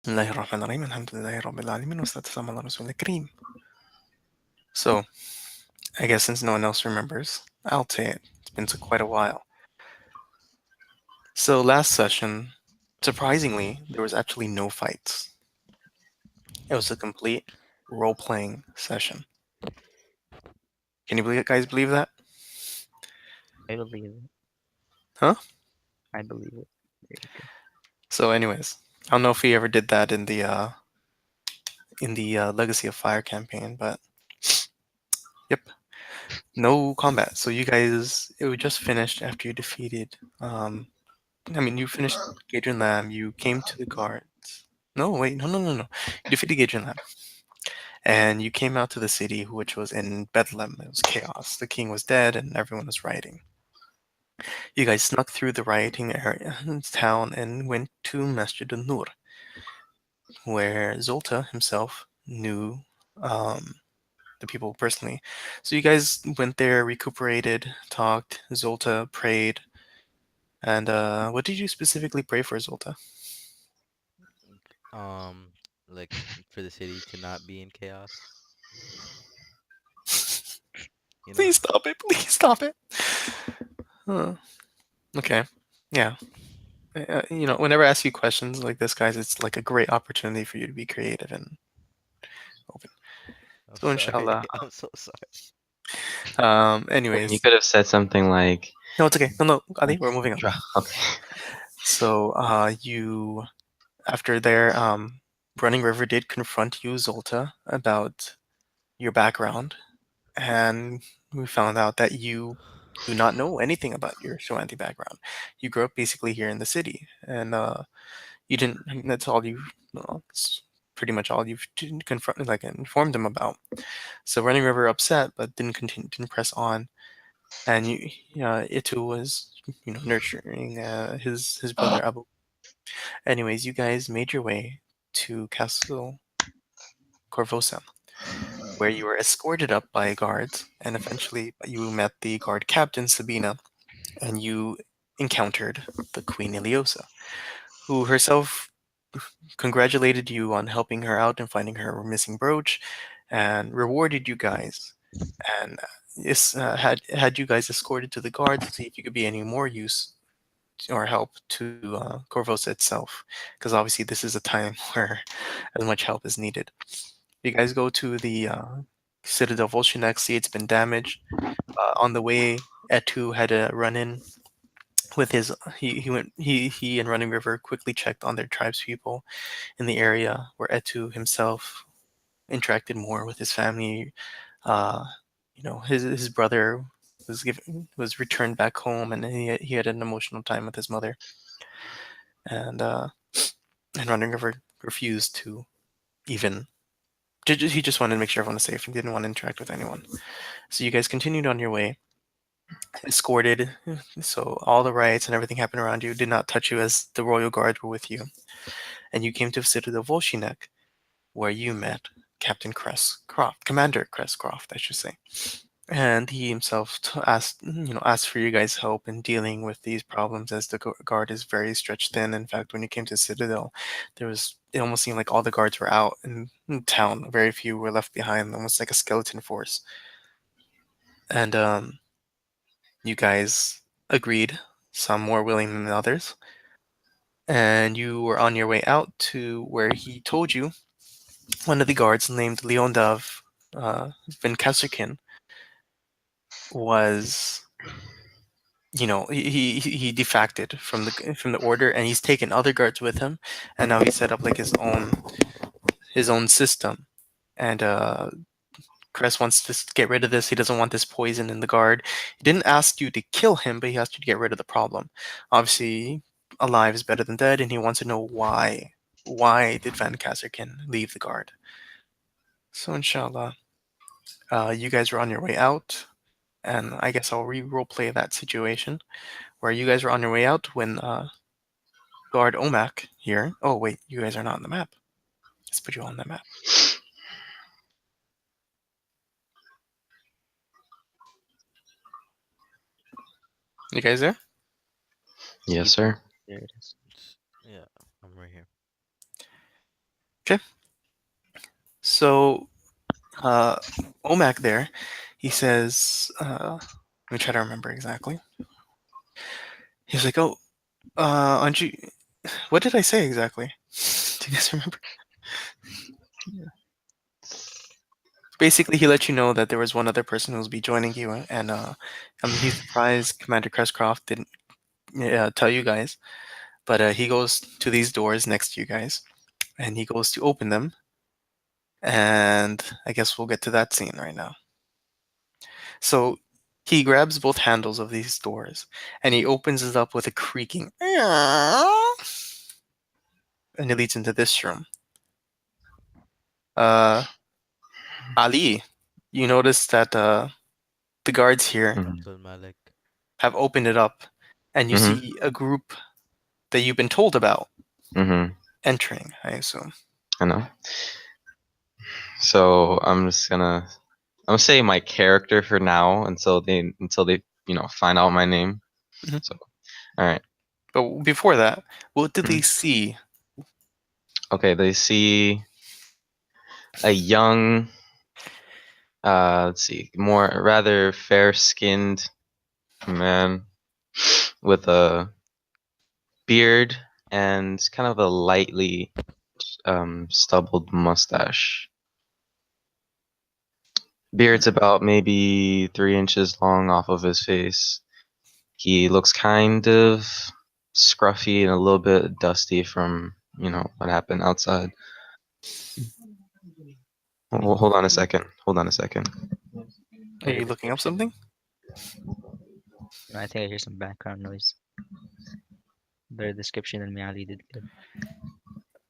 Bismillahirrahmanirrahim. Alhamdulillahi Rabbil Alamin. Wassalatu wassalamu ala Rasulil Kareem. So, I guess since no one else remembers, I'll say it. It's been quite a while. So, last session, surprisingly, there was actually no fights. It was a complete role playing session. Can you believe, guys believe that? I believe it. Huh? I believe it. There you go. So, anyways, I don't know if we ever did that in the Legacy of Fire campaign, but yep, no combat. So you guys, it was just finished after you defeated you finished Gadrin Lamb, you came to the guards. No, wait, no. You defeated Gadrin Lamb. And you came out to the city, which was in Bedlam. It was chaos. The king was dead and everyone was rioting. You guys snuck through the rioting area town and went to Masjid al-Nur, where Zolta himself knew the people personally. So you guys went there, recuperated, talked, Zolta prayed. And what did you specifically pray for, Zolta? Um, like for the city to not be in chaos, you know? Please stop it. Please stop it. Huh. Okay. Yeah. Whenever I ask you questions like this, guys, it's like a great opportunity for you to be creative and open. I'm So, sorry. inshallah. I'm so sorry. I mean, you Anyways, could have said something like, no, it's okay. No, Ali, we're moving on. Okay. So, you after there, Running River did confront you, Zolta, about your background, and we found out that you do not know anything about your Shoanti background. You grew up basically here in the city, and you didn't. That's all you. Well, it's pretty much all you've confronted, like informed him about. So Running River upset, but didn't continue, didn't press on, and Itu was nurturing his brother Abu. Anyways, you guys made your way to Castle Corvosa, where you were escorted up by guards, and eventually you met the guard captain Sabina, and you encountered the Queen Iliosa, who herself congratulated you on helping her out and finding her missing brooch, and rewarded you guys. And had you guys escorted to the guards to see if you could be any more use or help to Corvosa itself, because obviously this is a time where as much help is needed. You guys go to the Citadel Volshinek, see it's been damaged. On the way, Etu had a run in with his he and Running River quickly checked on their tribespeople in the area where Etu himself interacted more with his family. Uh, his brother was returned back home, and he had an emotional time with his mother. And Running River refused to even. He just wanted to make sure everyone was safe and didn't want to interact with anyone. So you guys continued on your way, escorted. So all the riots and everything happened around you did not touch you as the royal guards were with you. And you came to the Citadel Volshinek, where you met Captain Cress Croft, Commander Cress Croft, I should say. And he himself asked for you guys' help in dealing with these problems, as the guard is very stretched thin. In fact, when you came to Citadel, it almost seemed like all the guards were out in town. Very few were left behind, almost like a skeleton force. And you guys agreed, some more willing than others. And you were on your way out to where he told you one of the guards named Leondav Van Kasserkin was, he defected from the order, and he's taken other guards with him, and now he set up like his own system. And Cress wants to get rid of this. He doesn't want this poison in the guard. He didn't ask you to kill him, but he asked you to get rid of the problem. Obviously, alive is better than dead, and he wants to know why. Why did Van Kasserkin leave the guard? So, inshallah, you guys were on your way out, and I guess I'll re-role play that situation where you guys were on your way out when guard Omak here. Oh wait, you guys are not on the map. Let's put you on the map. You guys there? Yes, sir. There it is. Yeah, I'm right here. So, uh, Omak there, he says, let me try to remember exactly. He's like, "Oh, aren't you? What did I say exactly? Do you guys remember?" Basically, he let you know that there was one other person who will be joining you, and he's surprised Commander Crestcroft didn't tell you guys. But he goes to these doors next to you guys, and he goes to open them, and I guess we'll get to that scene right now. So he grabs both handles of these doors, and he opens it up with a creaking, and it leads into this room. Uh, Ali, you notice that the guards here Mhm. Abdul Malik. have opened it up, and you Mhm. see a group that you've been told about Mhm. entering, I assume. I know. So I'm gonna say my character for now until they find out my name. Mhm. So all right. But before that, what did they Mhm. see? Okay, they see a young, let's see, more rather fair-skinned man with a beard and kind of a lightly stubbled mustache. Beard's about maybe 3 inches long off of his face. He looks kind of scruffy and a little bit dusty from what happened outside. Hold on a second. Hold on a second. Are Better you looking up description. something? No, I think I hear some background noise. Better description than Meali did. Good.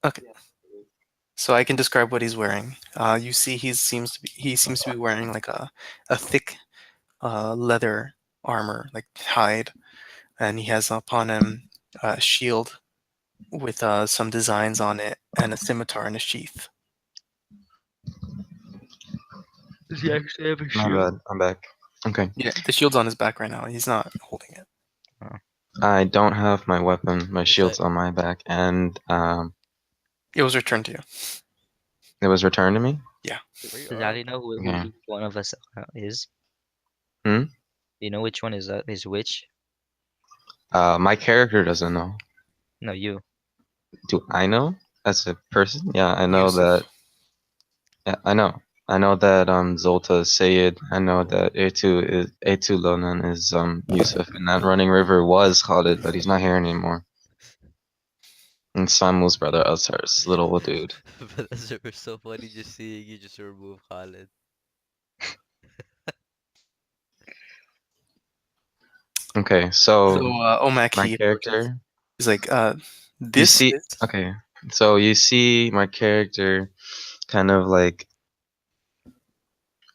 Okay, so I can describe what he's wearing. You see, he seems to be wearing like a thick leather armor, like hide, and he has upon him a shield with some designs on it and a scimitar in a sheath. Does he actually have a My shield? bad. I'm back. Okay. Yeah, the shield's on his back right now. He's not holding it. Oh, I don't have my weapon. My Is that shield's on my back, and It was returned to you. it was returned to me. Yeah. where you does are? Ali know who Okay. each one of us is? Hmm. Do you know which one is which? My character doesn't know. No, you. Do I know as a person? Yeah, I know Yousef. that. Yeah, I know. I know that Zolta is Syed. I know that A2 Lonan is Yousef, and that Running River was Khalid, but he's not here anymore. And Samuel's brother Azhar's little dude. But that's it was so funny just seeing you just remove Khalid. Okay, So so Omak, my he approaches. character, He's like, you this see, is. okay, so you see my character kind of like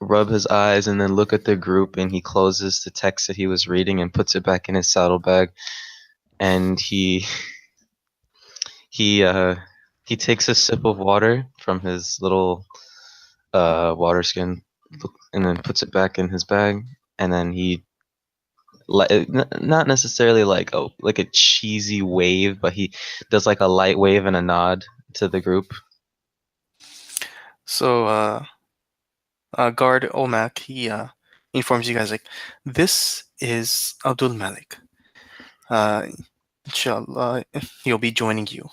rub his eyes and then look at the group, and he closes the text that he was reading and puts it back in his saddlebag, and he uh he takes a sip of water from his little water skin and then puts it back in his bag, and then he not necessarily like a cheesy wave, but he does like a light wave and a nod to the group. So guard Omak, he informs you guys like, this is Abdul Malik. Uh, inshallah, he'll be joining you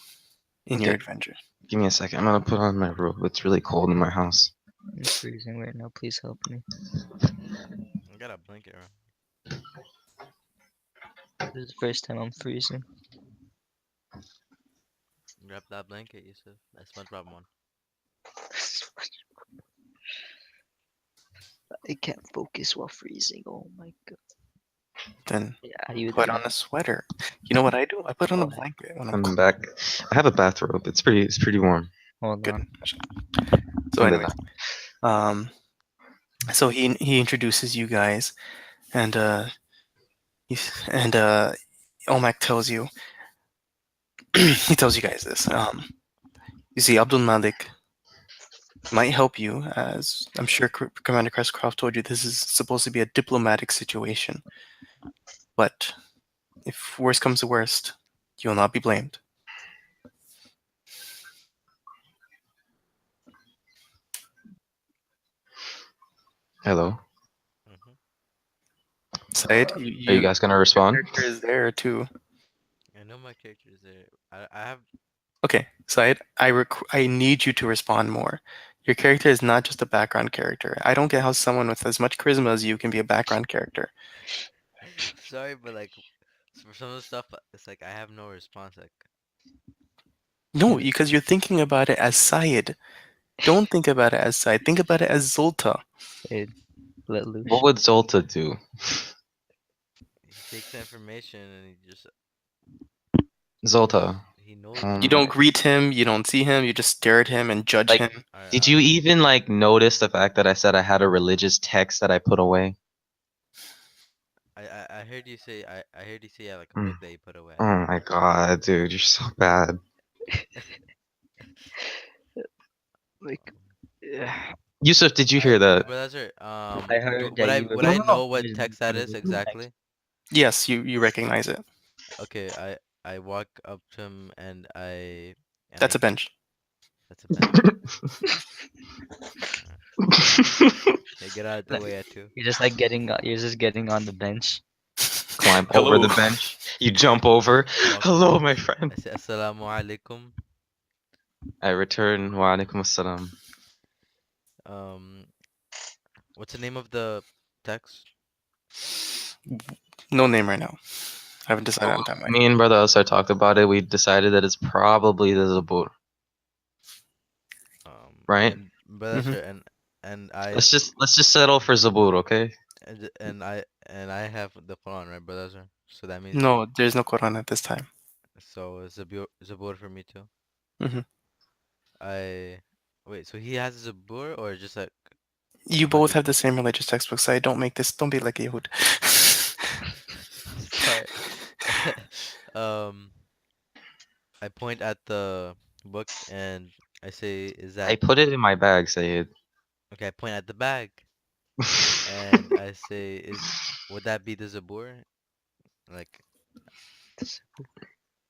in your Okay, adventure. give me a second. I'm gonna put on my robe. It's really cold in my house. I'm freezing right now. Please help me. I got a blanket around. This is the first time I'm freezing. Grab that blanket, Yusuf. That SpongeBob one. I can't focus while freezing. Oh my god. Then Yeah, you put then. on a sweater. You know what I do? I put on a Oh, blanket when I'm I'm cold. back. I have a bathrobe. It's pretty warm. hold Good. on. So, anyways, um, so he introduces you guys, and and Omak tells you he tells you guys this. You see, Abdul Malik might help you, as I'm sure Commander Crestcroft told you. This is supposed to be a diplomatic situation, but if worst comes to worst, you'll not be blamed. Hello. Hmm. Syed, Are you guys gonna your respond? character is there too. I know my character is there. I have. Okay, Syed, I need you to respond more. Your character is not just a background character. I don't get how someone with as much charisma as you can be a background character. Sorry, but like for some of the stuff, it's like I have no response. Like, No, because you're thinking about it as Syed. Don't think about it as Syed. Think about it as Zolta. Say let What loose. would Zolta do? he takes the information and Zolta. he knows You me. don't greet him, you don't see him, you just stare at him and judge Like, him. Alright, did you even like notice the fact that I said I had a religious text that I put away? I heard you say I heard you say you have like a Mm. book that you put away. Oh my god, dude, you're so bad. Like, Um, Yusuf, did you I hear that? but that's right. I heard that you Would No, I were no, no. know what using text that is religious text. exactly? Yes, you recognize it. Okay, I walk up to him and That's a bench. that's a bench. Alright. Okay, get out of the Like, way, too. you're just getting on the bench. Climb over Hello. the bench. You jump over. Walk. Hello, my friend. I say assalamu alaikum. I return. Wa alaikum assalam. Um, what's the name of the text? No name right now. I haven't decided Well, on timeline. me and brother Elsar talked about it. We decided that it's probably the Zabur, right? But that's Hmm. right. And I Let's just settle for Zabur, okay? and I have the Quran, right, but that's right. So that means No, there's no Quran at this time. so it's Zabur for me too. Hmm. I wait. So he has a Zabur or just like You both Hadith? have the same religious textbooks. So I don't make this. Don't be like a Yehud. Sorry. Um, I point at the book and I say, "Is I that put it in my bag, Sayed. okay?" I point at the bag and I say, "Is would that be the Zabur?" Like,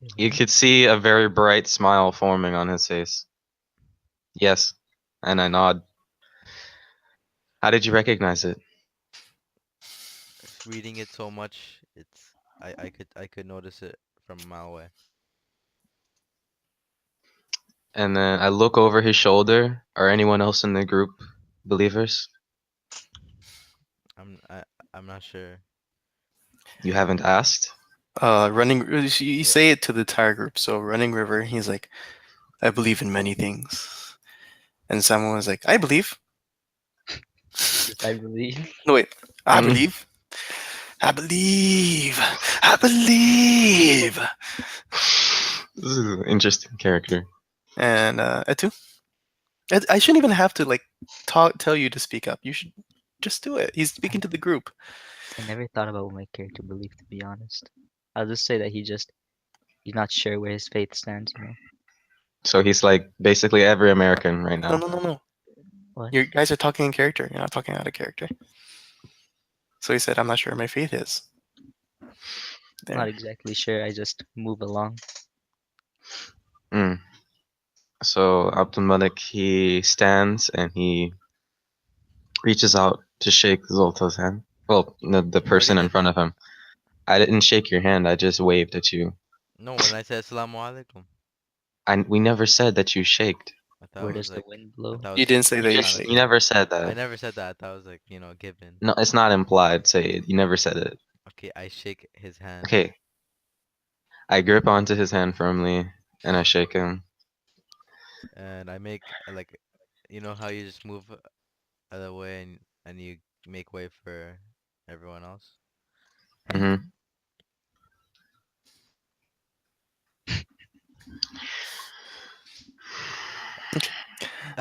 Wait, You what? could see a very bright smile forming on his face. Yes, and I nod. How did you recognize it? reading it so much, I could notice it from a mile away. And then I look over his shoulder. Are anyone else in the group believers? I'm I I'm not sure. You haven't asked? You Yeah. say it to the entire group. So Running River, he's like, I believe in many things. And someone was like, I believe. Yes, I believe. No, wait. I Mm. believe. I believe. I believe. This is an interesting character. And Etu, I shouldn't even have to like tell you to speak up. You should just do it. He's speaking to the group. I never thought about what my character believed, to be honest. I'll just say that he's not sure where his faith stands, you know. So he's like basically every American right No, now. no, no, no. What? You guys are talking in character. You're not talking out of character. So he said, I'm not sure where my faith is. Not There. exactly sure. I just move along. Mm. So Abdul Malik, he stands and he reaches out to shake Zolta's hand. Well, the You already person in did front that. of him. I didn't shake your hand. I just waved at you. No, when I said assalamu alaikum, We never said that you shaked. I thought Where it was does the like wind I blow? thought it You was didn't say You that you kind of like just you shaked. never said I that. never said that. I thought it was like given. No, it's not implied. Say it. You never said it. Okay, I shake his hand Okay. I grip onto his hand firmly and I shake him. and I make like how you just move out of the way and you make way for everyone else. Hmm.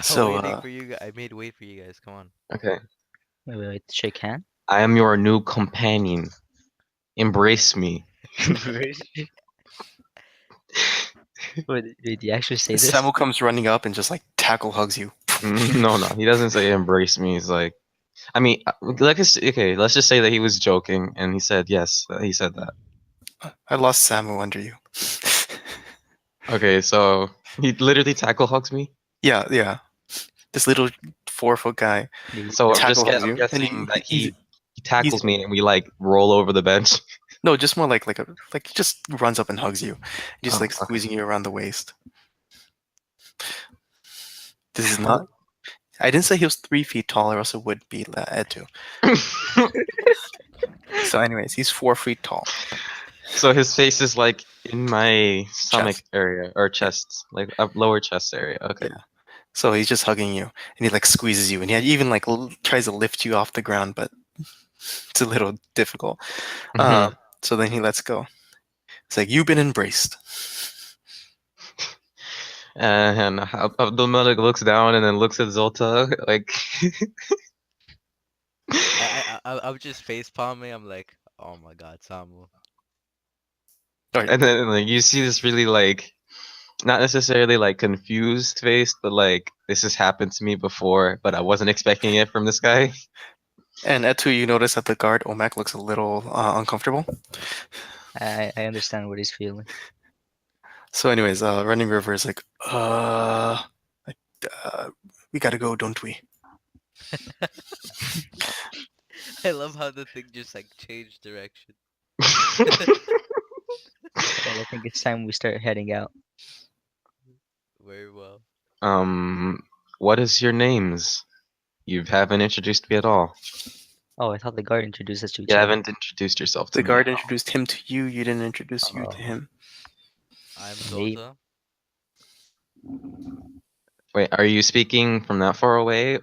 I'm So, waiting for you guys. I made way for you guys. Come on. Okay. Wait, shake hand? I am your new companion. Embrace me. Wait, did you actually say this? Samu comes running up and just like tackle hugs you. No, no, he doesn't say embrace me. He's like, I mean, okay, let's just say that he was joking and he said yes. He said that. I lost Samu under you. Okay, so he literally tackle hugs me. Yeah, yeah. This little 4-foot guy You So tackles I'm you, and guessing that he he's tackles me and we like roll over the bench. no, just more like he just runs up and hugs you, just Oh, like okay. squeezing you around the waist. This is How not. I didn't say he was 3 feet tall, or else it would be Etu. the- So, anyways, he's 4 feet tall. So his face is like in my stomach Chest. area or chest, like up lower chest area. Okay. Yeah. So he's just hugging you, and he like squeezes you, and he even like tries to lift you off the ground, but it's a little difficult. Mhm. So then he lets go. It's like you've been embraced. And Abdul Malik looks down and then looks at Zolta like I'm just face palming. I'm like, oh my god, Samu. All right. and then like you see this really like not necessarily like confused face, but like this has happened to me before, but I wasn't expecting it from this guy. And Etu, you notice that the guard Omak looks a little uncomfortable. I understand what he's feeling. So, anyways, Running River is like, like, we gotta go, don't we? I love how the thing just like changed direction. Well, I think it's time we start heading out. Very well. um, what is your names? You haven't introduced me at all. Oh, I thought the guard introduced us to each You other. haven't introduced yourself to The me guard at all. introduced him to you. You didn't introduce you to Oh, him. I'm maybe. Zolta. Wait, are you speaking from that far away,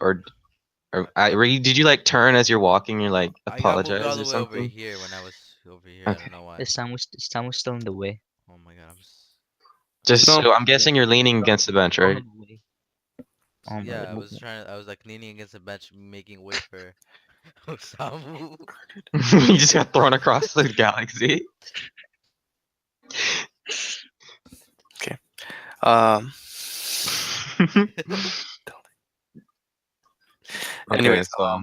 did you like turn as you're walking? You're like I moved all apologize or the way over something? here when I was over here. I Okay. don't know why. Is Samu still in the way? Oh my god, Just No. so I'm guessing you're leaning against the bench, On right? the way. On the yeah, way. I was Movement. trying. I was like leaning against the bench, making way for Samu. You just got thrown across the galaxy. Um. Okay, Anyways, so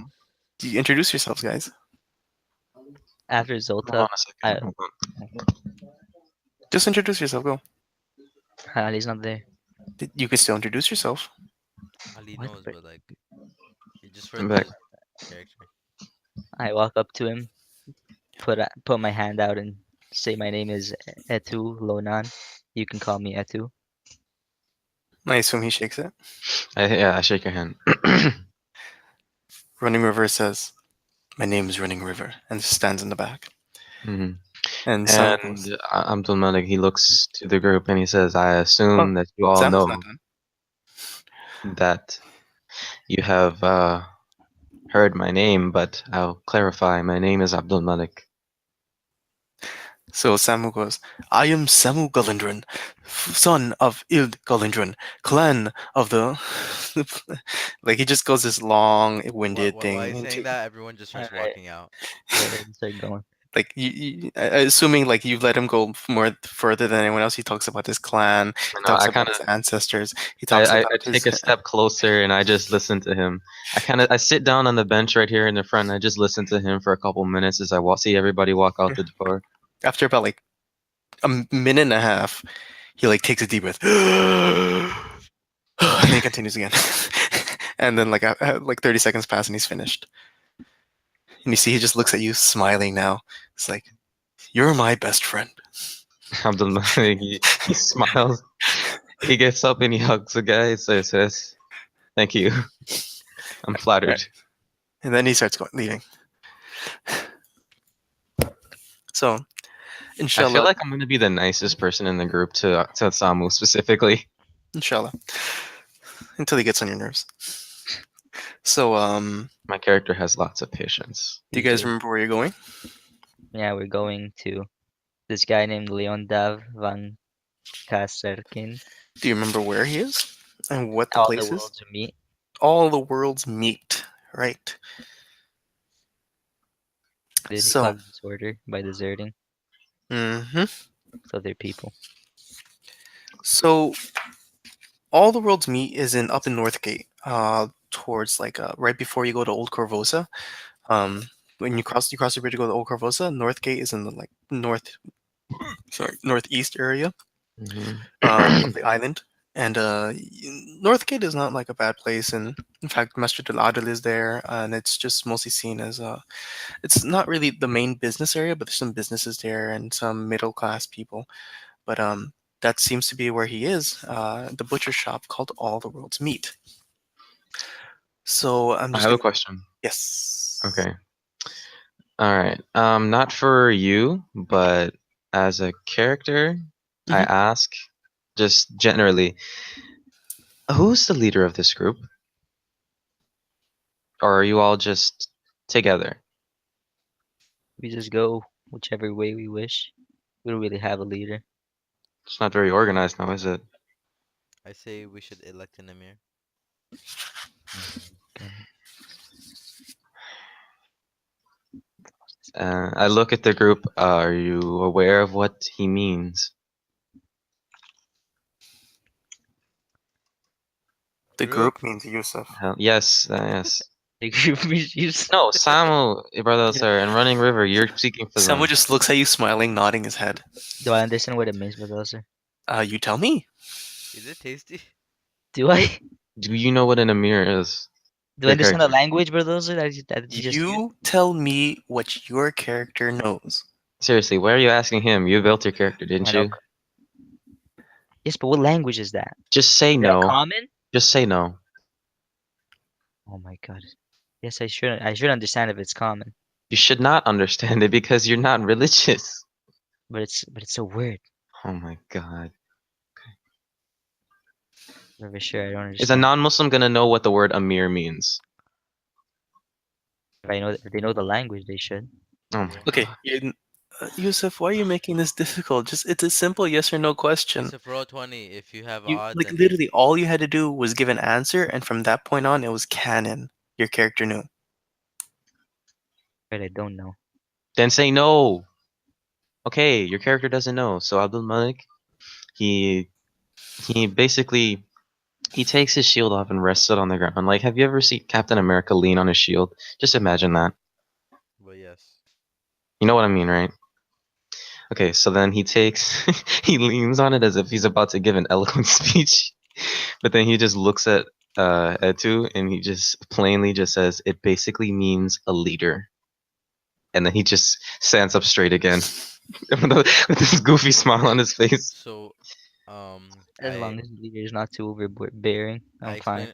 do you introduce yourselves, guys? After hold Zolta, on a second. Hold on. Just introduce yourself. Go. Ali's not there. You can still introduce yourself. Ali What? knows, But but like, just for I'm back. the character. I walk up to him, put my hand out, and say my name is Etu Lonan. You can call me Etu. I assume he shakes it. Yeah, I shake your hand. Running River says, "My name is Running River," and stands in the back. Mhm. And Sam goes, And Abdul Malik, he looks to the group and he says, I "Oh, assume that you all Sam is not know done." that you have heard my name, but I'll clarify. My name is Abdul Malik. So Samu goes, "I am Samu Gulindran, son of Ild Gulindran, clan of the." Like he just goes this long-winded Why are thing you saying into that? Everyone just All starts right, walking out. go ahead and start going. like assuming like you've let him go more further than anyone else. He talks about his clan. He No, talks I about kind his of ancestors. He talks I about take his. a step closer and I just listen to him. I sit down on the bench right here in the front. And I just listen to him for a couple minutes as I see everybody walk out the door. After about like a minute and a half, he like takes a deep breath, and then he continues again. And then like 30 seconds pass and he's finished. And you see he just looks at you smiling now. It's like, "You're my best friend." Abdul Malik, he smiles. He gets up and he hugs the guy and says, "Thank you. I'm flattered." Right. And then he starts leaving. So, I feel inshallah, like I'm gonna be the nicest person in the group to Samu specifically. inshallah, until he gets on your nerves. So, My character has lots of patience. do you guys Usually. remember where you're going? Yeah, we're going to this guy named Leon Dav van Kasserkin. Do you remember where he is and what the All the place is? worlds meet. All the worlds meet, right? Did he So, cause disorder by deserting hmm with other people? so all the worlds meet is in up in Northgate, towards like right before you go to Old Corvosa. When you cross the bridge to go to Old Corvosa, Northgate is in the northeast area Hmm of the island. And Northgate is not like a bad place, and in fact, Masjid Al Adil is there, and it's just mostly seen as it's not really the main business area, but there's some businesses there and some middle class people. But that seems to be where he is, the butcher shop called All the World's Meat. So I'm I just have a gonna question. yes. Okay. All right. Not for you, but as a character, I Mhm. ask, just generally, who's the leader of this group? Or are you all just together? We just go whichever way we wish. We don't really have a leader. It's not very organized now, is it? I say we should elect an emir. Oh my god. I look at the group. Are you aware of what he means? The Group. group means Yusuf. Yes, yes. The group is used. No, Samu, brother, sir, and Running River. You're speaking for Someone them. just looks at you smiling, nodding his head. Do I understand what it means, brother? You tell me. Is it tasty? Do I? Do you know what an Emir is? Do I Your understand the character. language, brother? That you just used? You tell me what your character knows. Seriously, why are you asking him? You built your character, didn't I know. you? Yes, but what language is that? Just say Is that no. common? Just say no. Oh my god. Yes, I should. I should understand if it's common, You should not understand it because you're not religious. but it's a word. Oh my god. For sure, I don't Is a understand. non-Muslim gonna know what the word Amir means? If they know the language, they should. Oh my Yeah. Okay, god. Yusuf, why are you making this difficult? Just it's a simple yes or no question. Yusuf, roll 20. If you have You odd, like then literally all you had to do was give an answer, and from that point on, it was canon. Your character knew. But I don't know. Then say no. Okay, your character doesn't know. So Abdul Malik, he he basically he takes his shield off and rests it on the ground. Like, have you ever seen Captain America lean on his shield? Just imagine that. but yes. You know what I mean, right? Okay, so then he takes he leans on it as if he's about to give an eloquent speech, but then he just looks at Etu and he just plainly just says it basically means a leader, and then he just stands up straight again with this goofy smile on his face. So, As long as the leader is not too overbearing, I I'm fine. explain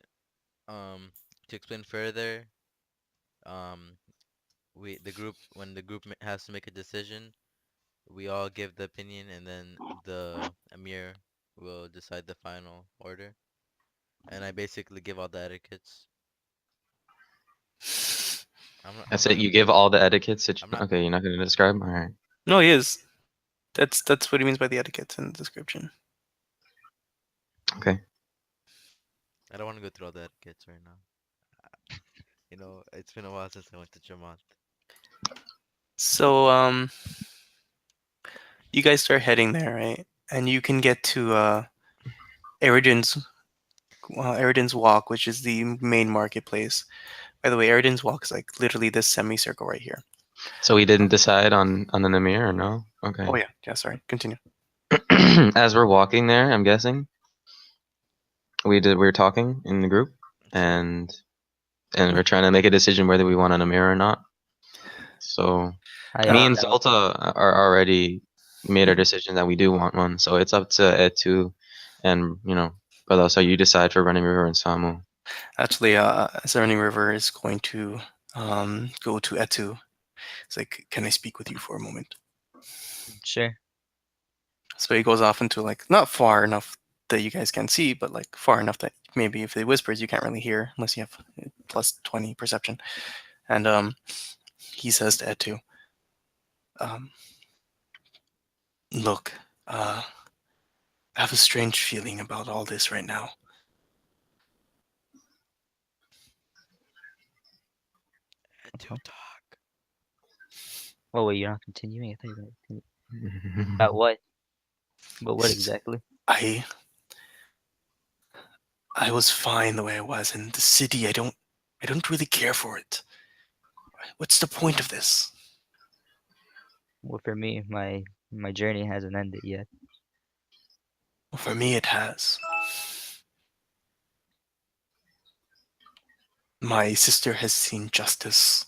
um to explain further. Um, we the group when the group has to make a decision, we all give the opinion, and then the emir will decide the final order. And I basically give all the etiquettes. I'm That's not it. gonna You give all the etiquettes. I'm not Okay, you're not going to describe. All right. No, he is. That's what he means by the etiquette in the description. Okay. I don't want to go through all the etiquettes right now. It's been a while since I went to Jamaat. So you guys start heading there, right? And you can get to Eridan's Eridan's Walk, which is the main marketplace. By the way, Eridan's Walk is like literally this semicircle right here. So we didn't decide on an Emir or no? Okay. Oh yeah, yeah. Sorry, continue. As we're walking there, I'm guessing we were talking in the group, Sure. and we're trying to make a decision whether we want an Amir or not. So I me Uh, and opt out. Zolta are already made our decision that we do want one. So it's up to Etu and brother. So you decide for Running River and Samu. Actually, Serenity River is going to go to Etu. It's like, can I speak with you for a moment? Sure. So he goes off into like not far enough that you guys can see, but like far enough that maybe if he whispers, you can't really hear unless you have plus 20 perception. And he says to Etu, um, "Look, I have a strange feeling about all this right now. To Uh-huh. talk. Oh wait, you're not continuing. I thought you were gonna continue. About what? But what exactly? I I was fine the way I was in the city. I don't really care for it. What's the point of this? Well, for me, my journey hasn't ended yet. Well, for me, it has. My sister has seen justice.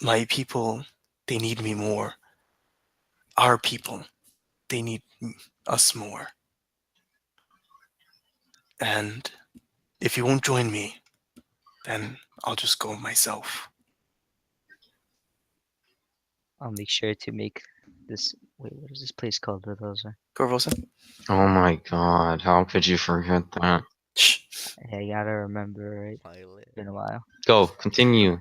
My people, they need me more. Our people, they need us more. And if you won't join me, then I'll just go myself. I'll make sure to make this. Wait, what is this place called? Those are. Corvosa? Oh my god, how could you forget that? Shh. Hey, I gotta remember, right? Pilot. Been a while. Go, continue.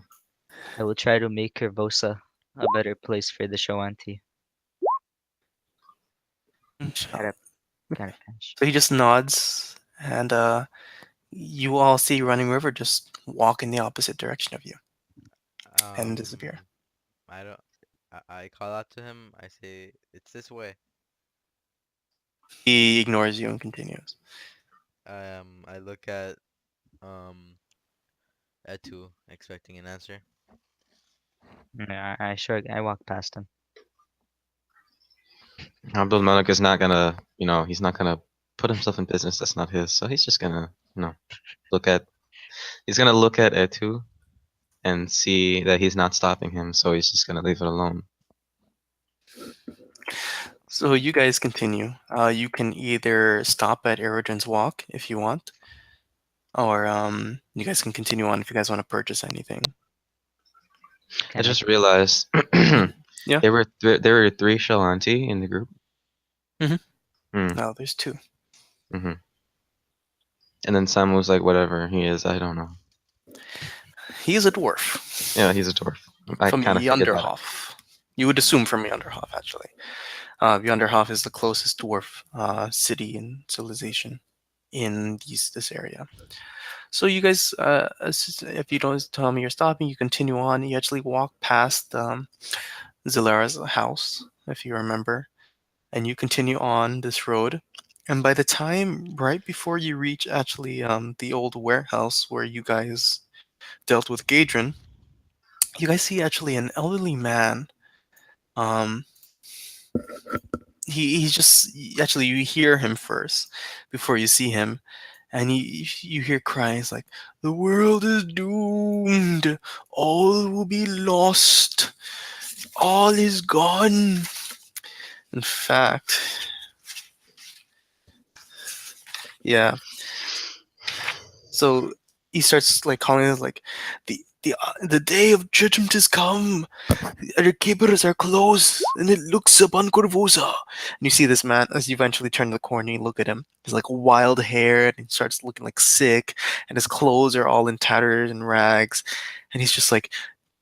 I will try to make Kervosa a better place for the Shawanti. Gotta, gotta finish. So he just nods, and you all see Running River just walk in the opposite direction of you and disappear. Um, I don't. I call out to him. I say, "It's this way." He ignores you and continues. I look at Etu, expecting an answer. Yeah, I walk past him. Abdul Malik is not gonna, he's not gonna put himself in business that's not his. So he's just gonna, look at, he's gonna look at Etu and see that he's not stopping him. So he's just gonna leave it alone. So you guys continue. You can either stop at Erogen's Walk if you want, or you guys can continue on if you guys want to purchase anything. I Can I? just realized Yeah. there were three Shalanti in the group. Mhm. Hmm. No, there's two. Mm-hmm. And then Sam was like, whatever he is, I don't know. He's a dwarf Yeah, he's a dwarf. I from kind of figured that. Yonderhof. You would assume from Yonderhof, actually. Yonderhof is the closest dwarf city and civilization in this area. So you guys, if you don't tell me you're stopping, you continue on. You actually walk past Zilara's house, if you remember, and you continue on this road. And by the time right before you reach actually the old warehouse where you guys dealt with Gadrin, you guys see actually an elderly man. Um, he's just actually you hear him first before you see him, and you hear cries like, "The world is doomed. All will be lost. All is gone." In fact, yeah. So he starts like calling it like, the day of judgment has come. Our gateways are closed, and it looks upon Corvosa. And you see this man as you eventually turn the corner. You look at him. He's like wild haired, and he starts looking like sick, and his clothes are all in tatters and rags, and he's just like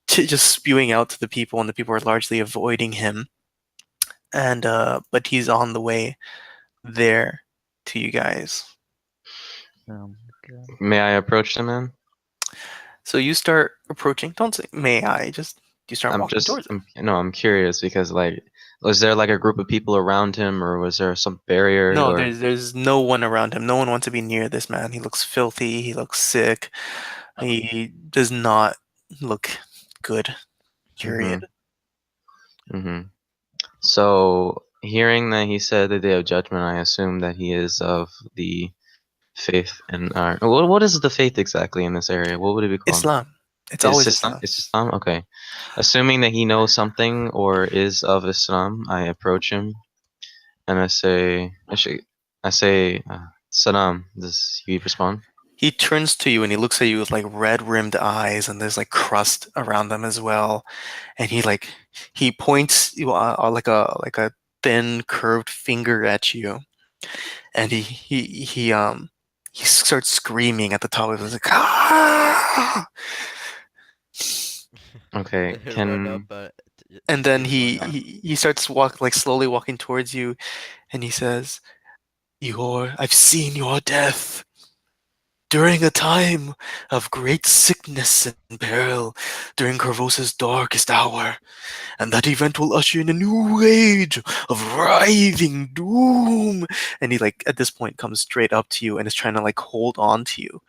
just spewing out to the people, and the people are largely avoiding him. And but he's on the way there to you guys. God. May I approach the man? So you start approaching. Don't say "may I." Just you start walking towards him. I'm curious because like, was there like a group of people around him, or was there some barrier, No, or? there's no one around him. No one wants to be near this man. He looks filthy. He looks sick. He does not look good. Mm-hmm. Period. Mm-hmm. So hearing that he said the day of judgment, I assume that he is of the faith and what is the faith exactly in this area? What would it be called? Islam. It's always Islam? Islam. It's Islam? Okay. Assuming that he knows something or is of Islam, I approach him and I say, Salam. Does he respond? He turns to you and he looks at you with like red rimmed eyes, and there's like crust around them as well. And he points like a thin curved finger at you, and he starts screaming at the top of his like, ah! Okay. Run up And to see then what's going on. he starts slowly walking towards you, and he says, I've seen your death during a time of great sickness and peril, during Corvosa's darkest hour, and that event will usher in a new age of writhing doom." And he like at this point comes straight up to you and is trying to like hold on to you.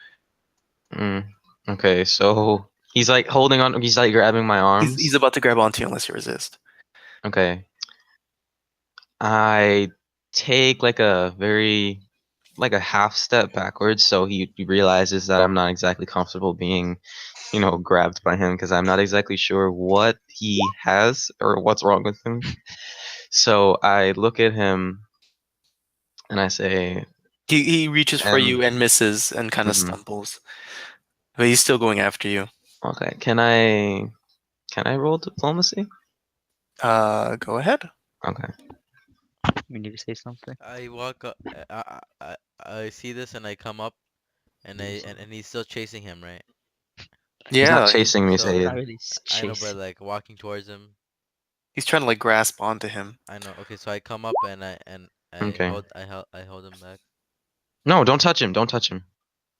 Mm, okay. So he's like holding on. He's like grabbing my He's arms. about to grab onto you unless you resist. Okay. I take like a very like a half step backwards, so he realizes that I'm not exactly comfortable being, grabbed by him because I'm not exactly sure what he has or what's wrong with him. So I look at him and I say, He reaches for and you and misses and kind of mhm, stumbles, but he's still going after you. okay, can I roll diplomacy? Go ahead. Okay. You need to say something. I walk up. I see this and I come up and he's still chasing him, right? He's not Yeah, chasing me, So Not Sayed. really I know, but chasing. like walking towards him. he's trying to like grasp onto him. I know. Okay, so I come up and Okay. I hold him back. No, don't touch him. Don't touch him.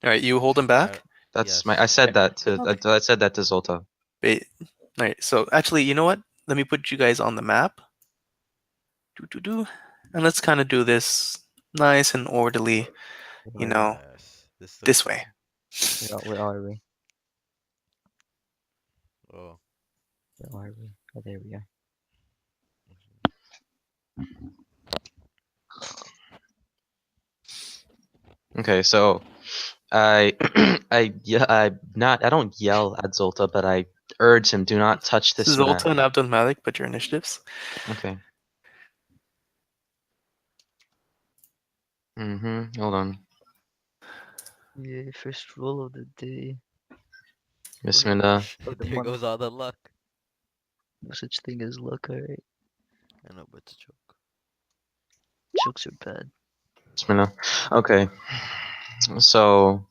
All right, you hold him I back. That's my. I yes. said Okay. that to. Okay. I said that to Zolta. Wait. All right. So actually, you know what? Let me put you guys on the map. Do do do, and let's kind of do this nice and orderly. You Where are we? know, Yes. This looks this good. way. Where are we? Oh. Where are we? Oh, there we are. Okay, so I I don't yell at Zolta, but I urge him, do not touch This is this Zolta man. and Abdul Malik, but your initiatives. Okay. Hold on. Yeah, first roll of the day. Bismillah. Of the There month. goes all the luck. No such thing as luck, alright? I know, but it's a joke. Jokes are bad. Bismillah. Okay. So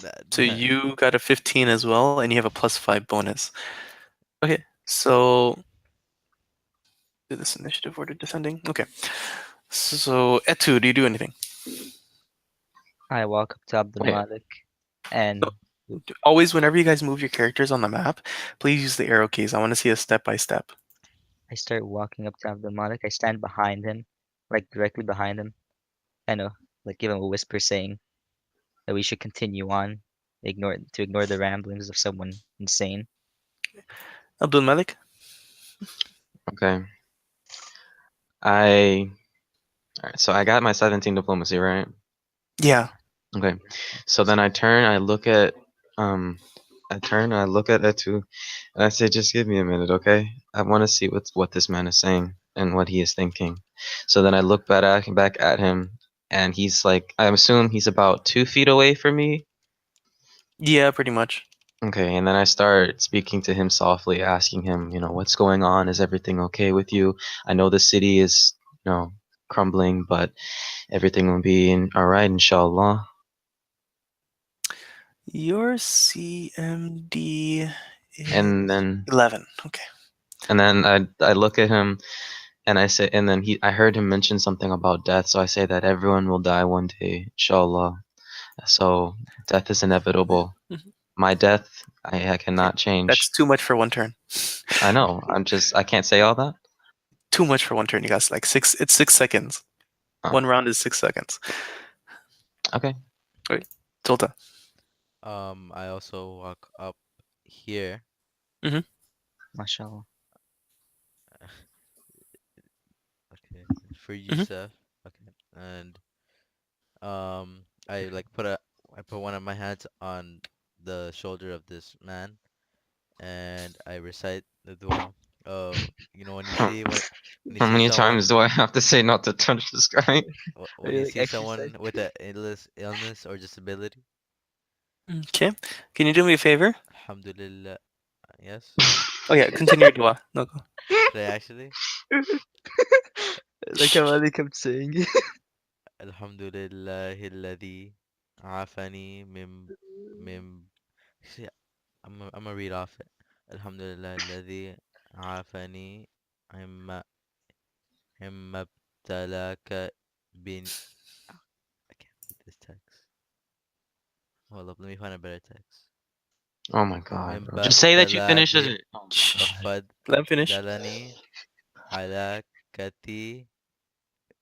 That So man. you got a 15 as well, and you have a +5 bonus. Okay. So do this initiative order descending. Okay. So Etu, do you do anything? I walk up to Abdul wait. Malik and Always, whenever you guys move your characters on the map, please use the arrow keys. I want to see a step by step. I start walking up to Abdul Malik. I stand behind him, like directly behind him. I know, like give him a whisper saying that we should continue on, ignore the ramblings of someone insane. Abdul Malik? Okay. I Alright, so I got my 17 diplomacy, right? Yeah. Okay. So then I turn, I look at Etu, and I say, just give me a minute, okay? I want to see what this man is saying and what he is thinking. So then I look back at him, and he's like, I assume he's about 2 feet away from me. Yeah, pretty much. Okay, and then I start speaking to him softly, asking him, what's going on? Is everything okay with you? I know the city is, crumbling, but everything will be all right, inshallah. Your CMD And is then 11. Okay. and then I look at him and I say, and then I heard him mention something about death, so I say that everyone will die one day, inshallah. So death is inevitable. Mhm. My death, I Okay. cannot change. That's too much for one turn. I know. I can't say all that. Too much for one turn, you guys. Like it's 6 seconds. Oh, One round is 6 seconds. okay. Wait, Zolta. I also walk up here. Mm-hmm. Mashallah. Okay. For Mm-hmm. Yousef. Okay. And I like I put one of my hands on the shoulder of this man and I recite the dua. When you How, see when you how see many someone times do I have to say not to touch this guy? Are when you you like see someone exercise? with a illness or disability, Okay. Can you do me a favor? alhamdulillah. Yes. Oh yeah, continue your dua. No, go. Should I actually? Like how Ali kept saying. Alhamdulillah alladhi afani mim See, I'm gonna read off it. Alhamdulillah alladhi afani imma imma ibtalaka bin I can't read this text. Hold up, let me find a better text. Oh my god, bro. Mimba Just say that you tala finished bin it. Oh my Shh. god. fafad Let him finish. dalani ala kati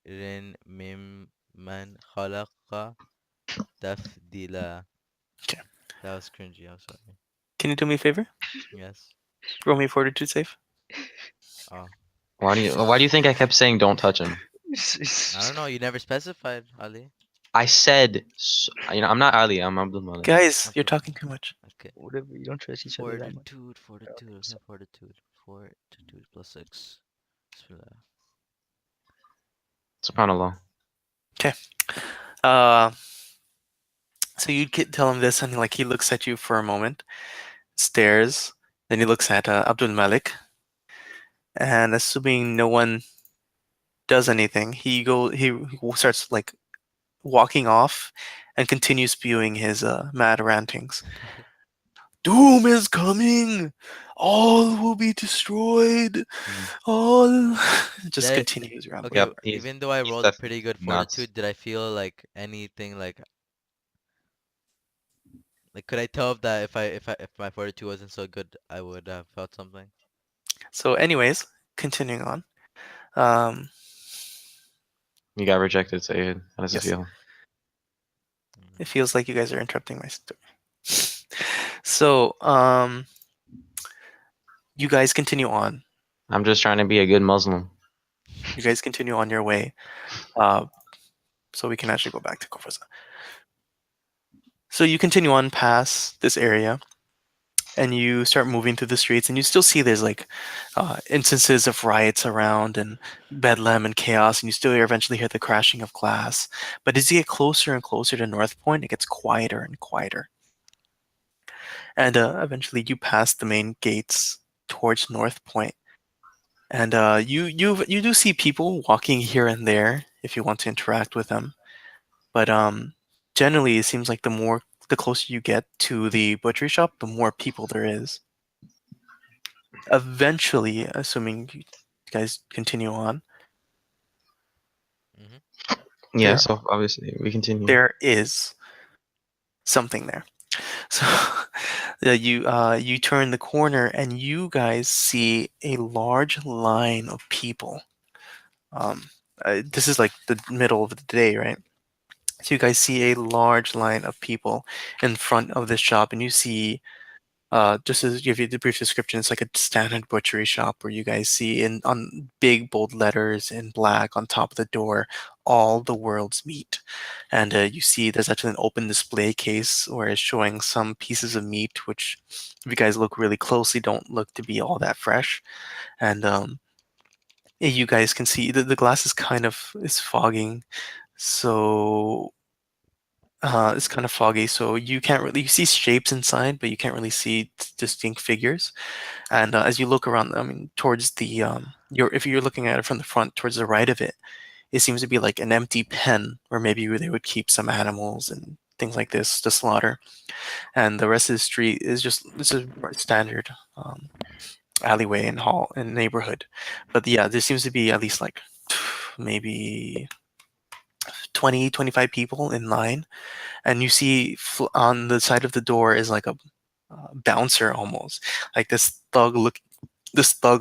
rin mimman khalaqa tafdila. Okay. That was cringy, I'm sorry. Can you do me a favor? Yes. Roll me fortitude save. Oh. Why do you think I kept saying don't touch him? I don't know, you never specified, Ali. I said, I'm not Ali. I'm Abdul Malik. Guys, you're Abdul. talking too much. Okay. Whatever. You don't trust each other that much. Fortitude, I don't fortitude. think Let's so. say fortitude. Fortitude plus 6. Bismillah. Subhanallah. Okay. Uh, so you tell him this, and like he looks at you for a moment, stares, then he looks at Abdul Malik, and assuming no one does anything, he starts like walking off and continues spewing his mad rantings. Doom is coming! All will be destroyed! Mhm. All Did just I, continues okay, rambling. Yep, he's even though I he's rolled a definitely pretty good nuts. fortitude, did I feel like anything like could I tell if that if my fortitude wasn't so good, I would have felt something? So, anyways, continuing on. Um, You got rejected, Syed. How does it yes, feel? it feels like you guys are interrupting my story. So, you guys continue on. I'm just trying to be a good Muslim. You guys continue on your way. Uh, so we can actually go back to Kofosa. So you continue on past this area, and you start moving through the streets, and you still see there's like instances of riots around and bedlam and chaos, and you still eventually hear the crashing of glass. But as you get closer and closer to North Point, it gets quieter and quieter, and eventually you pass the main gates towards North Point, and you do see people walking here and there if you want to interact with them, but generally it seems like the closer you get to the butchery shop, the more people there is. Eventually, assuming you guys continue on, Mm-hmm. Yeah, there so obviously we continue. there is something there. So you turn the corner and you guys see a large line of people. Um, this is like the middle of the day, right? So you guys see a large line of people in front of this shop, and you see just to give you the brief description, it's like a standard butchery shop where you guys see in on big bold letters in black on top of the door, all the world's meat. And you see there's actually an open display case where it's showing some pieces of meat, which, if you guys look really closely, don't look to be all that fresh. And you guys can see the glass is kind of is fogging, so it's kind of foggy, so you can't really you see shapes inside, but you can't really see distinct figures. And as you look around, I mean, towards the if you're looking at it from the front, towards the right of it, it seems to be like an empty pen where maybe they would keep some animals and things like this to slaughter. And the rest of the street is just this is standard alleyway and hall and neighborhood. But yeah, there seems to be at least like maybe 20, 25 people in line, and you see on the side of the door is like a bouncer almost, like this thug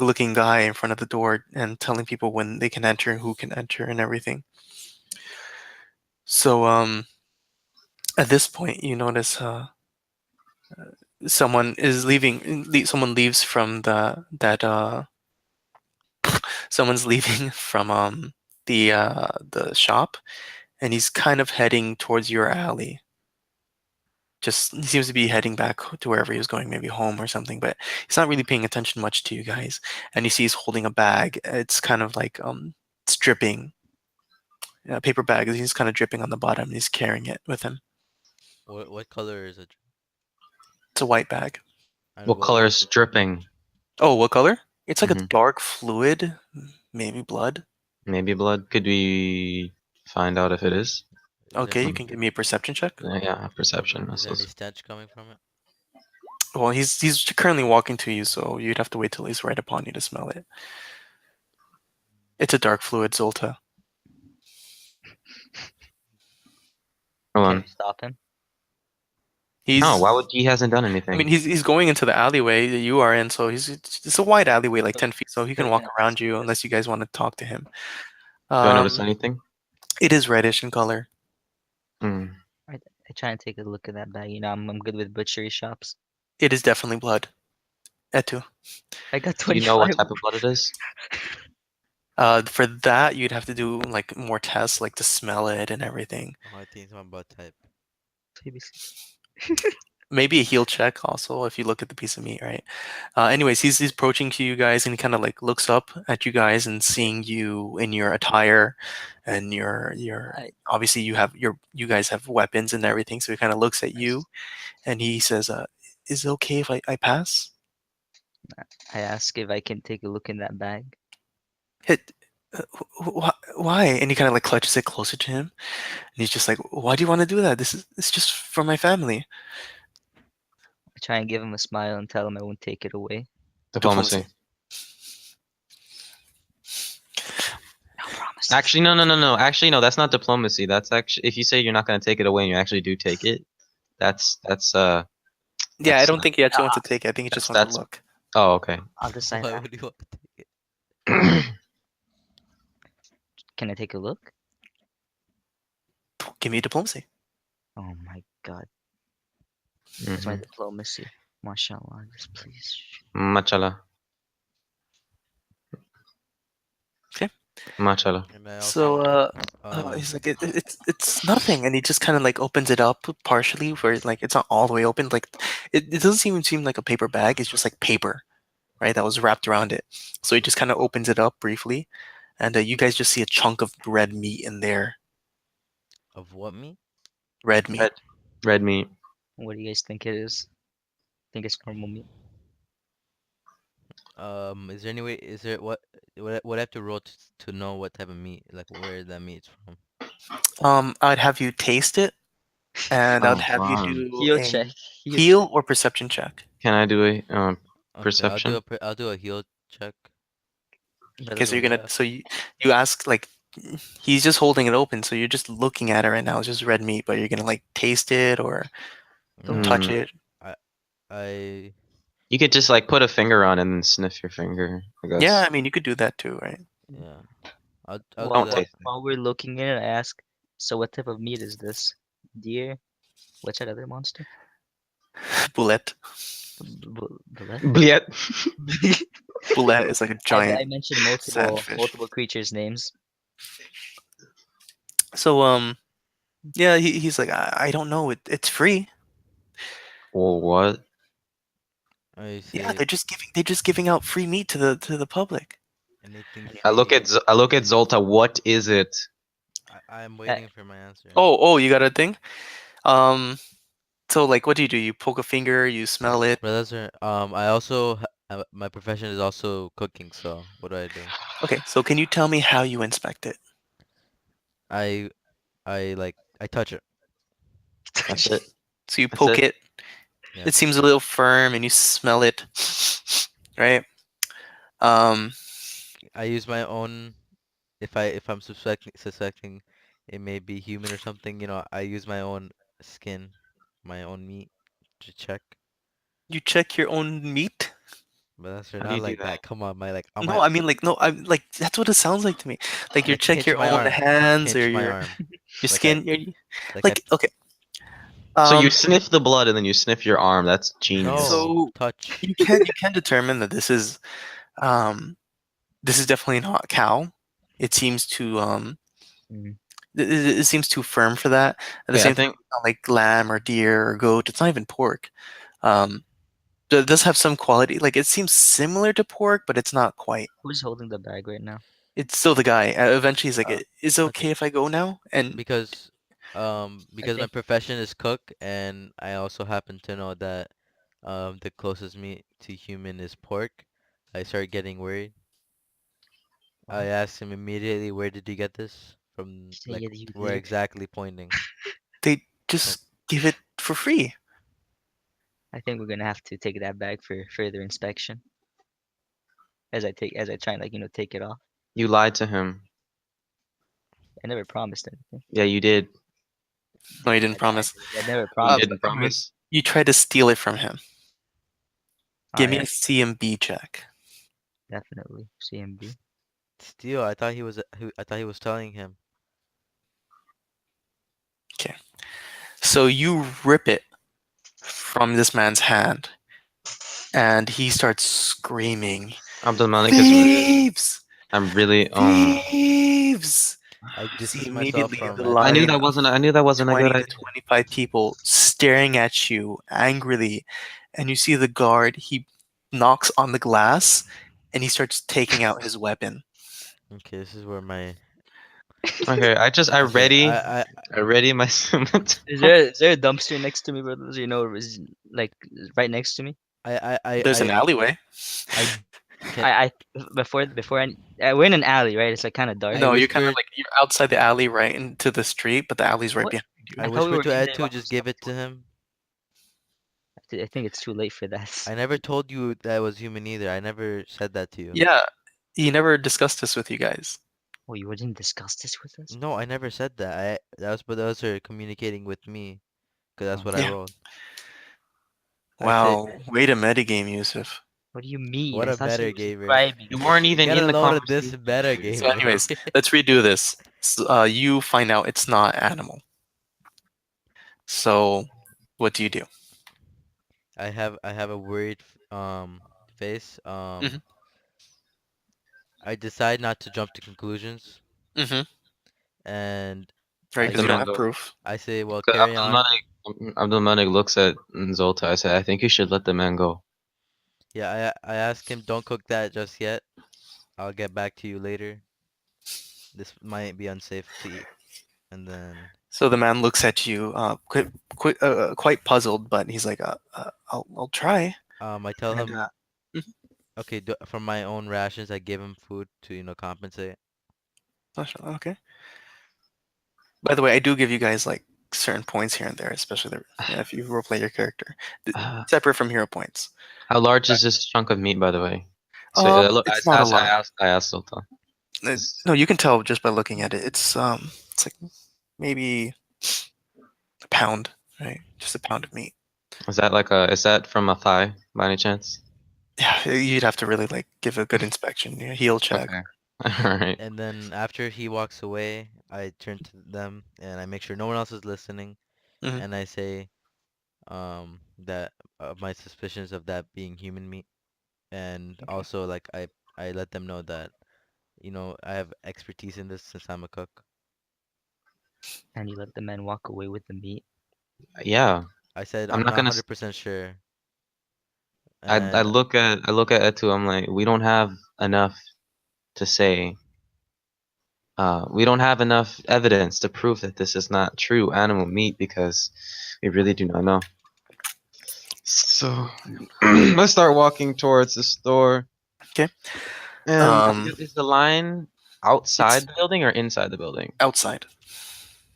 looking guy in front of the door and telling people when they can enter and who can enter and everything. So at this point you notice someone leaves from someone's leaving from the shop, and he's kind of heading towards your alley. Just he seems to be heading back to wherever he was going, maybe home or something, but he's not really paying attention much to you guys. And you see he's holding a bag. It's kind of like it's dripping, a paper bag. He's kind of dripping on the bottom, and he's carrying it with him. What color is it? It's a white bag. And What color is dripping? Oh, what color? It's like a Hmm. dark fluid, maybe blood. Maybe blood. Could we find out if it is? is there Okay, you any can give me a perception check. Yeah, perception. is That's there any what's- stench coming from it? Well, he's currently walking to you, so you'd have to wait till he's right upon you to smell it. It's a dark fluid, Zolta. Hold Can on. we stop him? No, He's why would he hasn't done I mean, anything? he's going into the alleyway that you are in, so it's a wide alleyway, like So 10 feet, so he so can we walk can around you just unless you guys want to talk to him. Do I notice Um, anything? it is reddish in color. Hmm. I try and take a look at that bag. I'm good with butchery shops. It is definitely blood. Etu. I got Do you know what 25. type of blood it is? For that, you'd have to do like more tests, like to smell it and everything. Oh, I think it's my butt type. ABC. Maybe a heel check also if you look at the piece of meat, right? Anyways, he's approaching to you guys and he kind of like looks up at you guys and seeing you in your attire and your I obviously you guys have weapons and everything, so he kind of looks at I, s- you and he says, "Is it okay if I pass?" I ask if I can take a look in that bag. Hit. Why? And he kind of like clutches it closer to him, and he's just like, "Why do you want to do that? This is just for my family." I try and give him a smile and tell him I won't take it away. Diplomacy. Diplomacy. No promises. Actually, no, no, no, no. Actually, no. That's not diplomacy. That's actually if you say you're not gonna take it away and you actually do take it, that's Yeah, I that's don't think he actually wants Uh, to take it. I think he just wants to that's. look. Oh, okay. I'll decide Why after. would you want to take it? Can I take a look? Give me diplomacy. Oh my god. That's my Mm-hmm. diplomacy. Mashallah. Just please. Machala, Okay. machala. And I So also, he's like it's nothing, and he just kind of like opens it up partially, where like it's not all the way open. Like it doesn't even seem like a paper bag. It's just like paper, right? That was wrapped around it. So he just kind of opens it up briefly, and you guys just see a chunk of red meat in there. of what meat? Red meat. Red, red meat. What do you guys think it is? Think it's normal meat? Is there any way? Is there what I have to roll to know what type of meat, like where that meat's from? I'd have you taste it, and I'd Oh, have you fun. do Heel check. a Heel check. heal or perception check. Can I do a Okay, perception? I'll do a heal check. Okay, Better so roll you're gonna that. you ask like he's just holding it open, so you're just looking at it right now. It's just red meat, but you're gonna like taste it or Don't No, touch Hmm. it. I I You could just like put a finger on it and sniff your finger. I Yeah, guess. I mean you could do that too, right? yeah, I'll do While, Don't that. while, taste it. while we're looking at it, I ask, so what type of meat is this? Deer? What's that other monster? Boulette. Bullet? Bliet. Boulette is like a I giant mentioned sandfish. multiple creatures' names. So yeah, he's like I don't know. It's free. Well, what? I Yeah, say they're just giving out free meat to the public. anything And free. I look at Zolta. What is it? I'm I, waiting for my answer. Oh, you got a thing? Um, so like what do? You poke a finger, you smell it. But that's right. I also my profession is also cooking, so what do I do? Okay, so can you tell me how you inspect it? I I touch it. That's it. So you That's poke it. it. Yep. It seems a little firm, and you smell it, right? Um, I use my own if I'm suspecting it may be human or something, I use my own skin, my own meat to check. you check your own meat. But that's How do not you do like that? that. Come on, my like on No, my I mean like no, I'm like that's what it sounds like to me. Like you like check pinch your my own arm, hands or pinch my arm, your like I skin. Your, like I like okay, So you um, sniff the blood and then you sniff your arm. That's genius. no so touch. you can determine that um this is definitely not cow. It seems to mm, it seems too firm for that. At the Okay, I same time, think it's not like lamb or deer or goat. It's not even pork. Um, it does have some quality. Like it seems similar to pork, but it's not quite. who's holding the bag right now? It's still the guy. Eventually, he's like, Uh, "Is it Okay, okay if I go now?" And because I because my think profession is cook, and I also happen to know that the closest meat to human is pork. I start getting worried. I what? asked him immediately, where did you get this? From Say like it, you where did. exactly pointing. they From just give it for free. I think we're gonna have to take that bag for further inspection as I try and take it off. you lied to him. I never promised anything. Yeah, you did. No, he didn't promise. I never You promised didn't anything. promise. You tried to steal it from him. Oh Give me yeah, a CMB check. definitely. CMB. Steele, I thought he was telling him. Okay. So you rip it from this man's hand, and he starts screaming, Abdul Malik is rude. "Thieves! I'm really Thieves! I You see distanced myself immediately from the I knew Etu. line that of wasn't I knew that wasn't a good 20 to idea. 25 people staring at you angrily, and you see the guard, he knocks on the glass, and he starts taking out his weapon. Okay, this is where my Okay, okay. I I ready my scimitar. Is there a dumpster next to me, brothers? Is like right next to me. I I I There's I an alleyway. I can I before we're in an alley, right? It's like kind of dark. I No, you're kind of whispered like you're outside the alley right into the street, but the alley's right What? behind you. I I thought we whispered were to meeting Etu, up for just give it something. to him. I think it's too late for that. I never told you that I was human either. I never said that to you. Yeah, he never discussed this with you guys. Oh, you wouldn't discuss this with us? No, I never said that. But that was her communicating with me, cause that's Oh, what I Yeah. rolled. I said, Wow, way to metagame, Yusuf. what do you mean? what I a thought she better was gamer. describing. You weren't even Get a in the load of this conversation. better So, gamer. anyways, let's redo this. You find out it's not animal. So, what do you do? I have a worried face. Hmm. I decide not to jump to conclusions, Hmm. and Right, I Let the because you don't say man have go. proof. I say, well, 'Cause carry on. Abdul Malik looks at Zolta. I said, I think you should let the man go. Yeah, I ask him, don't cook that just yet. I'll get back to you later. This might be unsafe to eat. And then So the man looks at you, quite puzzled, but he's like, I'll try." I tell And him, mhm, okay, from my own rations, I give him food to, compensate. okay. By the way, I do give you guys like certain points here and there, especially if you roleplay your character, separate from hero points. How large is this chunk of meat, by the way? So look, It's not a lot. I asked Zolta. No, you can tell just by looking at it. It's like maybe a pound, right? Just a pound of meat. Is that from a thigh by any chance? Yeah, you'd have to really like give a good inspection, heel check. Okay. All right. And then after he walks away, I turn to them and I make sure no one else is listening. Hmm. And I say, that my suspicions of that being human meat. And Okay. also, like, I let them know that, I have expertise in this since I'm a cook. And you let the man walk away with the meat. Yeah. I said I'm I'm not not gonna. 100% sure. I And look at Etu. I'm like, we don't have enough to say. We don't have enough evidence to prove that this is not true animal meat because we really do not know. So let's start walking towards the store. Okay. And Um, is the line outside it's the building or inside the building? outside.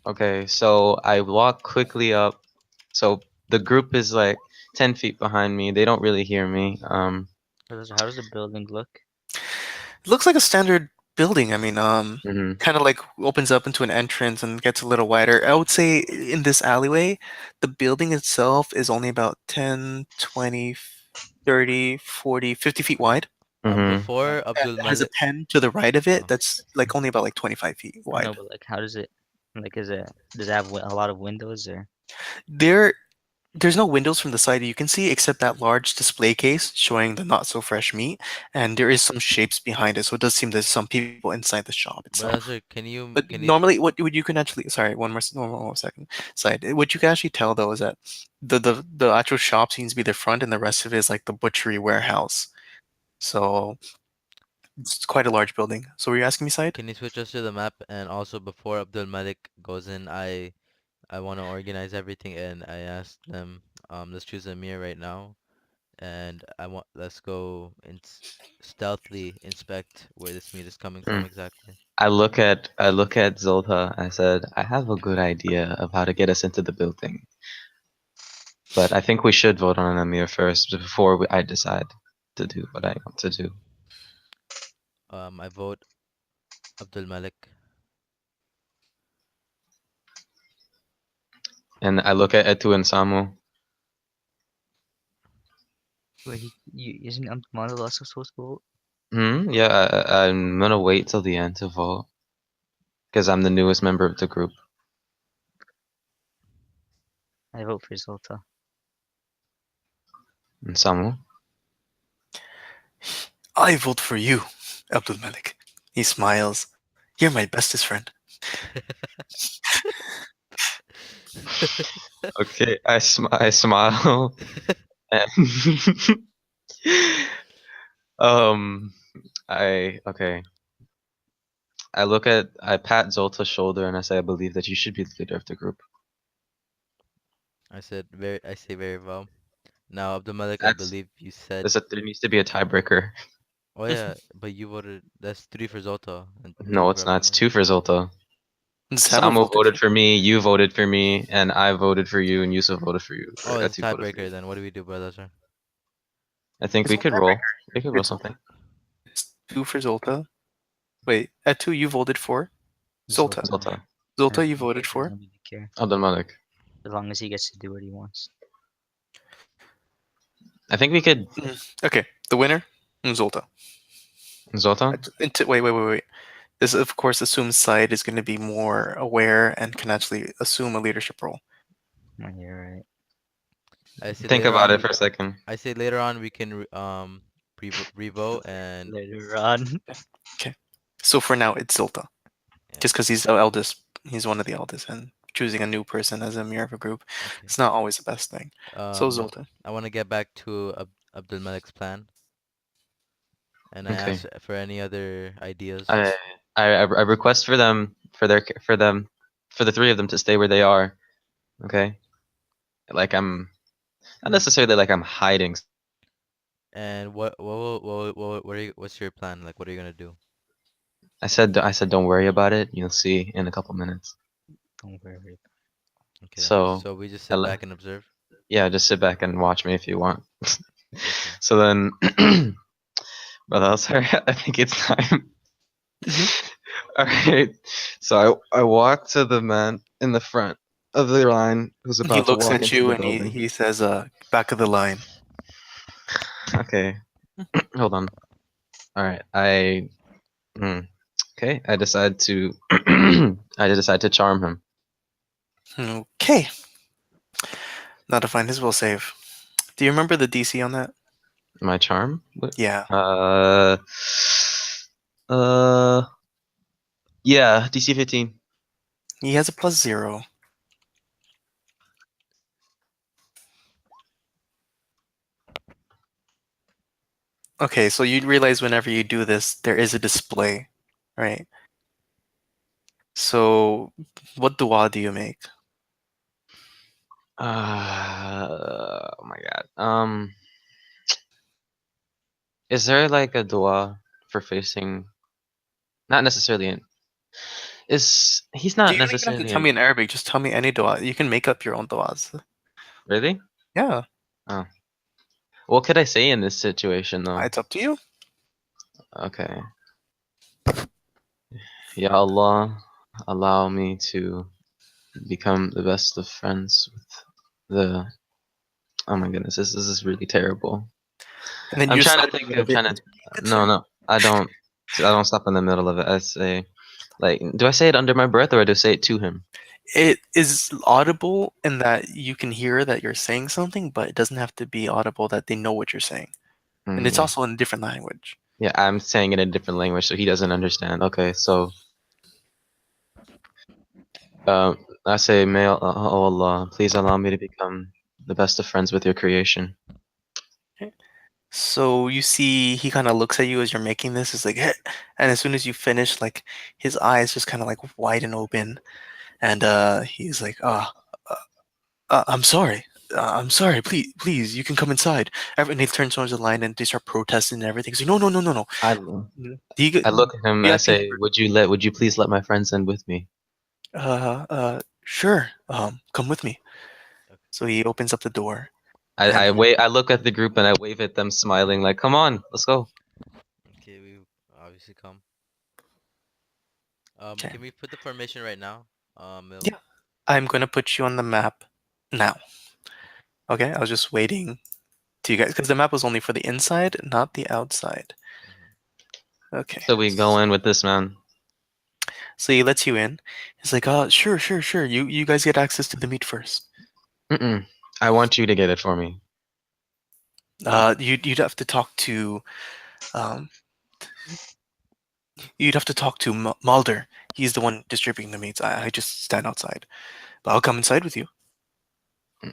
Okay, so I walk quickly up. So the group is like 10 feet behind me. They don't really hear me. How does the building look? It looks like a standard building. I mean, Mhm, kind of like opens up into an entrance and gets a little wider. I would say in this alleyway, the building itself is only about 10, 20, 30, 40, 50 feet wide. mhm. before And Abdul it has a Malik, pen to the right of it oh, that's like only about like 25 feet No, wide. but like, how does it? Like, does it have a lot of windows or? There There's no windows from the side you can see except that large display case showing the not so fresh meat, and there is some shapes behind it, so it does seem there's some people inside the shop itself. brother, can you But can you normally, what would you can actually sorry, one more second side. What you can actually tell though is that the actual shop seems to be the front, and the rest of it is like the butchery warehouse. So it's quite a large building. So were you asking me, side? can you switch us to the map? And also before Abdul Malik goes in, I want to organize everything, and I asked them, let's choose a mirror right now, and let's go and stealthily inspect where this meat is coming from Mm. exactly. I look at Zolta. I said, I have a good idea of how to get us into the building, but I think we should vote on Amir first before I decide to do what I want to do. I vote Abdul Malik. And I look at Etu and Samu. Wait, isn't Model also supposed to vote? Yeah, I'm gonna wait till the end to vote because I'm the newest member of the group. I vote for Zolta. And Samu. I vote for you, Abdul Malik. He smiles. You're my bestest friend. Okay, I smile and um okay. I pat Zolta's shoulder and I say I believe that you should be the leader of the group. I say very well. Now, Abdul Malik, I That's believe you said. there needs to be a tiebreaker. Oh yeah, but you voted. That's three for Zolta and two No, for it's not. Abdul It's Malik. two for Zolta. Samu Samu voted voted for. for me, you voted for me, and I voted for you, and Yusuf voted for you. Oh, Or it's a Etu voted for you. tiebreaker then. What do we do, brothers? I think It's we no could roll. tiebreaker. We could roll It's something. it's two for Zolta. Wait, at two you voted for Zolta. Zoltan. Zolta. I Zolta you voted I for. don't really care. Abdul Malik. As long as he gets to do what he wants. I think we could Okay, the winner, Zolta. Zolta? Wait. This of course assumes Syed is going to be more aware and can actually assume a leadership role. Oh, you're right. I say Think later about on. it for a second. I say later on we can revote and Later on. Okay, so for now it's Zolta, yeah. just because he's the eldest. He's one of the eldest, and choosing a new person as a mirror of a group, Okay. it's not always the best thing. So Zolta. I want to get back to Abdul Malik's plan, and I Okay. ask for any other ideas. I I request for them for the three of them to stay where they are. Okay. Like I'm not necessarily like I'm hiding. And what's your plan? Like, what are you gonna do? I said don't worry about it. You'll see in a couple minutes. Don't worry. Okay, So, so we just I sit le- back and observe. yeah, just sit back and watch me if you want. Okay. So then, brother, I'll sorry, I think it's time. Mhm. All right. So I walk to the man in the front of the line who's He about to looks walk at into you the and building. he says, back of the line." Okay. Hold on. All right. Hmm. Okay. I decide to I decide to charm him. Okay, now to find his will save. Do you remember the DC on that? My charm? What? Yeah, Uh uh yeah, DC 15. he has a +0. Okay, so you realize whenever you do this, there is a display, right? So, what dua do you make? Oh my god. Is there like a dua for facing not necessarily in is he's Do not you don't even have to necessarily tell in me in Arabic. Just tell me any dua. You can make up your own duas. really? Yeah, Oh. What could I say in this situation though? it's up to you. Okay. Ya Allah, allow me to become the best of friends with the. Oh my goodness, this is really terrible. And then I'm you just trying to stop in the think. middle I'm of it. trying to. Do you mean good, No, sir? no, I don't. I don't stop in the middle of it. I say, like, do I say it under my breath or do I say it to him? It is audible in that you can hear that you're saying something, but it doesn't have to be audible that they know what you're saying. And it's Hmm. also in a different language. Yeah, I'm saying it in a different language, so he doesn't understand. Okay, so I say, may oh Allah, please allow me to become the best of friends with your creation. Okay. So you see, he kind of looks at you as you're making this. It's like, "Eh," and as soon as you finish, like his eyes just kind of like widen open, and he's like, I'm sorry. I'm sorry. Please, you can come inside." And they turn towards the line and they start protesting and everything. He's like, no. I I look at him. I VIP. say, would you please let my friends in with me? Sure. Come with me. Okay. So he opens up the door, I and wait. I look at the group and I wave at them, smiling, like, "Come on, let's go." Okay, we obviously come. okay, Can we put the formation right now? Mil. yeah, I'm gonna put you on the map now. Okay, I was just waiting to you guys because the map was only for the inside, not the outside. Mhm. Okay, So we go in with this man. so he lets you in. He's like, sure. You guys get access to the meat first. Mm-mm. I want you to get it for me. You'd have to talk to um You'd have to talk to Mulder. He's the one distributing the meats. I just stand outside. But I'll come inside with you.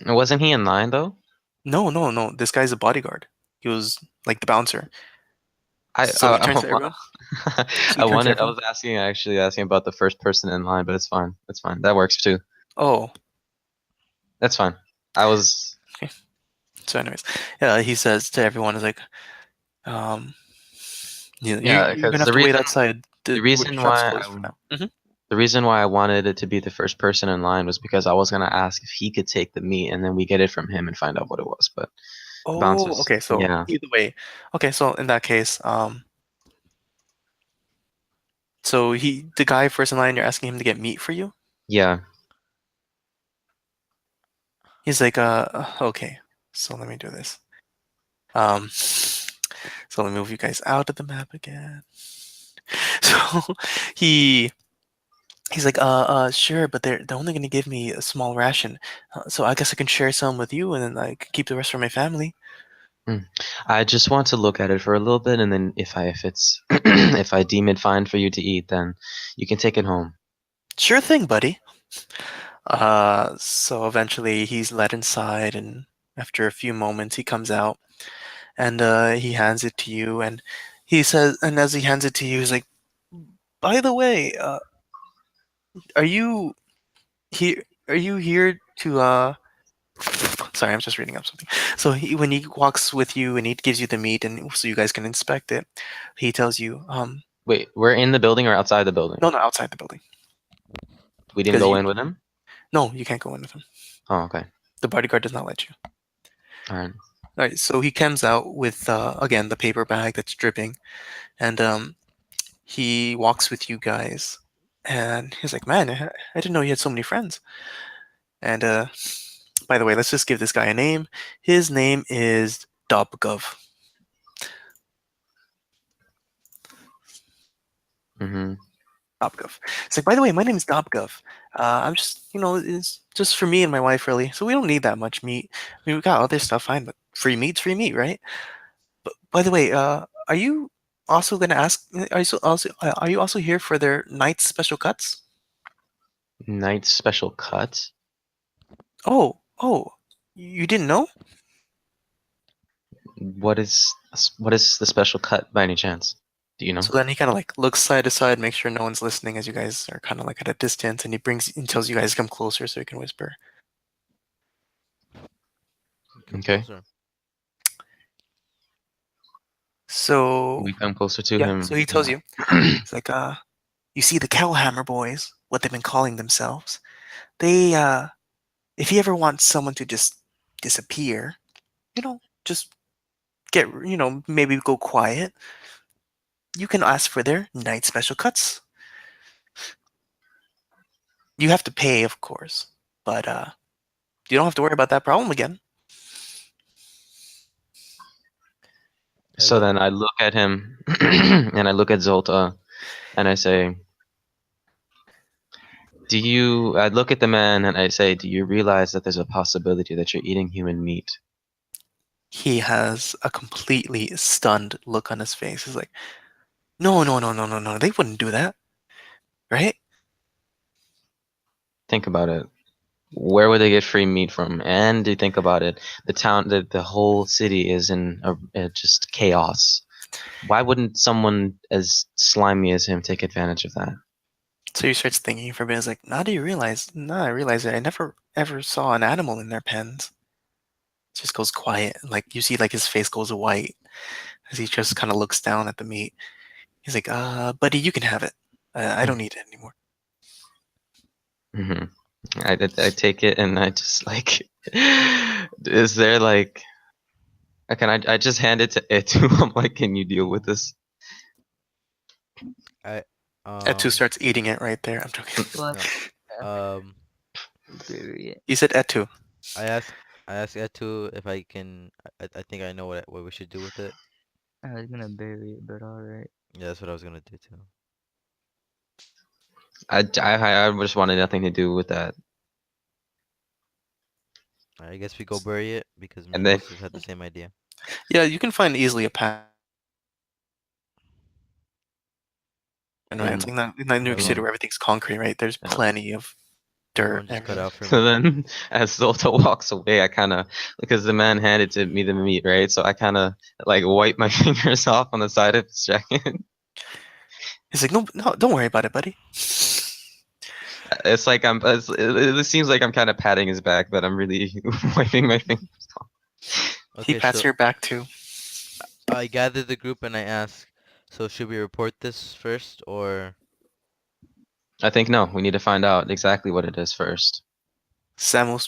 Wasn't he in line though? No, no, no. This guy's a bodyguard. He was like the bouncer. I So he turns to I, everyone. So he I turns to wanted. I everyone. was asking actually asking about the first person in line, but it's fine. It's fine. That works too. Oh, That's fine. I was. okay. So, anyways, yeah, he says to everyone, "Is like, um, Yeah, you're gonna because have to wait outside. the The reason shop's why closed for now." the reason why I wanted it to be the first person in line was because I was gonna ask if he could take the meat, and then we get it from him and find out what it was. But the Oh, bouncers, okay. So yeah, either way, okay. So in that case, so the guy first in line, you're asking him to get meat for you. yeah. He's like, okay. So let me do this. So let me move you guys out of the map again. So he he's like, sure, but they're only gonna give me a small ration. So I guess I can share some with you, and then I can keep the rest for my family. Mm. I just want to look at it for a little bit, and then if it's if I deem it fine for you to eat, then you can take it home. Sure thing, buddy. So eventually he's led inside, and after a few moments, he comes out and he hands it to you, and he says, and as he hands it to you, he's like, "By the way, are you here? Are you here to?" Sorry, I'm just reading up something. So when he walks with you and he gives you the meat, and so you guys can inspect it, he tells you, Wait, we're in the building or outside the building? no, no, outside the building, We didn't because go you, in with him. no, you can't go in with him. Oh, okay. The bodyguard does not let you. All right. All right, so he comes out with again the paper bag that's dripping, and he walks with you guys, and he's like, "Man, I didn't know you had so many friends." And by the way, let's just give this guy a name. His name is Dobgov. Mm-hmm. Dobgov. It's like, by the way, my name is Dobgov. I'm just, it's just for me and my wife, really. So we don't need that much meat. I mean, we got other stuff, fine, but free meat, right? But by the way, are you also gonna ask? Are you also here for their night's special cuts? Night special cut. Oh, you didn't know? What is the special cut by any chance? Do you know? So then he kind of like looks side to side, makes sure no one's listening as you guys are kind of like at a distance, and he tells you guys to come closer so he can whisper. Come Okay. closer. So We come closer to yeah, so he him. tells you, it's like, you see the Kellhammer boys, what they've been calling themselves. They, if you ever want someone to just disappear, just get, maybe go quiet, you can ask for their night special cuts. You have to pay, of course, but you don't have to worry about that problem again. So Hello. then I look at him and I look at Zolta and I say, I look at the man and I say, do you realize that there's a possibility that you're eating human meat? He has a completely stunned look on his face. He's like, no, no, no, no, no, no, they wouldn't do that, right? Think about it. Where would they get free meat from? And you think about it, the whole city is in just chaos. Why wouldn't someone as slimy as him take advantage of that? So he starts thinking for a bit. He's like, now I realize that I never ever saw an animal in their pens. Just goes quiet. Like you see, like his face goes white as he just kind of looks down at the meat. He's like, buddy, you can have it. I don't need it anymore. Hmm. I take it and I just like, is there like, I just hand it to Etu. I'm like, can you deal with this? I Etu um starts eating it right there. I'm joking. What? no. Um Bury it. He said Etu. I ask I asked Etu if I can. I think I know what we should do with it. I was gonna bury it, but alright. Yeah, that's what I was gonna do too. I just wanted nothing to do with that. I guess we go bury it because me And and then Yusuf had the same idea. Yeah, you can find easily a path And right, it's And like not New York City Everyone, where everything's concrete, right? There's yeah. plenty of dirt everyone just cut everywhere. out for So me. then, as Zolta walks away, I kind of, because the man handed to me the meat, right? So I kind of like wipe my fingers off on the side of his jacket. He's like, no, no, don't worry about it, buddy. It's like it seems like I'm kind of patting his back, but I'm really wiping my fingers off. He Okay, pats so your back too. I gather the group and I ask, so should we report this first or I think no, we need to find out exactly what it is first. Samuel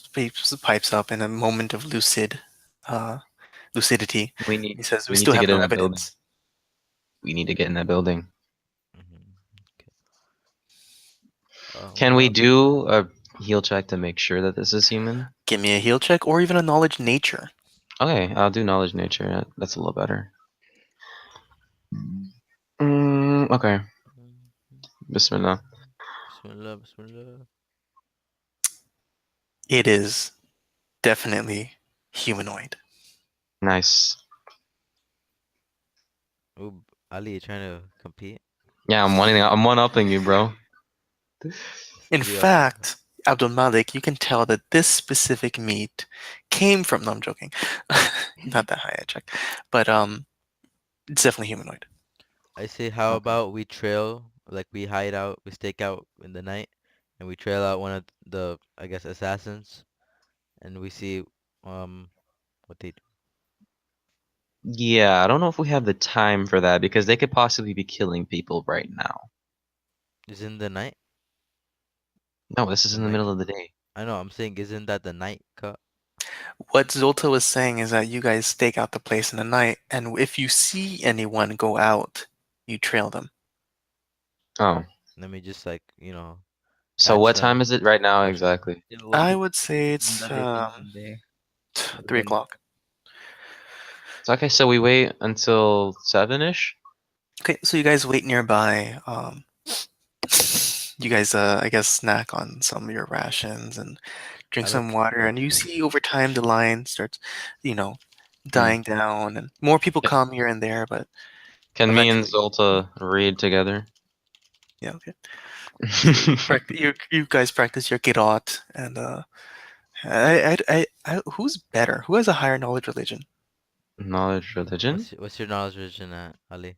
pipes up in a moment of uh, lucidity. He says, "We We need still to have get in no that building. evidence." We need to get in that building. Mhm. Okay. Can we Well, do a heal check to make sure that this is human? Give me a heal check or even a knowledge nature. Okay, I'll do knowledge nature. That's a little better. Okay. Bismillah. Bismillah, Bismillah. It is definitely humanoid. Nice. Ooh, Ali, you trying to compete? Yeah, I'm one upping you, bro. It's In 3 up. fact, Abdul Malik, you can tell that this specific meat came from. No, I'm joking. Not that high a check, but it's definitely humanoid. I say, how Okay. about we trail, like we hide out, we stake out in the night, and we trail out one of the, I guess, assassins, and we see what they do. Yeah, I don't know if we have the time for that because they could possibly be killing people right now. Is in the night? No, this is The in the night? middle of the day. I know, I'm saying, isn't that the night cut? What Zolta was saying is that you guys stake out the place in the night, and if you see anyone go out, you trail them. Oh, Let me just like, so catch what time them, is it right now watch them. exactly? So I would say when it's does it become day? Like 3 o'clock. So, okay, so we wait until 7-ish? Okay, so you guys wait nearby. You guys, I guess, snack on some of your rations and drink I some look, water, and you see over time the line starts, you know, Hmm. dying down, and more people Ca- come here and there, but Can me and eventually, Zolta read together? yeah, okay. So you guys practice your qira'at, and who's better? Who has a higher knowledge religion? Knowledge religion? what's your knowledge vision at, Ali?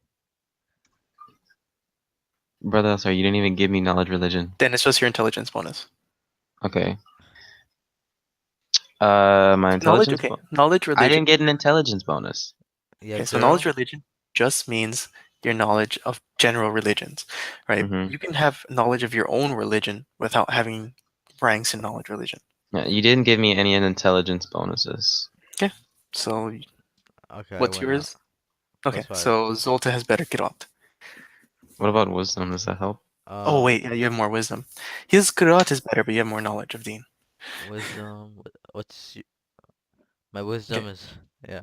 Brother, sorry, you didn't even give me knowledge religion. Then it's just your intelligence bonus. Okay. My Knowledge, intelligence okay. bo Knowledge I religion. didn't get an intelligence bonus. You Okay, have so knowledge 0? religion just means your knowledge of general religions, right? Mm-hmm. You can have knowledge of your own religion without having ranks in knowledge religion. Yeah, you didn't give me any intelligence bonuses. Okay, so Okay, I what's went out. yours? Okay, +5. so Zolta has better Qira'at. What about wisdom? Does that help? Oh Um, wait, yeah, you have more wisdom. His Qira'at is better, but you have more knowledge of Deen. wisdom. My Okay, wisdom is, yeah.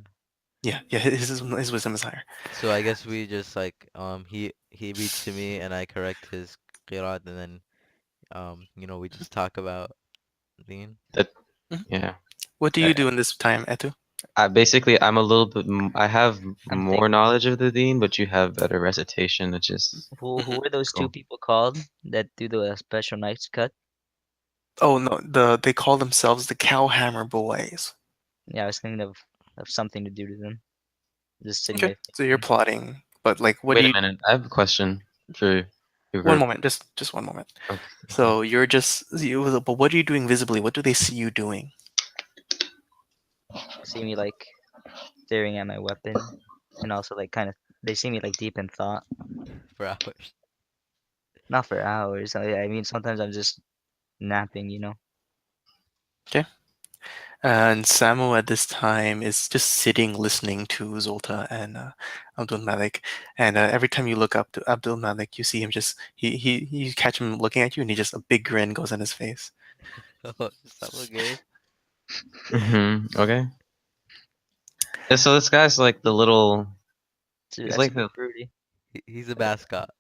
yeah, his wisdom is higher. So I guess we just like he reads to me and I correct his qiraat and then we just talk about Deen. That Mhm. yeah. What do you I, do in this time, Etu? I'm a little bit. I have I'm more thinking, knowledge of the Deen, but you have better recitation, which is Mhm. who are those two cool. people called that do the special nights cut? Oh no, they call themselves the Cowhammer Boys. Yeah, I was thinking of something to do to them. Just sitting Okay, there so you're thinking. plotting, but like, what do Wait a you? minute. I have a question for your One group. moment, just one moment. Okay. Okay. So you're just you, but what are you doing visibly? What do they see you doing? See me like staring at my weapon, and also like kind of they see me like deep in thought. For hours. Not for hours. I mean, sometimes I'm just napping, you know. Okay. And Samu at this time is just sitting listening to Zolta and Abdul Malik. And every time you look up to Abdul Malik, you see him just you catch him looking at you, and he just a big grin goes on his face. Oh, someone gay. Okay. Yeah, so this guy's like the little. Dude, He's that's like super the. fruity. He's a mascot.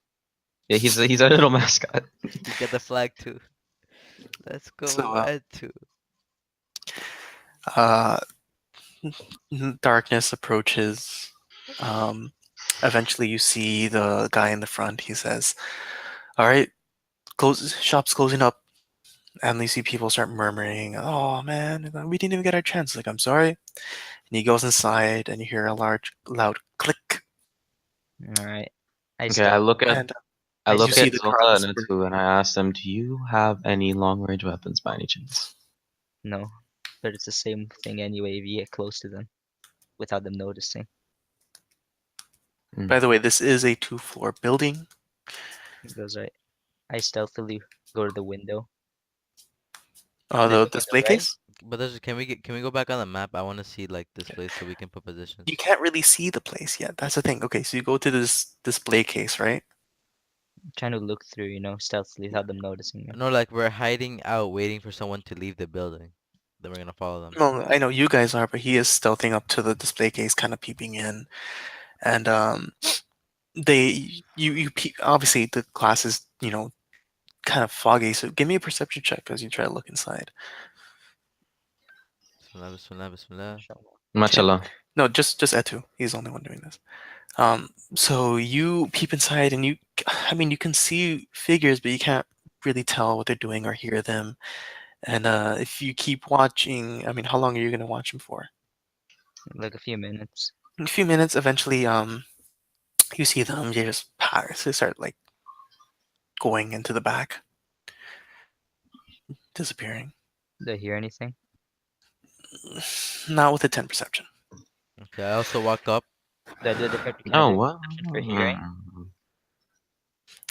Yeah, he's a little mascot. He's got the flag too. Let's So go red too. uh, darkness approaches. Um, eventually, you see the guy in the front. He says, All right, close shop's closing up, and you see people start murmuring, "Oh man, we didn't even get our chance." Like, I'm sorry. And he goes inside, and you hear a large, loud click, All right. I Okay, I stealth. look at and I I you look stealth see at the through. Zolta and crowds Etu and I ask them, "Do you have any long range weapons by any chance?" No, but it's the same thing anyway if you get close to them without them noticing. Mm. By the way, this is a two-floor building. He goes right. I stealthily go to the window. There's The a window, display right? case. But can we go back on the map? I want to see like this place so we can put You positions. can't really see the place yet. That's the thing. Okay, so you go to this display case, right? I'm trying to look through, stealthily without them noticing me. No, like we're hiding out, waiting for someone to leave the building. Then we're gonna follow them. Well, I know you guys are, but he is stealthing up to the display case, kind of peeping in, and obviously the glass is kind of foggy. So give me a perception check as you try to look inside. Bismillah, bismillah, bismillah. Inshallah. Okay, Machallah. no, just Etu. He's the only one doing this. So you peep inside, and I mean, you can see figures, but you can't really tell what they're doing or hear them. And if you keep watching, I mean, how long are you gonna watch them for? Like a few minutes. In a few minutes, eventually, you see them. They just pass. They start like going into the back, disappearing. Do I hear anything? Not with a 10 perception. Okay, I also walk up. Do I do a different kind of No, what? perception for hearing?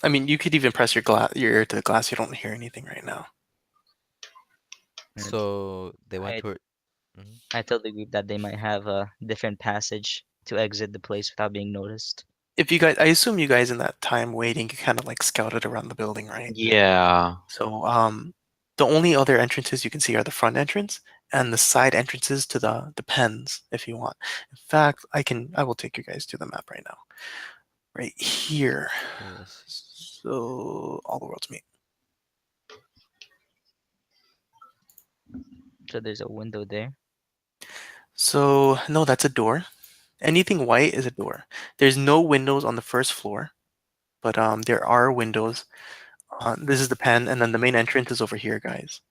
I mean, you could even press your ear to the glass. You don't hear anything right now. And So they went I toward. Mhm. I tell the group that they might have a different passage to exit the place without being noticed. If you guys, I assume you guys in that time waiting, you kind of like scouted around the building, right? Yeah. So, the only other entrances you can see are the front entrance and the side entrances to the pens, if you want. In fact, I will take you guys to the map right now. Right here. Okay, let's see. So all the worlds meet. So there's a window there. So no, that's a door. Anything white is a door. There's no windows on the first floor, but there are windows. This is the pen, and then the main entrance is over here, guys.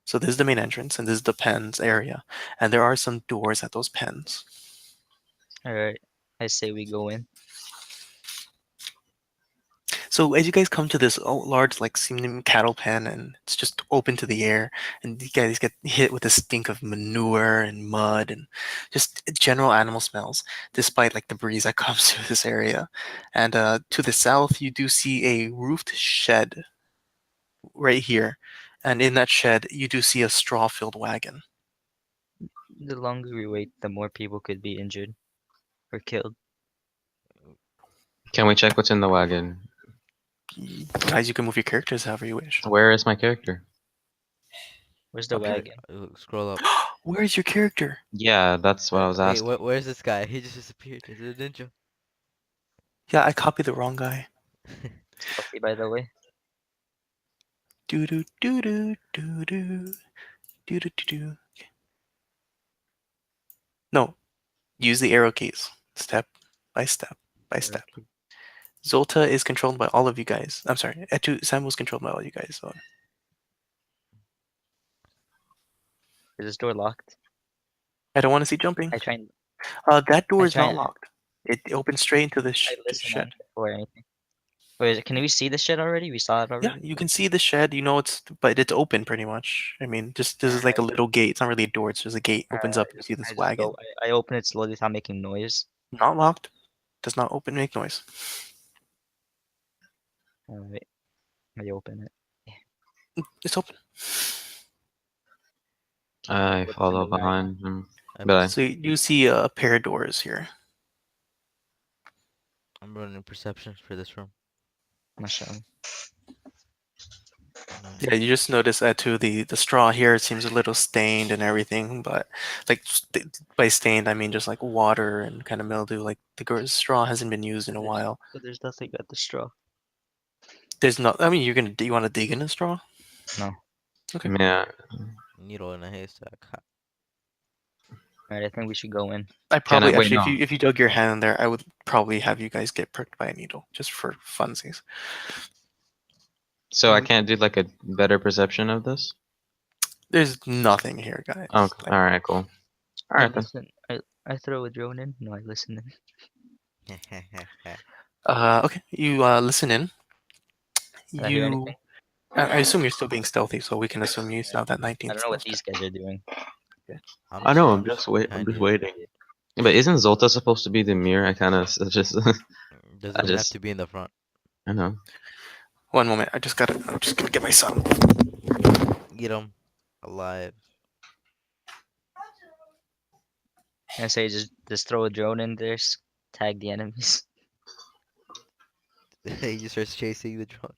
So this is the main entrance, and this is the pens area, and there are some doors at those pens. All right. I say we go in. So as you guys come to this large, like seeming cattle pen, and it's just open to the air, and you guys get hit with the stink of manure and mud and just general animal smells, despite like the breeze that comes through this area. And to the south, you do see a roofed shed right here, and in that shed, you do see a straw-filled wagon. The longer we wait, the more people could be injured or killed. Can we check what's in the wagon? Guys, you can move your characters however you wish. Where is my character? Where's the Up here. wagon? Scroll up. Where is your character? Yeah, that's what I was Wait, asking. where's this guy? He just disappeared. Is it a ninja? Yeah, I copied the wrong guy. Stealthy, by the way. Do do do do do do do do do. No, use the arrow keys, step by step by step. Okay. Zolta is controlled by all of you guys. I'm sorry, Etu Sam was controlled by all you guys. So Is this door locked? I don't want to see jumping. I try and That door I is try not and locked. It opens straight into the I to the listen shed. out before anything. Wait, can we see this shit already? We saw it Yeah, already? you can see the shed. You know but it's open pretty much. I mean, just this is like a Alright, little gate. It's not really a door. It's just a gate. Opens up. You see I this just wagon. go. I open it slowly without making noise. Not locked. Does not open. Make noise. Alright, I open it. It's open. I What's in follow the wagon? behind him. I But perce- So you see a pair of doors here. I'm running perception for this room. Mashallah. Yeah, you just notice that too. The straw here seems a little stained and everything, but like by stained I mean just like water and kind of mildew. Like the straw hasn't been used in a while. There's nothing at the straw. There's no. I mean, you want to dig in a straw? No. Okay. yeah, Needle in a haystack. Ha. Alright, I think we should go in. I can I probably wait? actually, No. if you dug your hand in there, I would probably have you guys get pricked by a needle just for funsies. So Yeah, I we can't do like a better perception of this? There's nothing here, guys. Okay. Like, All right. Cool. All I right then. listen. I throw a drone in. No, I listen in. okay, you listen in. Did I hear You, anything? I assume you're still being stealthy, so we can assume you still have that I 19 don't know what stealth check. these guys are doing. Okay. I know. I'm just I'm behind just you. waiting. But isn't Zolta supposed to be the mirror? I kind of just. I Doesn't have just. to be in the front. I know. One moment, I'm just gonna get my son. Get him alive. I say just throw a drone in there. Tag the enemies. He just starts chasing the drone.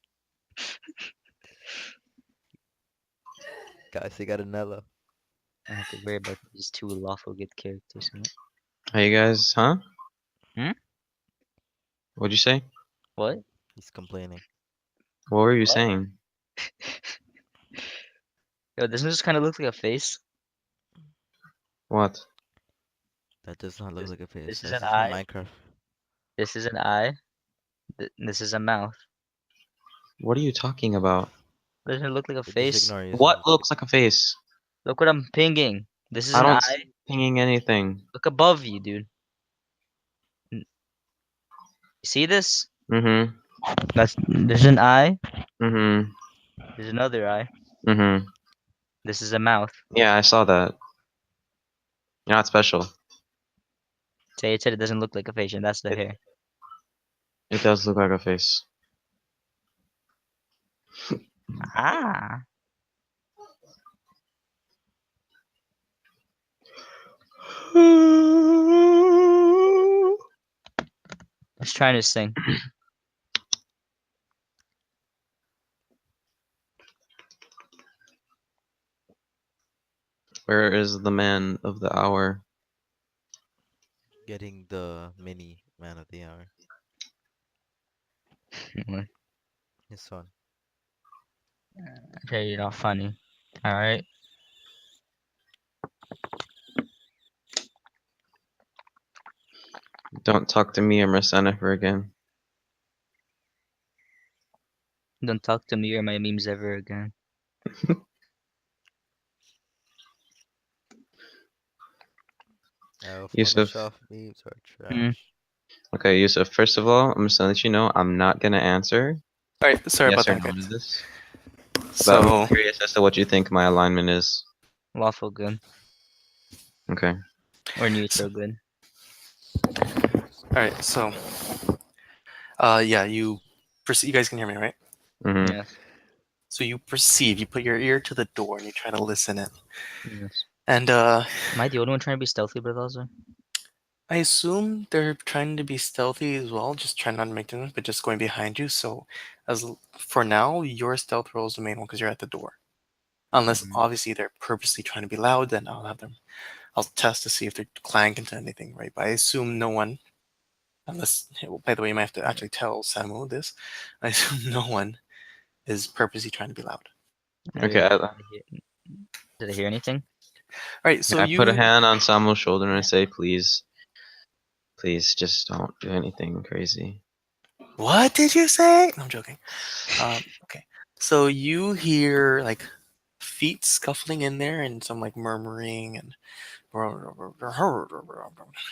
Guys, they got a Nella. I have to worry about these two lawful good characters in it. Hey you guys, huh? Hmm? What'd you say? What? He's complaining. What were you What? saying? Yo, doesn't this kind of look like a face? What? That does not look This like a face. this is That's an just from eye. Minecraft. This is an eye. This is a mouth. What are you talking about? Doesn't it look like a Just face? ignore Yousef. What looks like a face? Look what I'm pinging. This is I an don't see eye. pinging anything. Look above you, dude. You see this? Mm-hmm. There's an eye. Mm-hmm. There's another eye. Mm-hmm. This is a mouth. Yeah, I saw that. You're not special. Say it said it doesn't look like a face, and that's the It hair. it does look like a face. Ah. He's trying to sing. Where is the man of the hour? Getting the mini man of the hour. His son. Okay, you're not funny. All right. Don't talk to me or Marcin ever again. Don't talk to me or my memes ever again. Yusuf. Photoshop memes are Hmm. trash. Okay, Yusuf, first of all, I'm just gonna let you know I'm not gonna answer All right, sorry about yes or that, no to guys. this. But I'm So, curious as to what you think my alignment is. Lawful good Okay. or so neutral good. all right, so, yeah, you guys can hear me, right? Mm-hmm. Yes. So you perceive, you put your ear to the door and you try to listen in. Yes. And Am I the only one trying to be stealthy, brother? I assume they're trying to be stealthy as well, just trying not to make them, but just going behind you. So, for now, your stealth roll is the main one because you're at the door. Unless Mm-hmm. obviously they're purposely trying to be loud, then I'll have them. I'll test to see if they're clank into anything, right? But I assume no one, unless. Well, by the way, you might have to actually tell Samu this. I assume no one is purposely trying to be loud. Okay, Did I hear anything? All right, so I put a you. hand on Samuel's shoulder and I say, please, please, just don't do anything crazy. What did you say? No, I'm joking. Okay. So you hear like feet scuffling in there and some like murmuring and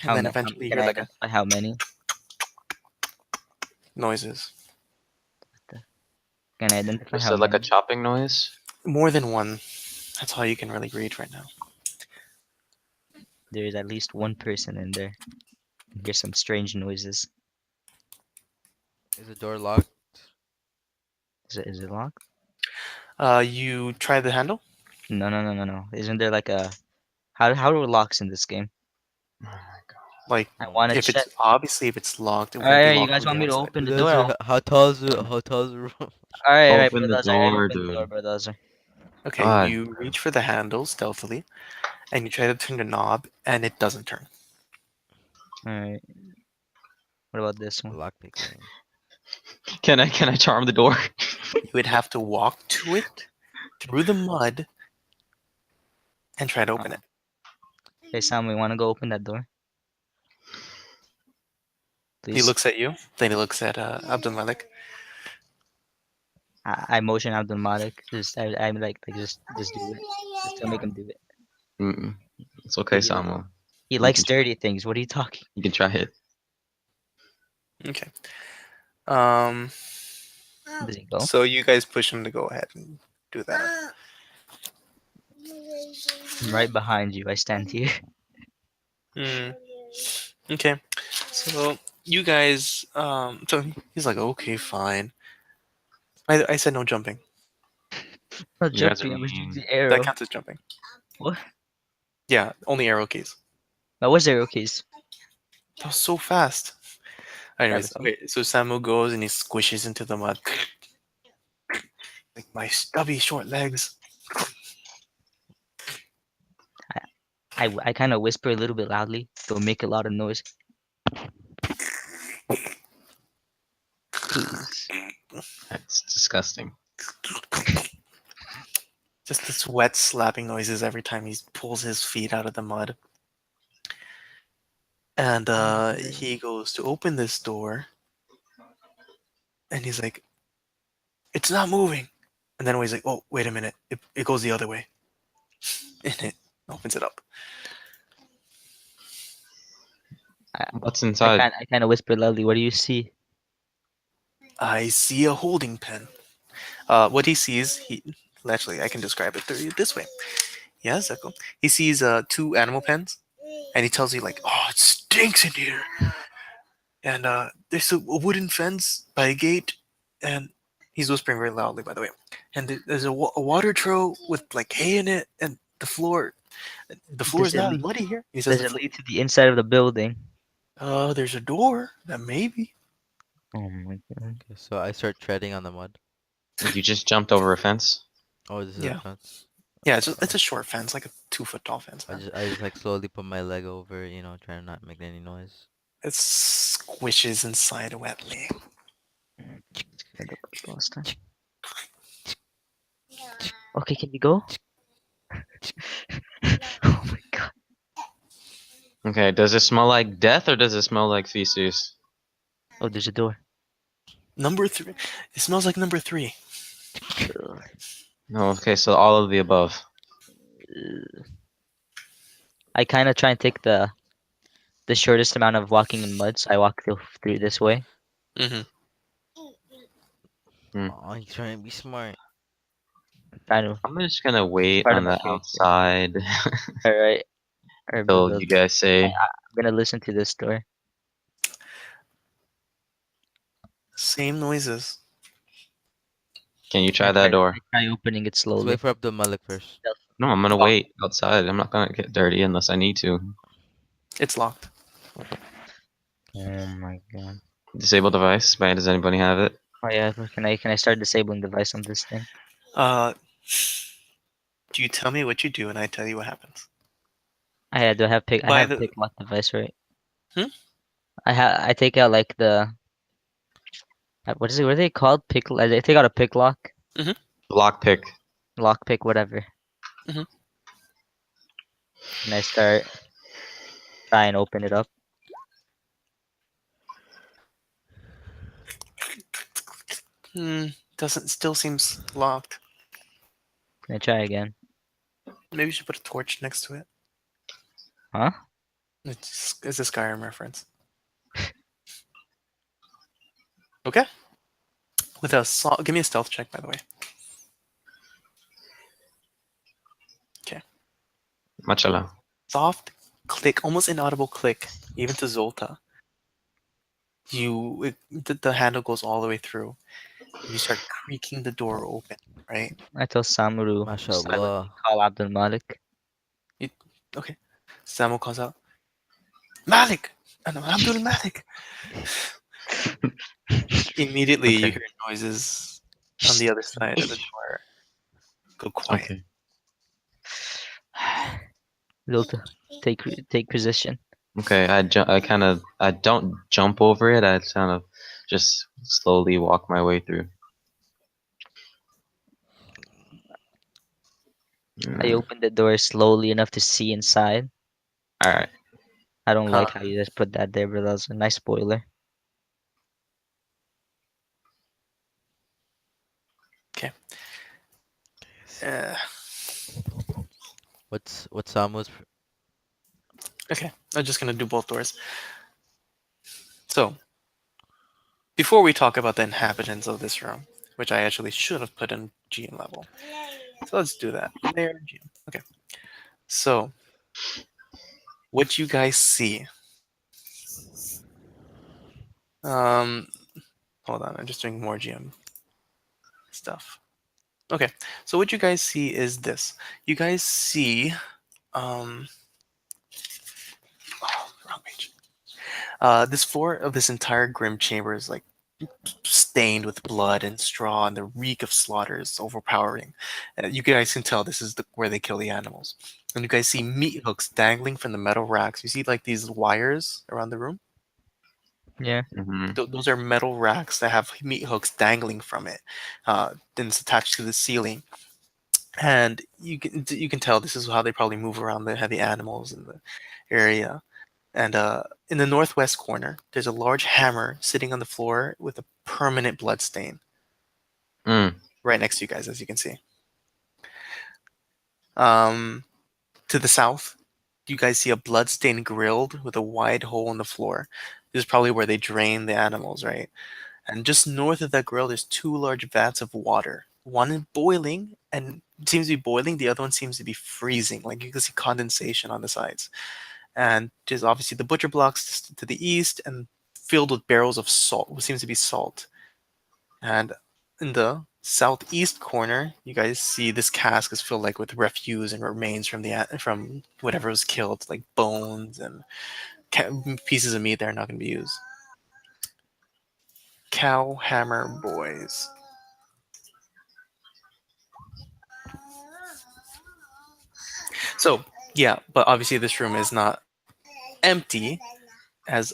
then eventually you Can hear I like a identify how many? noises. Can I identify Just how like a many? chopping noise. More than one. That's all you can really read right now. There is at least one person in there. I hear some strange noises. Is the door locked? Is it locked? You try the handle. No, no, no, no, no. Isn't there like a how are locks in this game? Oh my god. Like I Hmm. want to if check. it's obviously if it's locked, it won't be Alright, you locked guys from the want me to outside. open the door? Bulldozer, how tall's the room? Alright, Open the brother. I door, open the door, dude. brother. Okay, God. you reach for the handle stealthily, and you try to turn the knob, and it doesn't turn. Alright. What about this one? Lock picking. Can I charm the door? You would have to walk to it through the mud and try to open Uh, it. hey Sam, we wanna go open that door? He Please? looks at you, then he looks at Abdul Malik. I motion Abdul Malik. I'm like just do it. Just to make him do it. Mm-mm. It's okay, He Samuel. he You likes can try. dirty things. What are you talking? You can try it. Okay. Um, Does he go? so you guys push him to go ahead and do that. I'm right behind you. I stand here. Hmm. Okay. So you guys, so he's like, okay, fine. I said no jumping. Not You guys are jumping. I was mean. using That arrow. counts as jumping. What? Yeah, only arrow keys. That was arrow keys. That was so fast. Anyways, Travesty. okay, so Samu goes and he squishes into the mud. Like my stubby short legs. I kind of whisper a little bit loudly. Don't make a lot of noise, please. That's disgusting. Just this wet slapping noises every time he pulls his feet out of the mud. And he goes to open this door, and he's like, "It's not moving." And then he's like, "Oh, wait a minute! It goes the other way," and it opens it up. I What's inside? I kind of whisper loudly. What do you see? I see a holding pen. What he sees, he actually I can describe it through you this way. Yeah, Zeko. He sees two animal pens, and he tells you like, "Oh, it stinks in here." And there's a wooden fence by a gate, and he's whispering very loudly, by the way. And there's a water trough with like hay in it, and the floor Does is it not lead? muddy here. He says Does the it floor. lead to the inside of the building? There's a door that maybe. Oh my god. Okay, so I start treading on the mud. You just jumped over a fence. Oh, this is a Yeah, fence. yeah. It's Uh, a short fence, like a 2 foot tall fence, I man. just I just like slowly put my leg over, trying to not make any noise. It squishes inside wetly. Where the fuck last time? Okay, can we go? Oh my god. Okay, does it smell like death or does it smell like feces? Oh, there's a door. Number three. It smells like number three. Ugh. No, okay, so all of the above. I kind of try and take the shortest amount of walking in mud, so I walk through this way. Mm-hmm. Hmm. Oh, you trying to be smart. Trying to I'm just gonna wait part of on my the character. outside All right, all right, till brother. you guys say. I'm gonna listen to this door. Same noises. Can you try that door? I try opening it Let's wait slowly. for Abdul Malik first. No, I'm gonna Locked. wait outside. I'm not gonna get dirty unless I need to. It's locked. Oh my god. Disable device. By does anybody have it? Oh yeah, but can I start disabling device on this thing? Uh, do you tell me what you do, and I tell you what happens? Do I have pick? I By have the pick lock device, right? hmm? I take out like the what is it? What are they called? Pick. I take out a pick lock, Mm-hmm. Lockpick. lock pick, whatever, Mm-hmm. and I start try and open it up. Doesn't still seems locked. Can I try again? Maybe you should put a torch next to it. Huh? It's a Skyrim reference. Okay. With a give me a stealth check, by the way. Okay. Machala. Soft click, almost inaudible click, even to Zolta. The handle goes all the way through. You start creaking the door open, right? I tell Samuru MashaAllah. silently call Abdul Malik. You, okay. Samuel calls out, Malik! And I'm Abdul Malik! Immediately, you Okay. hear noises on the other side of the door. Go quiet. Okay. Zolta, take position. Okay. I don't jump over it. I kind of just slowly walk my way through. I open the door slowly enough to see inside. All right. I don't Uh, like how you just put that there, but that was a nice spoiler. what's Samu's? Okay, I'm just gonna do both doors. So before we talk about the inhabitants of this room, which I actually should have put in GM level, so let's do that. There, GM. Okay. So what you guys see? Um, hold on, I'm just doing more GM stuff. Okay, so what you guys see is this. You guys see, um, oh, wrong page. This floor of this entire grim chamber is like stained with blood and straw, and the reek of slaughter is overpowering. You guys can tell this is where they kill the animals. And you guys see meat hooks dangling from the metal racks. You see like these wires around the room. Yeah. Hmm. Those are metal racks that have meat hooks dangling from it. Then it's attached to the ceiling, and you can tell this is how they probably move around the heavy animals in the area. And in the northwest corner, there's a large hammer sitting on the floor with a permanent blood stain Mm. right next to you guys, as you can see. Um, to the south, you guys see a blood-stained grill with a wide hole in the floor. This is probably where they drain the animals, right? And just north of that grill, there's two large vats of water. One is boiling and seems to be boiling. The other one seems to be freezing. Like you can see condensation on the sides. And there's obviously the butcher blocks to the east and filled with barrels of salt, what seems to be salt. And in the southeast corner, you guys see this cask is filled like with refuse and remains from from whatever was killed, like bones and pieces of meat that are not going to be used. Cow Hammer Boys. So yeah, but obviously this room is not empty, as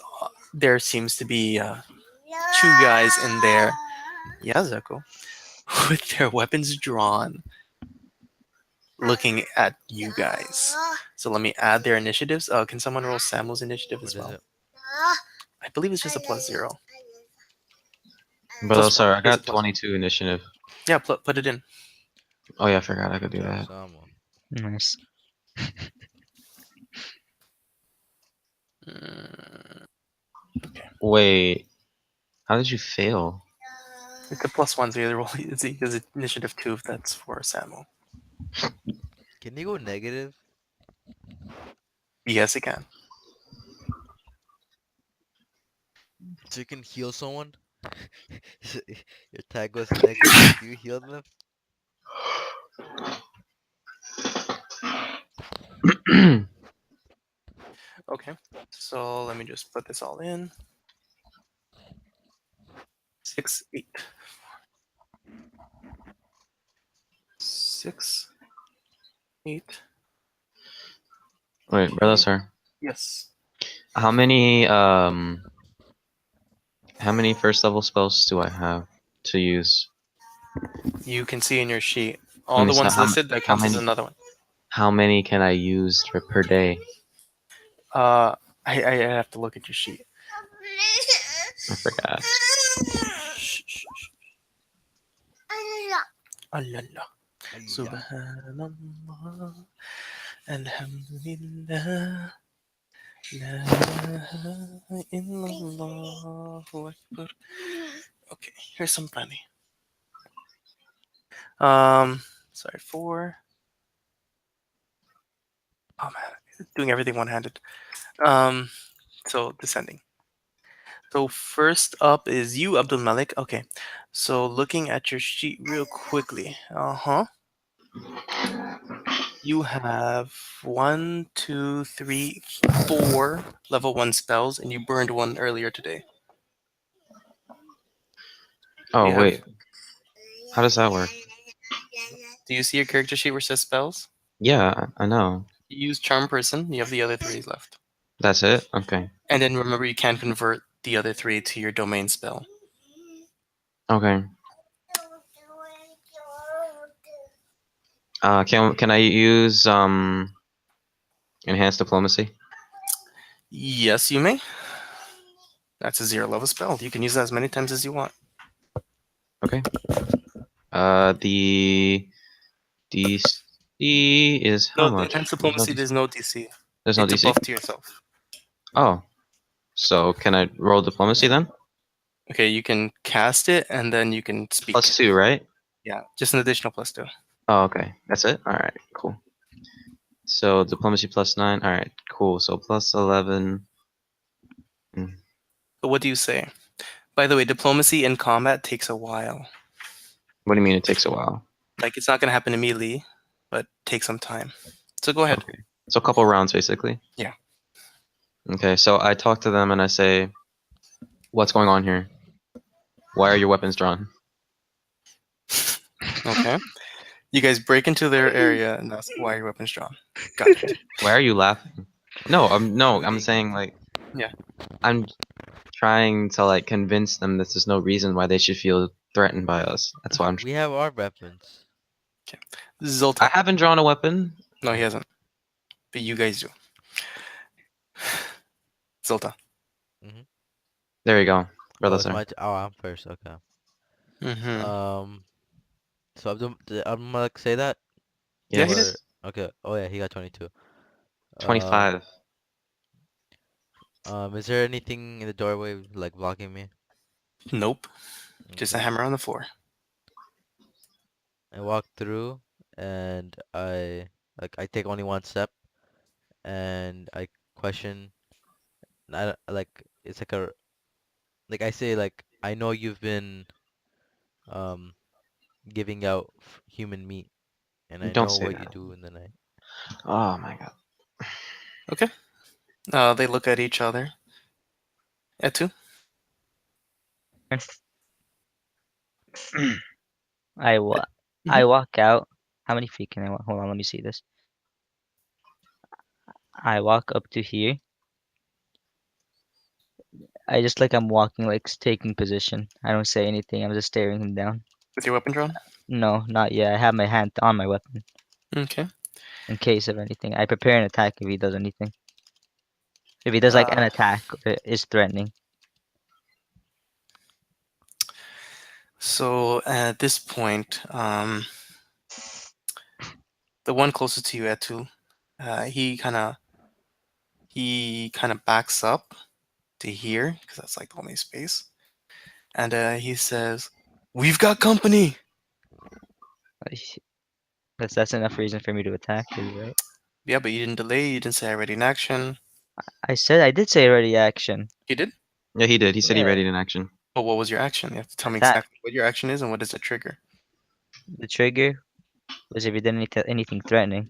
there seems to be two guys in there. Yeah, Zuko, with their weapons drawn, looking at you guys. So let me add their initiatives. Can someone roll Samuel's initiative What as is well? it? I believe it's just a plus zero. But oh, Plus one. sorry, I Here's a got plus one. 22 initiative. Yeah, put it in. Oh yeah, I forgot I could Good do job, that. Samu. Nice. Mm, okay. Wait, how did you fail? It's a plus one, so you roll. It's initiative two if that's for Samuel. Can you go negative Yes, it can. so you can heal someone? Your tag goes negative after you heal them? Okay. So let me just put this all in. 6, 8. 6, 8. Wait, brother, Okay. sir. Yes. How many um how many first level spells do I have to use? You can see in your sheet I all mean, the so ones listed. That how counts as many another one. how many can I use per day? Uh, I have to look at your sheet. I forgot. Shh, shh, shh. Allah. Allah. Subhanallah. Alhamdulillah. La ilaha illallah. Akbar. Okay, here's some plenty. Sorry, 4. Oh man, doing everything one-handed. Um, so descending. So first up is you, Abdul Malik. Okay, so looking at your sheet real quickly. You have one, two, three, 4 level 1 spells, and you burned one earlier today. Oh You have. wait, how does that work? Do you see your character sheet where it says spells? Yeah, I know. You use Charm Person. You have the other 3 left. That's it? Okay. And then remember, you can convert the other 3 to your domain spell. Okay. Can I use enhanced diplomacy? Yes, you may. That's a 0 level spell. You can use that as many times as you want. Okay. The D D is how No, much? against There's no diplomacy, DC. there's no DC. There's no It's a DC? buff to yourself. Oh, so can I roll diplomacy then? Okay, you can cast it and then you can speak. +2, right? Yeah, just an additional +2. Oh, okay. That's it? Alright, cool. So diplomacy +9. Alright, cool. So +11. Mm, So what do you say? By the way, diplomacy in combat takes a while. What do you mean it takes a while? Like it's not gonna happen immediately, but take some time. So go ahead. Okay. So a couple rounds basically. Yeah. Okay, so I talk to them and I say, what's going on here? Why are your weapons drawn? Okay. You guys break into their area and that's why your weapon's drawn. Got it. Why are you laughing? No, I'm Looting. saying like Yeah. I'm trying to like convince them that there's no reason why they should feel threatened by us. That's why I'm We have our weapons. Okay. I Zolta. haven't drawn a weapon. No, he hasn't. But you guys do. Zolta. Hmm. There you go, Oh, brother it's sir. my. Oh, I'm first. Okay. Mm-hmm. Um. So did Abdul say that Yeah, he did. or Yes. okay? Oh yeah, he got 22. Um. 25. Is there anything in the doorway like blocking me? Nope. Just a Okay. hammer on the floor. I walk through and I take only one step and I question. I like it's like a like I say like I know you've been um giving out human meat and I Don't know say what you that. do in the night. Oh my god. Okay. They look at each other. Etu. I wa- Mm-hmm. I walk out. How many feet can I walk? Hold on, let me see this. I walk up to here. I just like I'm walking, like taking position. I don't say anything. I'm just staring him down. With your weapon drawn. No, not yet. I have my hand on my weapon Okay. in case of anything. I prepare an attack if he does anything. If he does like an Uh, attack or is threatening. so at this point, the one closest to you, Etu, he kind of backs up to here because that's like the only space, and he says, "We've got company." Like, that's enough reason for me to attack, is right? Yeah, but you didn't delay. You didn't say already in action. I did say ready action. You did. Yeah, he did. He said he Yeah, readied an action. But what was your action? You have to tell me attack. exactly what your action is and what does it trigger. The trigger was if he did anything threatening.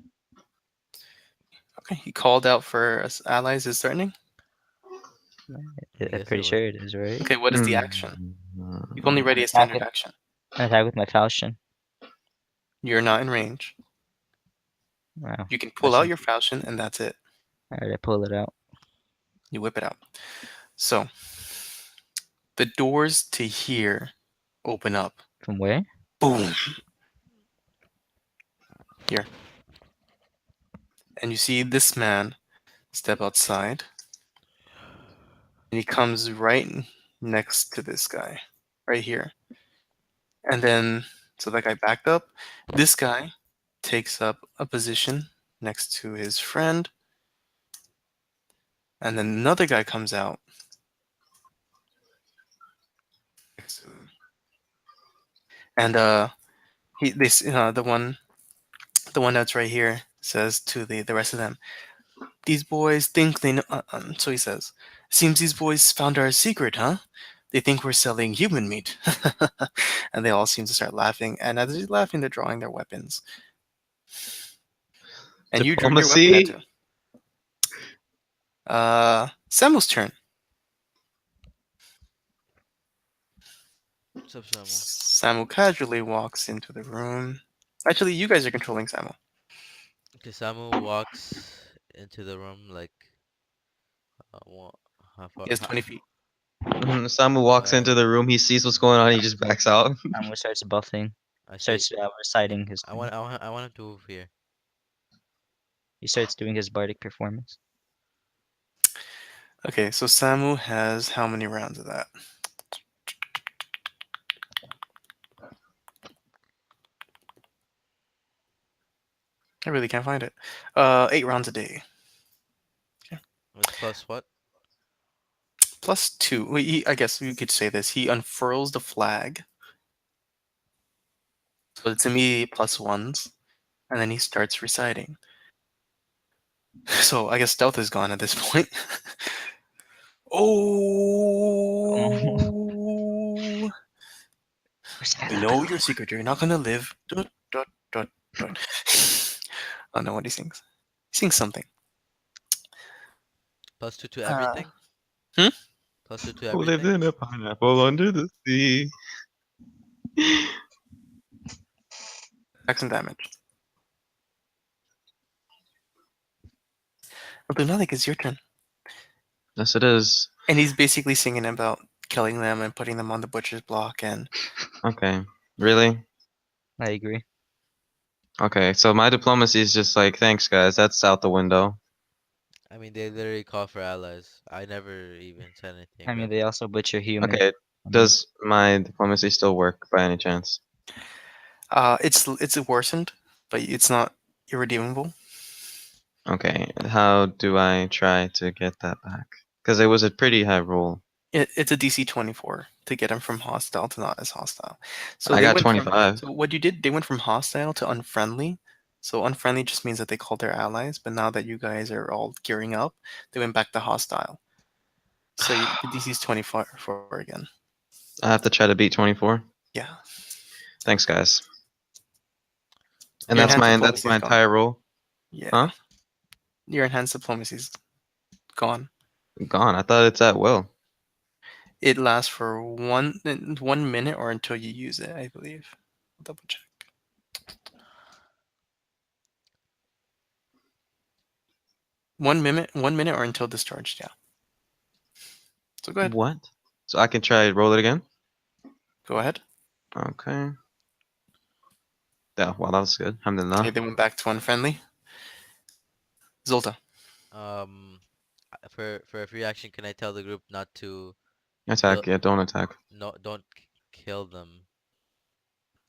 Okay, he called out for us allies is threatening. I I'm guess pretty it would. sure it is, right? Okay, what is the action? Mm, You've only An ready a attack standard with action. an attack with my falchion. You're not in range. Wow, You can pull that's out not. your falchion and that's it. Alright, I pull it out. You whip it out. So the doors to here open up. From where? Boom. Here. And you see this man step outside. And he comes right next to this guy. Right here. And then so that guy backed up. This guy takes up a position next to his friend. And then another guy comes out next to him. And he this the one that's right here says to the rest of them, "These boys think they know." So he says, "Seems these boys found our secret, huh? They think we're selling human meat." And they all seem to start laughing. And as they're laughing, they're drawing their weapons. And you drew your weapon at Diplomacy. two. Samuel's turn. What's up, Samuel? Samuel casually walks into the room. Actually, you guys are controlling Samuel. Okay, Samuel walks into the room like what, how far? He has 20 feet. Samu walks Alright. into the room. He sees what's going on. He just backs out. Starts buffing. I say Starts reciting his I thing. want I want I want him to move here. He starts doing his bardic performance. Okay, so Samuel has how many rounds of that? I really can't find it. 8 rounds a day. Okay. It's plus what? Plus two. Well, I guess you could say this. He unfurls the flag, so it's immediate plus ones, and then he starts reciting. So I guess stealth is gone at this point. Oh, Oh, recite we the know your Lord. secret. You're not gonna live. Dot, dot, dot, dot. I don't know what he sings. He sings something. Plus 2 to Uh, everything? hmm? Plus 2 to Who lived everything? in a pineapple under the sea? Action damage. Abdulmalik, it's your turn. Yes, it is. And he's basically singing about killing them and putting them on the butcher's block. And Okay. Really? I agree. Okay, so my diplomacy is just like, thanks guys, that's out the window. I mean, they literally call for allies. I never even said anything I mean, against they them. also butcher human. Okay, I mean, does my diplomacy still work by any chance? it's worsened, but it's not irredeemable. Okay, how do I try to get that back? Because it was a pretty high roll. It's a DC 24 to get him from hostile to not as hostile. So I they got went from 25. so what you did, they went from hostile to unfriendly. So unfriendly just means that they called their allies, but now that you guys are all gearing up, they went back to hostile. So the DC is 24 again. I have to try to beat 24. Yeah, Thanks guys. And your that's enhanced my diplomacy is gone. entire roll. Yeah, Huh? your enhanced diplomacy is gone. Gone. I thought it's at will. It lasts for 1 minute or until you use it, I believe. I'll double check. 1 minute, 1 minute or until discharged. Yeah. So go ahead. What? So I can try roll it again? Go ahead. Okay. Yeah, well that was good. Okay, Alhamdulillah. they went back to unfriendly. Zolta. Um, for a free action, can I tell the group not to kill? Attack, yeah, don't attack. No, don't kill them.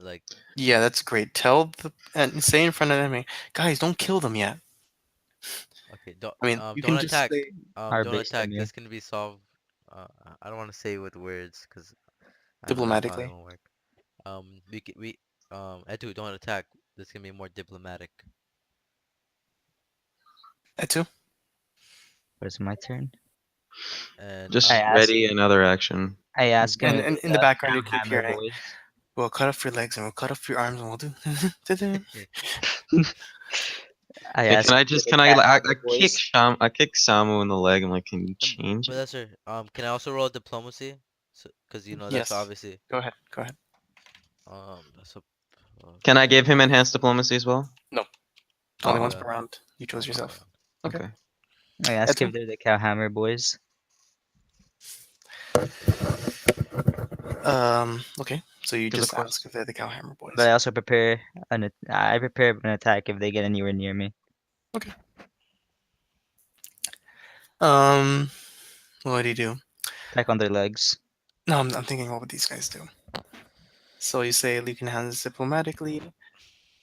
Like, Yeah, that's great. Tell the and say in front of them, guys, don't kill them yet. okay, I mean, you don't can just attack. say Don't Harvest them, attack. yeah. This can be solved. I don't want to say with words because I know that probably diplomatically. won't work. Etu, don't attack. This can be more diplomatic. That too. But it's my turn. And I Just ask, ready another action. I ask him And, if and they in the got background, cow you keep hammer hearing, boys. "We'll cut off your legs and we'll cut off your arms and we'll do." I Okay, can ask I if they're just the can I cat like hammer boys. I kick Samu in the leg. I'm like, can you change but it? that's sir. Can I also roll diplomacy? So, because that's Yes. obviously Go ahead. Go ahead. that's a Can plus. I give him enhanced diplomacy as well? No, only Only once Oh, per one. round. You chose Only per yourself. round. Okay. okay. I ask Etu. if they're the cow hammer boys. Okay. So you Because of just ask course. if they're the Cowhammer But boys. I also prepare I prepare an attack if they get anywhere near me. Okay. Um, what do you do? Attack on their legs. No, I'm thinking what would these guys do? So you say you can handle this diplomatically.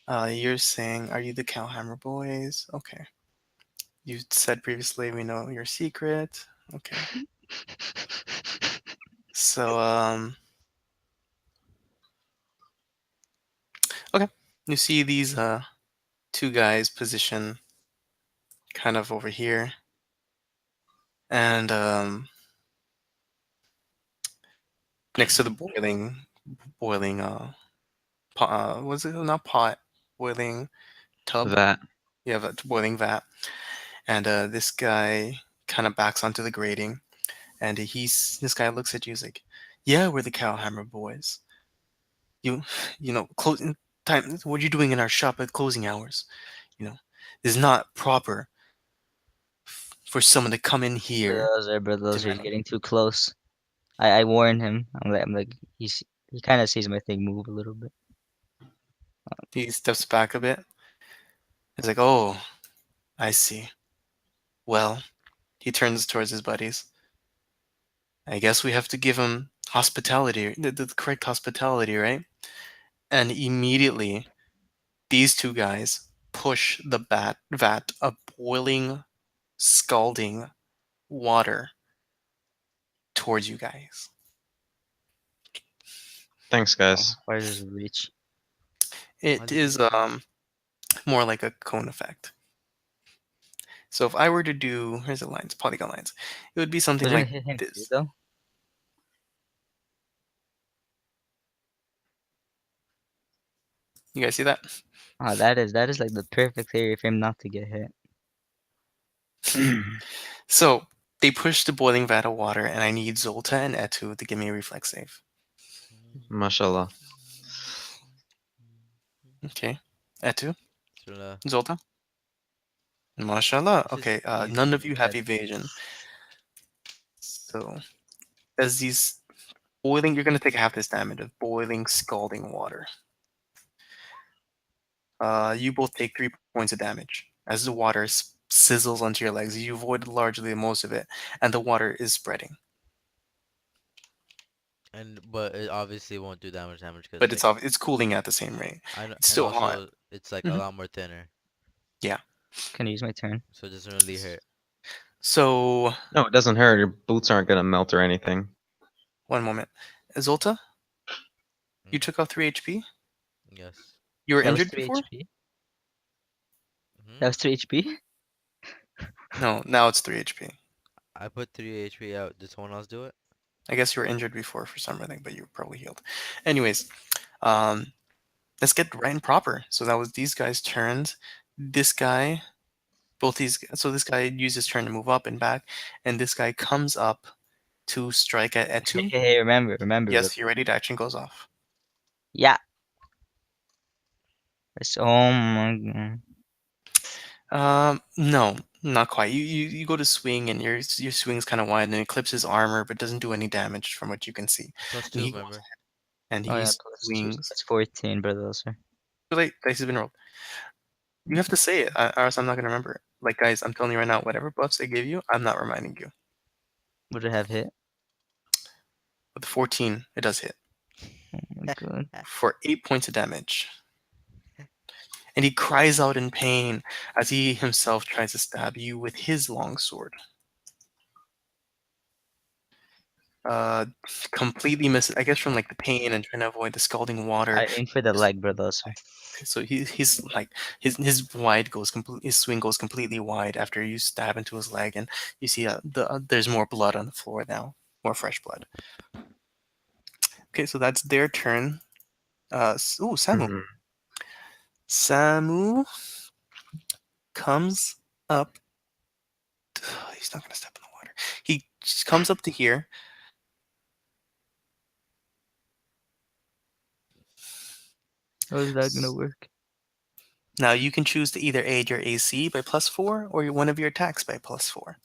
You're saying, are you the Cowhammer boys? Okay. You said previously we know your secret. Okay. So okay. You see these two guys position kind of over here, and next to the boiling pot, was it not pot, boiling tub? That. You have a boiling vat, and this guy kind of backs onto the grating, and this guy looks at you. He's like, "Yeah, we're the Cowhammer boys. You, closing time. What are you doing in our shop at closing hours? You know, it's not proper for someone to come in here Brothers, you're demanding." getting too close. I warn him. I'm like he kind of sees my thing move a little bit. He steps back a bit. He's like, "Oh, I see. Well," he turns towards his buddies. "I guess we have to give him hospitality, the correct hospitality, right?" And immediately, these two guys push the vat of boiling, scalding water towards you guys. Thanks, Oh, guys. where does it reach? Why It does it is reach? more like a cone effect. So if I were to do, here's the lines, polygon lines, it would be something Wouldn't it like hit him too, this. though? You guys see that? Ah, that is like the perfect area for him not to get hit. So they push the boiling vat of water, and I need Zolta and Etu to give me a reflex save. Mashallah. Okay, Etu, Bismillah. Zolta, mashallah. This is Okay, easy none for of you me. have evasion. So as these boiling, you're gonna take half this damage of boiling, scalding water. You both take 3 points of damage as the water sizzles onto your legs. You avoided largely most of it, and the water is spreading. And but it obviously won't do damage because But like it's cooling at the same rate. I know, It's and still hot. also it's like a Hmm. lot more thinner, Yeah. Can I use my turn? so it doesn't really hurt. So No, it doesn't hurt. Your boots aren't gonna melt or anything. one moment, Zolta, you Hmm? took off 3 HP. Yes. You were That was injured 3 before? HP. Hmm? That was 3 HP. No, now it's 3 HP. I put 3 HP out. Did someone else do it? I guess you were injured before for some reason, but you were probably healed. Anyways, um, let's get right and proper. So that was these guys' turns. This guy, both these. So this guy used his turn to move up and back, and this guy comes up to strike at Hey, Etu. hey, hey, remember, Yes, you're ready. The action goes off. yeah. Oh my god. No, not quite. You go to swing, and your swing's kind of wide, and it clips his armor, but doesn't do any damage from what you can see. Plus And two, he goes remember? and Oh he yeah, plus 2, so swings. that's 14, brother. Also. Too late. Dice has been rolled. You have to say it, or else I'm not gonna remember it. Like guys, I'm telling you right now, whatever buffs they give you, I'm not reminding you. Would it have hit? With the 14, it does hit Oh my god. for 8 points of damage, and he cries out in pain as he himself tries to stab you with his longsword. Uh, Completely misses. I guess from like the pain and trying to avoid the scalding water. I aim for the Just leg, brother. Also. so he's like his wide goes complete. His swing goes completely wide after you stab into his leg, and you see there's more blood on the floor now, more fresh blood. Okay, so that's their turn. Samu. Mhm. Samu comes up. He's not gonna step in the water. He just comes up to here. How is that gonna work? Now you can choose to either aid your AC by +4 or one of your attacks by +4.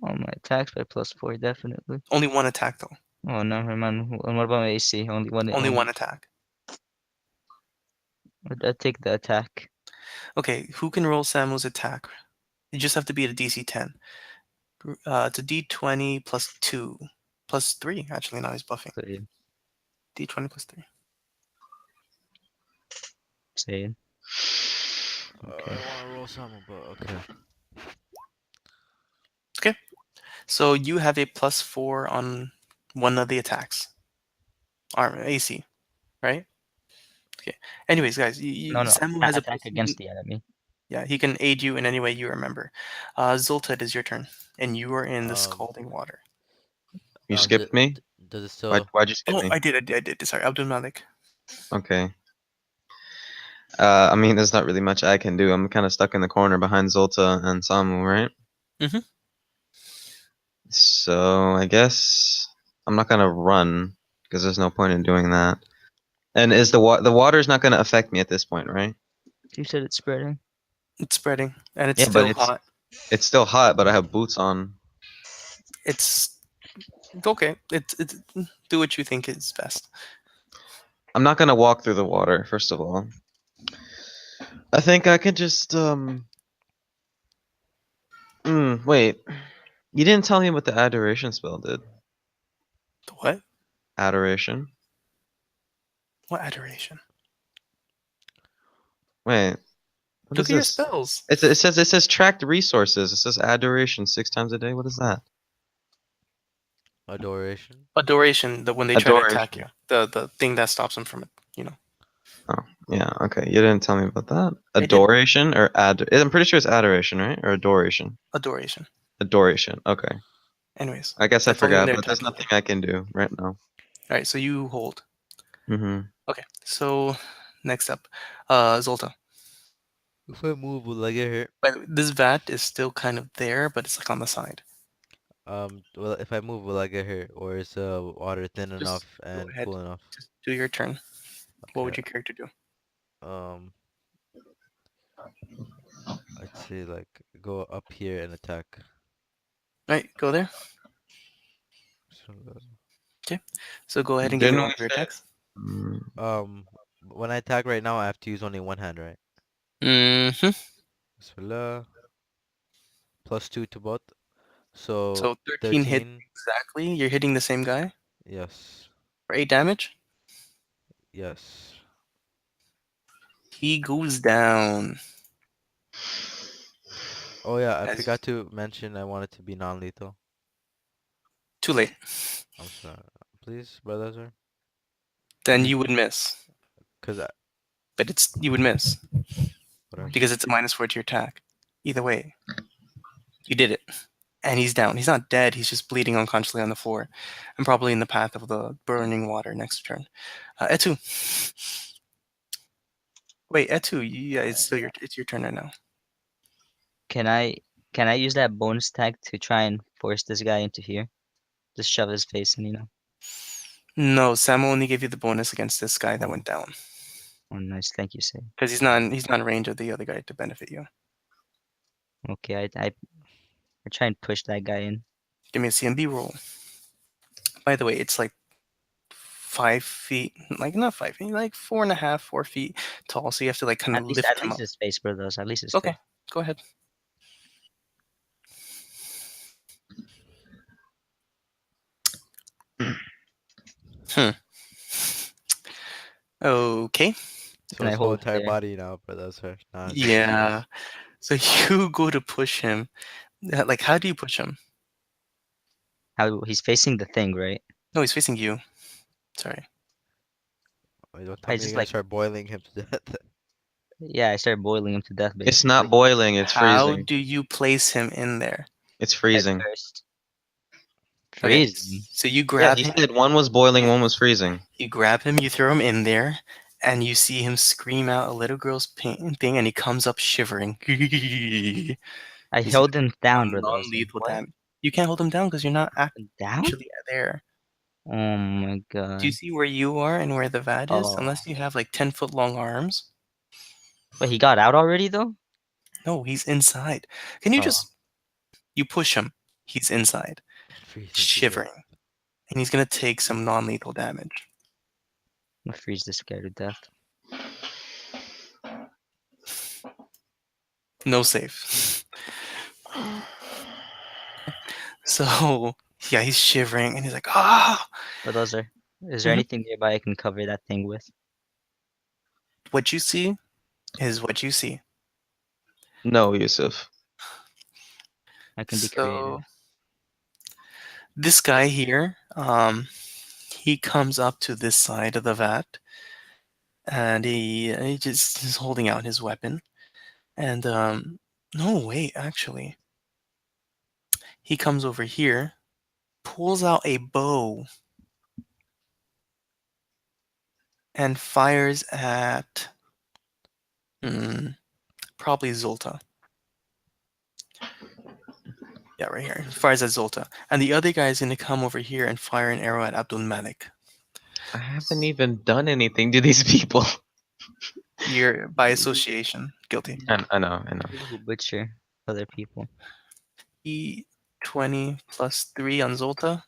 Oh, my attacks by +4, definitely. Only one attack though. Oh, never mind. And what about my AC? Only one. Only Only. one attack. I'd take the attack. Okay, who can roll Samu's attack? You just have to be at a DC 10. It's a D20 plus 2. Plus 3, actually, now he's buffing. Say, D20 plus 3. say. I Okay. want to roll some, but okay. Okay, so you have a +4 on one of the attacks. Arm AC, right? Okay. Anyways, guys, No, no. Samu has a Attack against the enemy. yeah, he can aid you in any way you remember. Zolta, it is your turn, and you are in the Um, scalding water. You d skipped me? does it Why, still? why'd you skip Oh, me? I did. Sorry, Abdul Malik. Okay. I mean, there's not really much I can do. I'm kind of stuck in the corner behind Zolta and Samu, right? Mm-hmm. So I guess I'm not gonna run because there's no point in doing that. And is the water's not gonna affect me at this point, right? You said it's spreading. It's spreading, and it's Yeah, but still hot. it's still hot, but I have boots on. It's okay. It's do what you think is best. I'm not gonna walk through the water, first of all. I think I could just wait. You didn't tell me what the adoration spell did. The what? Adoration? What adoration? Wait. What Look is at your this? spells. It says tracked resources. It says add duration 6 times a day. What is that? Adoration. Adoration, the when they try to attack you. Adoration. The thing that stops them from it, Oh, yeah. Okay. You didn't tell me about that. I did. Adoration or add? I'm pretty sure it's adoration, right? Or adoration. Adoration. Adoration. Okay. Anyways, I guess I that's only when forgot, they're but there's attacking you. nothing I can do right now. Alright, so you hold. Mm-hmm. Okay, so next up, Zolta. If I move, will I get hurt? By the way, this vat is still kind of there, but it's like on the side. Well, if I move, will I get hurt, or is water thin Just enough go and ahead. cool enough? Just do your turn. What Okay. would your character do? Um, I'd say like go up here and attack. Alright, go there. So, Okay, so go ahead and give me Didn't one we of your say? attacks. Mm, um, when I attack right now, I have to use only one hand, right? Mm-hmm. Bismillah. +2 to both. So So 13 hits 13. exactly. You're hitting the same guy Yes. for 8 damage. Yes. He goes down. Oh yeah, I As forgot to mention I want it to be non-lethal. too late. I'm sorry. Please, brother, Then you would miss. cause I, But you would miss whatever. because it's a -4 to your attack. Either way, you did it. And he's down. He's not dead. He's just bleeding unconsciously on the floor, and probably in the path of the burning water next turn. Etu. Wait, Etu. Yeah, it's your turn right now. Can I can I use that bonus tag to try and force this guy into here? Just shove his face in, you know? No, Sam only gave you the bonus against this guy that Oh, went down oh nice. Thank you, Syed. because he's not in range of the other guy to benefit you. Okay, I try and push that guy in. Give me a CMB roll. By the way, it's like 5 feet, like not 5 feet, like 4.5, 4 feet tall. So you have to like kind of At lift him least up. his face, brothers. At least his face. Okay, go ahead. Hmm. Okay. So And I his whole hold entire there. body now, brother. Nah, I'm just kidding. Yeah. So you go to push him. Like, how do you push him? How he's facing the thing, right? No, he's facing you. Sorry. Wait, don't tell I me you're just gonna like start boiling him to death. yeah, I started boiling him to death it's not basically. boiling. It's How freezing. do you place him in there? It's Head freezing. first. Okay, Freezing. so you Yeah, grab he him. said one was boiling, one was freezing. You grab him, you throw him in there, and you see him scream out a little girl's pain thing, and he comes up shivering. He's I gonna held him take down, some brother. I was like, non-lethal what? damage. You can't hold him down because you're not Down? actually there. Oh my Do you god. see where you are and where the vat is? Oh. Unless you have like 10-foot long arms. Wait, he got out already though? No, he's inside. Can you Oh, just you push him? He's inside, Freezing to death. shivering, and he's gonna take some non-lethal damage. I'm gonna freeze this guy to death. No save. So yeah, he's shivering and he's like, ah. But those are is there Mhm. anything nearby I can cover that thing with? What you see is what you see. No, Yousef. I can be creative. So this guy here, he comes up to this side of the vat, and he just is holding out his weapon. And no, wait, actually, he comes over here, pulls out a bow, and fires at mm, probably Zolta. Yeah, right here. Fires at Zolta. And the other guy is going to come over here and fire an arrow at Abdul Malik. I haven't even done anything to these people. You're, by association, guilty. I know, I know. People who butcher other people. E20 plus 3 on Zolta.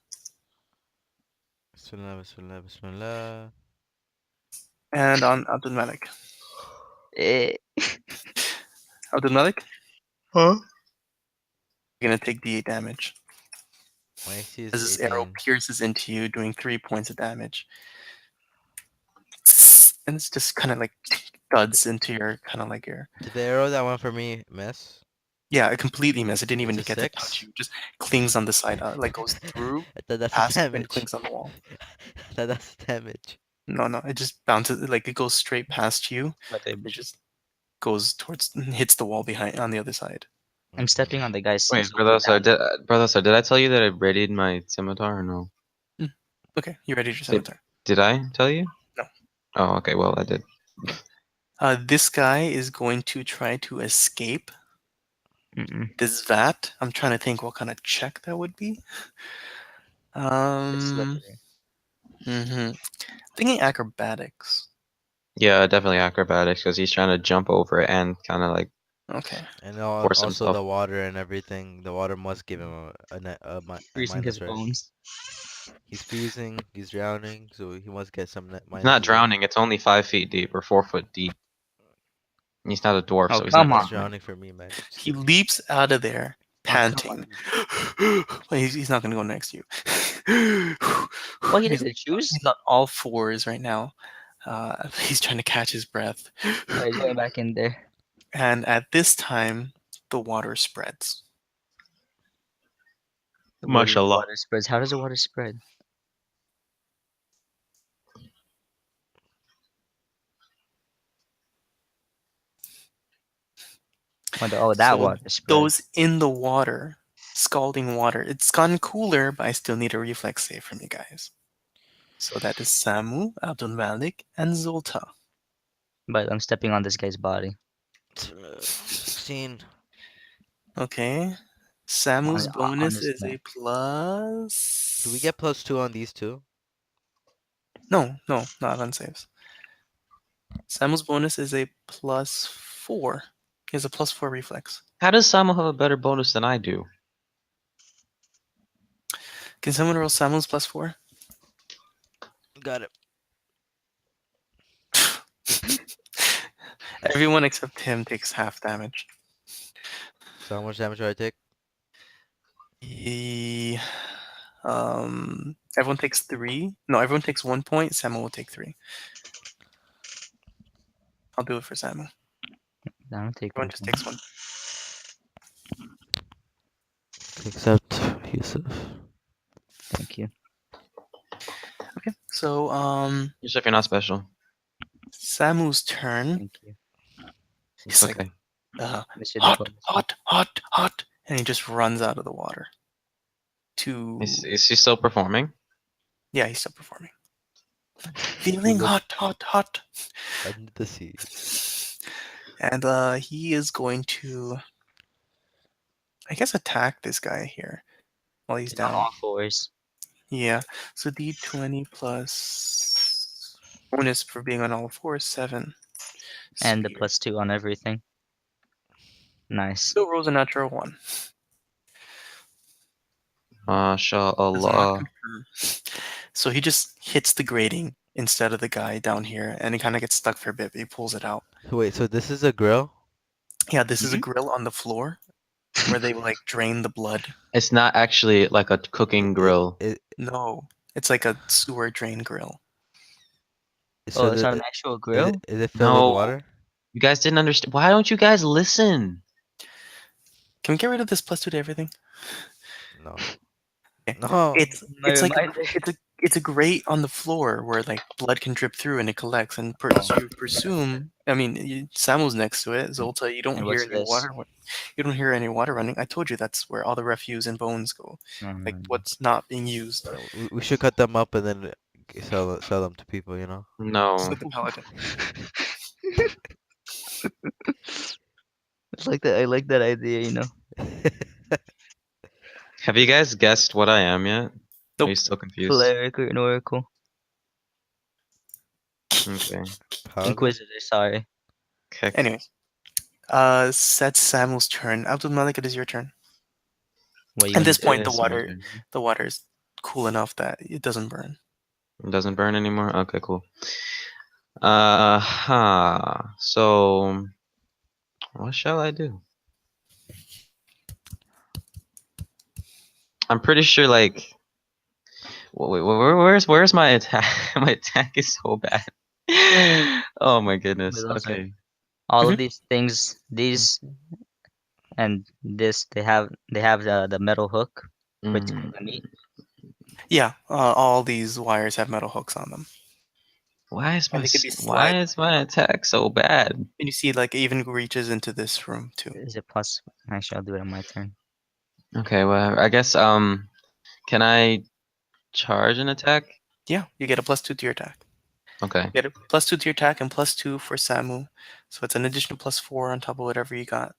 Bismillah, bismillah, bismillah. And on Abdul Malik. Eh, Abdul Malik, Huh? you're going to take D8 damage. My AC As is this arrow 18. pierces into you, doing 3 points of damage. And it's just kind of like thuds into your kind of like your. Did the arrow that went for me miss? Yeah, it completely miss. It didn't even It's a get to touch 6? you. Just clings on the side, like goes through, I thought that's the past you, and damage. clings on the wall. I thought that's the damage. No, no, it just bounces. Like it goes straight past you. But It just goes towards, hits the wall behind on the other side. I'm Okay. stepping on the guy's Wait, Zolta down. brother, sir, did I tell you that I readied my scimitar or no? Mm. Okay, you ready for Did scimitar? did I tell you? No. Oh, okay. Well, I did. This guy is going to try to escape Mm-mm. this vat. I'm trying to think what kind of check that would be. It's Um, slippery. thinking acrobatics. Yeah, definitely acrobatics because he's trying to jump over it and kind of like Okay. And force also himself. the water and everything. The water must give him a Freezing his minus, right? bones. He's freezing, he's drowning, so he must get some He's not minuses, right? drowning. It's only 5 feet deep or 4 foot deep. He's not a dwarf, Oh, so he's not come gonna on. That's swim. drowning for me, man. Just He kidding. leaps out of there, Oh, come on. panting. Well, he's not going to go next to you. Well, he he's, doesn't choose. he's on all fours right now. He's trying to catch his breath. Oh, he's going back in there. And at this time, the water spreads. What do you mean Mashallah. water spreads? How does the water spread? Oh, that So water spread. those in the water, scalding water, it's gotten cooler, but I still need a reflex save from you guys. So that is Samu, Abdul Malik, and Zolta. But I'm stepping on this guy's body. 16. Okay. Samu's On bonus his is a neck. Do we plus. get +2 on these two? No, no, not on saves. Samu's bonus is a +4. He has a +4 reflex. How does Samo have a better bonus than I do? Can someone roll Samu's +4? Got it. Everyone except him takes half damage. So how much damage do I take? He, everyone takes 3. No, everyone takes 1 point. Samu will take 3. I'll do it for Samu. I don't take Everyone one just point. takes 1. Except Yousef. Thank you. Okay, so Yousef, you're not special. Samu's turn. Thank you. It's He's like, okay. Monsieur hot, Diplomacy. hot, hot, hot, and he just runs out of the water. To Is he still performing? Yeah, he's still performing. He Feeling looked hot, hot, hot. Under the sea. And he is going to, I guess, attack this guy here while he's he's on down. all fours. Yeah. So D20 plus bonus for being on all fours, 7. And the Sweet. +2 on everything. Nice. Still rolls a natural 1. Does not MashaAllah. confirm. So he just hits the grating instead of the guy down here, and he kind of gets stuck for a bit, but he pulls it out. Wait, so this is a grill? Yeah, this is a Mhm. grill on the floor where they like drain the blood. It's not actually like a It, cooking it, grill. it, No, it's like a sewer drain grill. Oh, so it's the, not an actual grill? is it filled with No, water? you guys didn't understand. Why don't you guys listen? Can we get rid of this +2 to everything? No. Okay. No. My reminder. It's a grate on the floor where like blood can drip through and it collects. And Oh. you presume, I mean, Samuel's next to it. Zolta, you don't And hear what's any this? water. You don't hear any water running. I told you that's where all the refuse and bones go. Like Um, what's not being used. We should cut them up and then sell them to people, you know? Just No. like the paladin. it's like that. I like that idea. You know, Have you guys guessed what I am yet? Are you Nope. still confused? cleric or an oracle, Okay. Paladin? inquisitor. Sorry. Kick. Anyways, that's Samuel's turn. Abdul Malik, it is your turn. What you At want this to do? point, It is my turn. the water is cool enough that it doesn't burn. It doesn't burn anymore? Okay, cool. So, what shall I do? I'm pretty sure, like, where's my attack? My attack is so bad. Oh my But goodness. those are Okay. all Mhm. of these things. These and this they have the metal hook for Mm. tearing the meat. Yeah, all these wires have metal hooks on them, and they could be Why slide. is my attack so bad? And you see, like, it even reaches into this room too. Is it plus? Actually, I'll do it on my turn. Okay, well, I guess can I charge an attack? Yeah, you get a +2 to your attack. Okay. You get a +2 to your attack and +2 for Samu, so it's an additional +4 on top of whatever you got.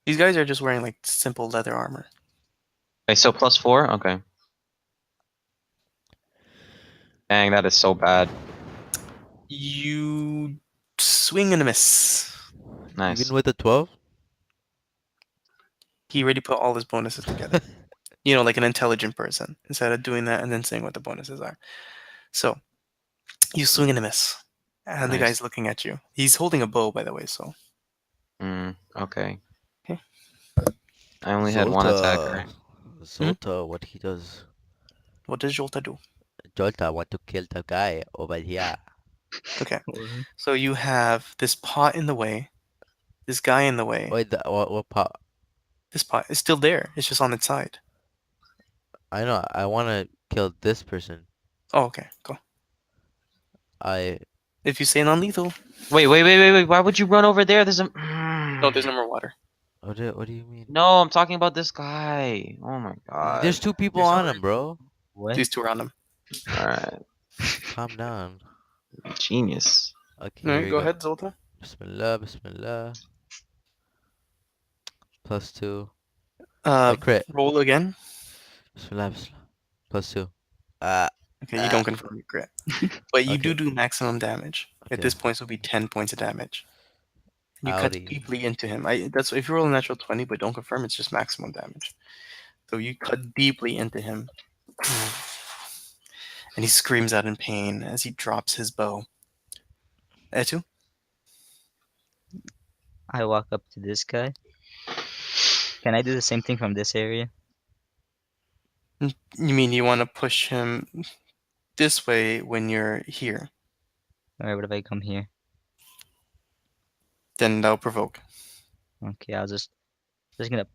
These guys are just wearing like simple leather armor. Okay, so +4? Okay. Dang, that is so bad. You swing and a miss. Even Nice. with a 12? He already put all his bonuses together. You know, like an intelligent person, instead of doing that and then saying what the bonuses are. So you swing and a miss, and the Nice. guy's looking at you. He's holding a bow, by the way. So Okay. okay. I only had one attack, Zolta. right? Mhm. Zolta, what he does. What does Jolta do? Jolta want to kill the guy over here. Okay, What? so you have this pot in the way, this guy in the way. Wait, what part? This pot is still there. It's just on its side. I know, I want to kill this person. Oh, okay, go. I. If you say non-lethal, Wait. Why would you run over there? There's a. no, there's no more water. What do you mean? No, I'm talking about this guy. Oh my There's god. two people There's on already him, bro. What? these two around him. Alright. Calm down. Genius. Okay, All here right, we go go. ahead, Zolta. Bismillah, bismillah. +2. Uh, I crit. roll again. Bismillah, bismillah. +2. Ah, Okay, you ah. don't confirm your crit, but you Okay, do maximum damage. At okay. this point, it will be 10 points of damage. You cut Audi. deeply into him. That's if you roll a natural 20, but don't confirm, it's just maximum damage. So you cut deeply into him, and he screams out in pain as he drops his bow. Etu? I walk up to this guy. Can I do the same thing from this area? You mean you want to push him this way when you're here? Or what if I come here? Then that'll provoke. Okay, just gonna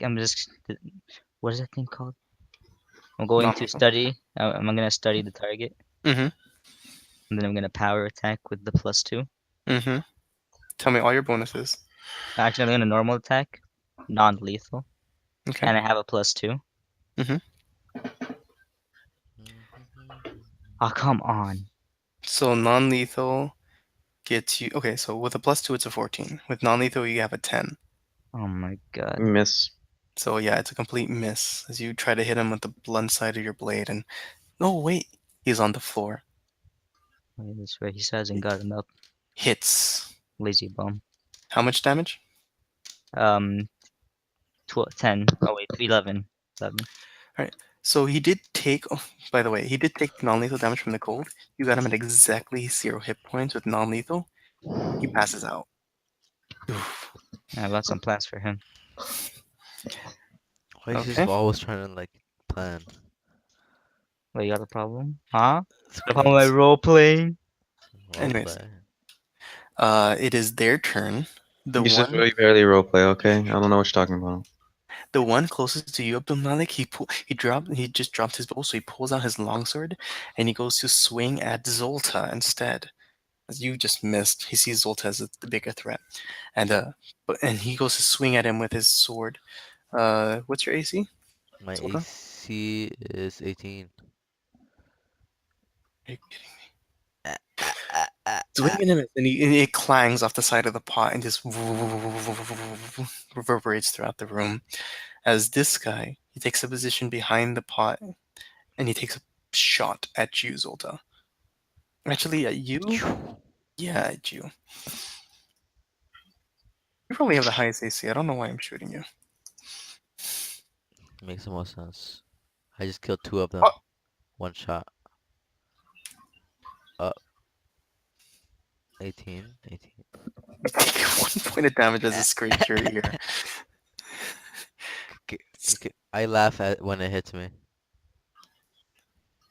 I'm just what is that thing called? I'm going to Non-lethal. study. I'm gonna study the target, Mm-hmm. and then I'm gonna power attack with the +2. Mm-hmm. Tell me all your bonuses. Actually, I'm gonna normal attack, non-lethal, Okay. and I have a +2. Mm-hmm. Oh, come on. So non-lethal gets you. Okay, so with a +2, it's a 14. With non-lethal, you have a 10. Oh my god. Miss. So yeah, it's a complete miss as you try to hit him with the blunt side of your blade, and oh wait, he's on the floor. Wait, that's right. He still hasn't gotten up. Hits. Lazy bum. How much damage? Um, 10. Oh wait, 11. 11. All right. So he did take. Oh, by the way, he did take non-lethal damage from the cold. You got him at exactly 0 hit points with non-lethal. He passes out. Oof. I've got some plans for him. Why is this Okay. always trying to like plan? Wait, you got a problem? Huh? It's The problem with my crazy. role playing? Anyways, Roleplay. it is their turn. The This is one, really barely roleplay, okay? I don't know what you're talking about. the one closest to you, Abdul Malik, he just dropped his bow, so he pulls out his longsword, and he goes to swing at Zolta instead. As you just missed, he sees Zolta as the bigger threat, and he goes to swing at him with his sword. What's your AC, My Zolta? AC is 18. Are you kidding me? Ah, ah, ah, ah, ah. Swinging him, and it clangs off the side of the pot and just reverberates throughout the room. As this guy, he takes a position behind the pot and he takes a shot at you, Zolta. Actually, at you? Yeah, at you. You probably have the highest AC. I don't know why I'm shooting you. Makes the most sense. I just killed two of Oh, them. One shot. Uh, 18. 18. you take 1 point of damage as it scrapes your ear. Okay, okay. I laugh at when it hits me.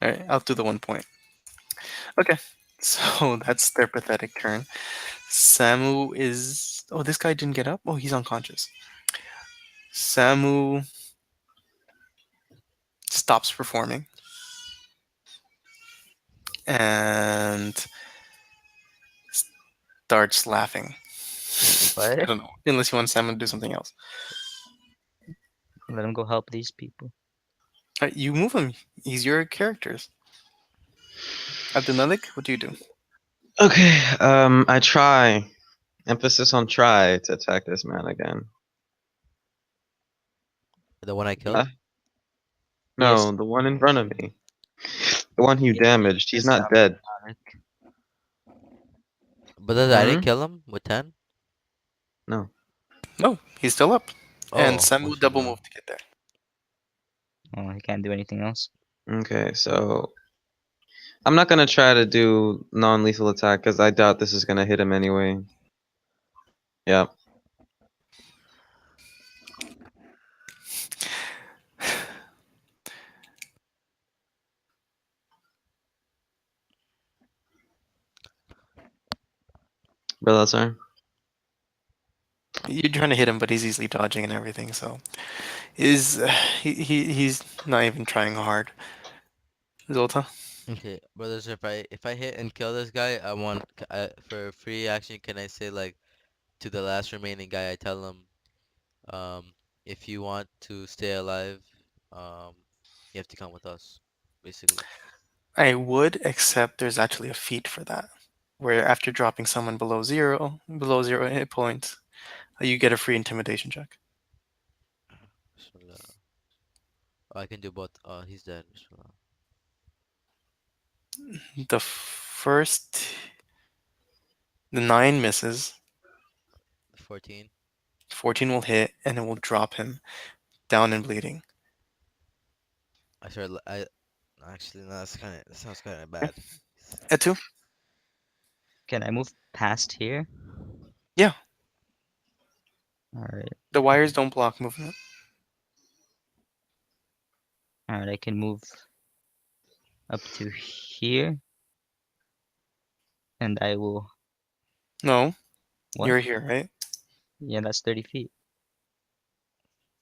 Alright, I'll do the 1 point. Okay. So that's their pathetic turn. Samu is. Oh, this guy didn't get up? Oh, he's unconscious. Samu stops performing and starts laughing. I What? don't know. Unless you want Samu to do something else. Let him go help these people. You move him. He's your characters. Abdulmalik, what do you do? Okay, I try. Emphasis on try to attack this man again. The one I killed? Uh, Yes, no, the one in front of me. The one you yes, damaged. He's this not dead. Dominic. But I didn't Hmm? kill him with 10? No. No, he's still up. And Oh, Samu double mashallah. moved to get there. Oh, he can't do anything else. Okay, so I'm not gonna try to do non-lethal attack because I doubt this is gonna hit him anyway. Yeah, Bellator. You're trying to hit him, but he's easily dodging and everything. So is he's not even trying hard. Zolta, Okay, brothers, if I hit and kill this guy, I want for free action. Can I say like to the last remaining guy? I tell him, um, if you want to stay alive, um, you have to come with us, basically. I would, except there's actually a feat for that, where after dropping someone below zero hit points, you get a free intimidation check. Bismillah. I can do both. He's dead. Bismillah. The first, the 9 misses, 14. 14 will hit, and it will drop him down and bleeding. I actually no, that sounds kind of Okay. bad. Etu, Can I move past here? yeah, Alright. the wires don't block movement. Alright, I can move up to here and I will No, what? you're here, right? Yeah, that's 30 feet,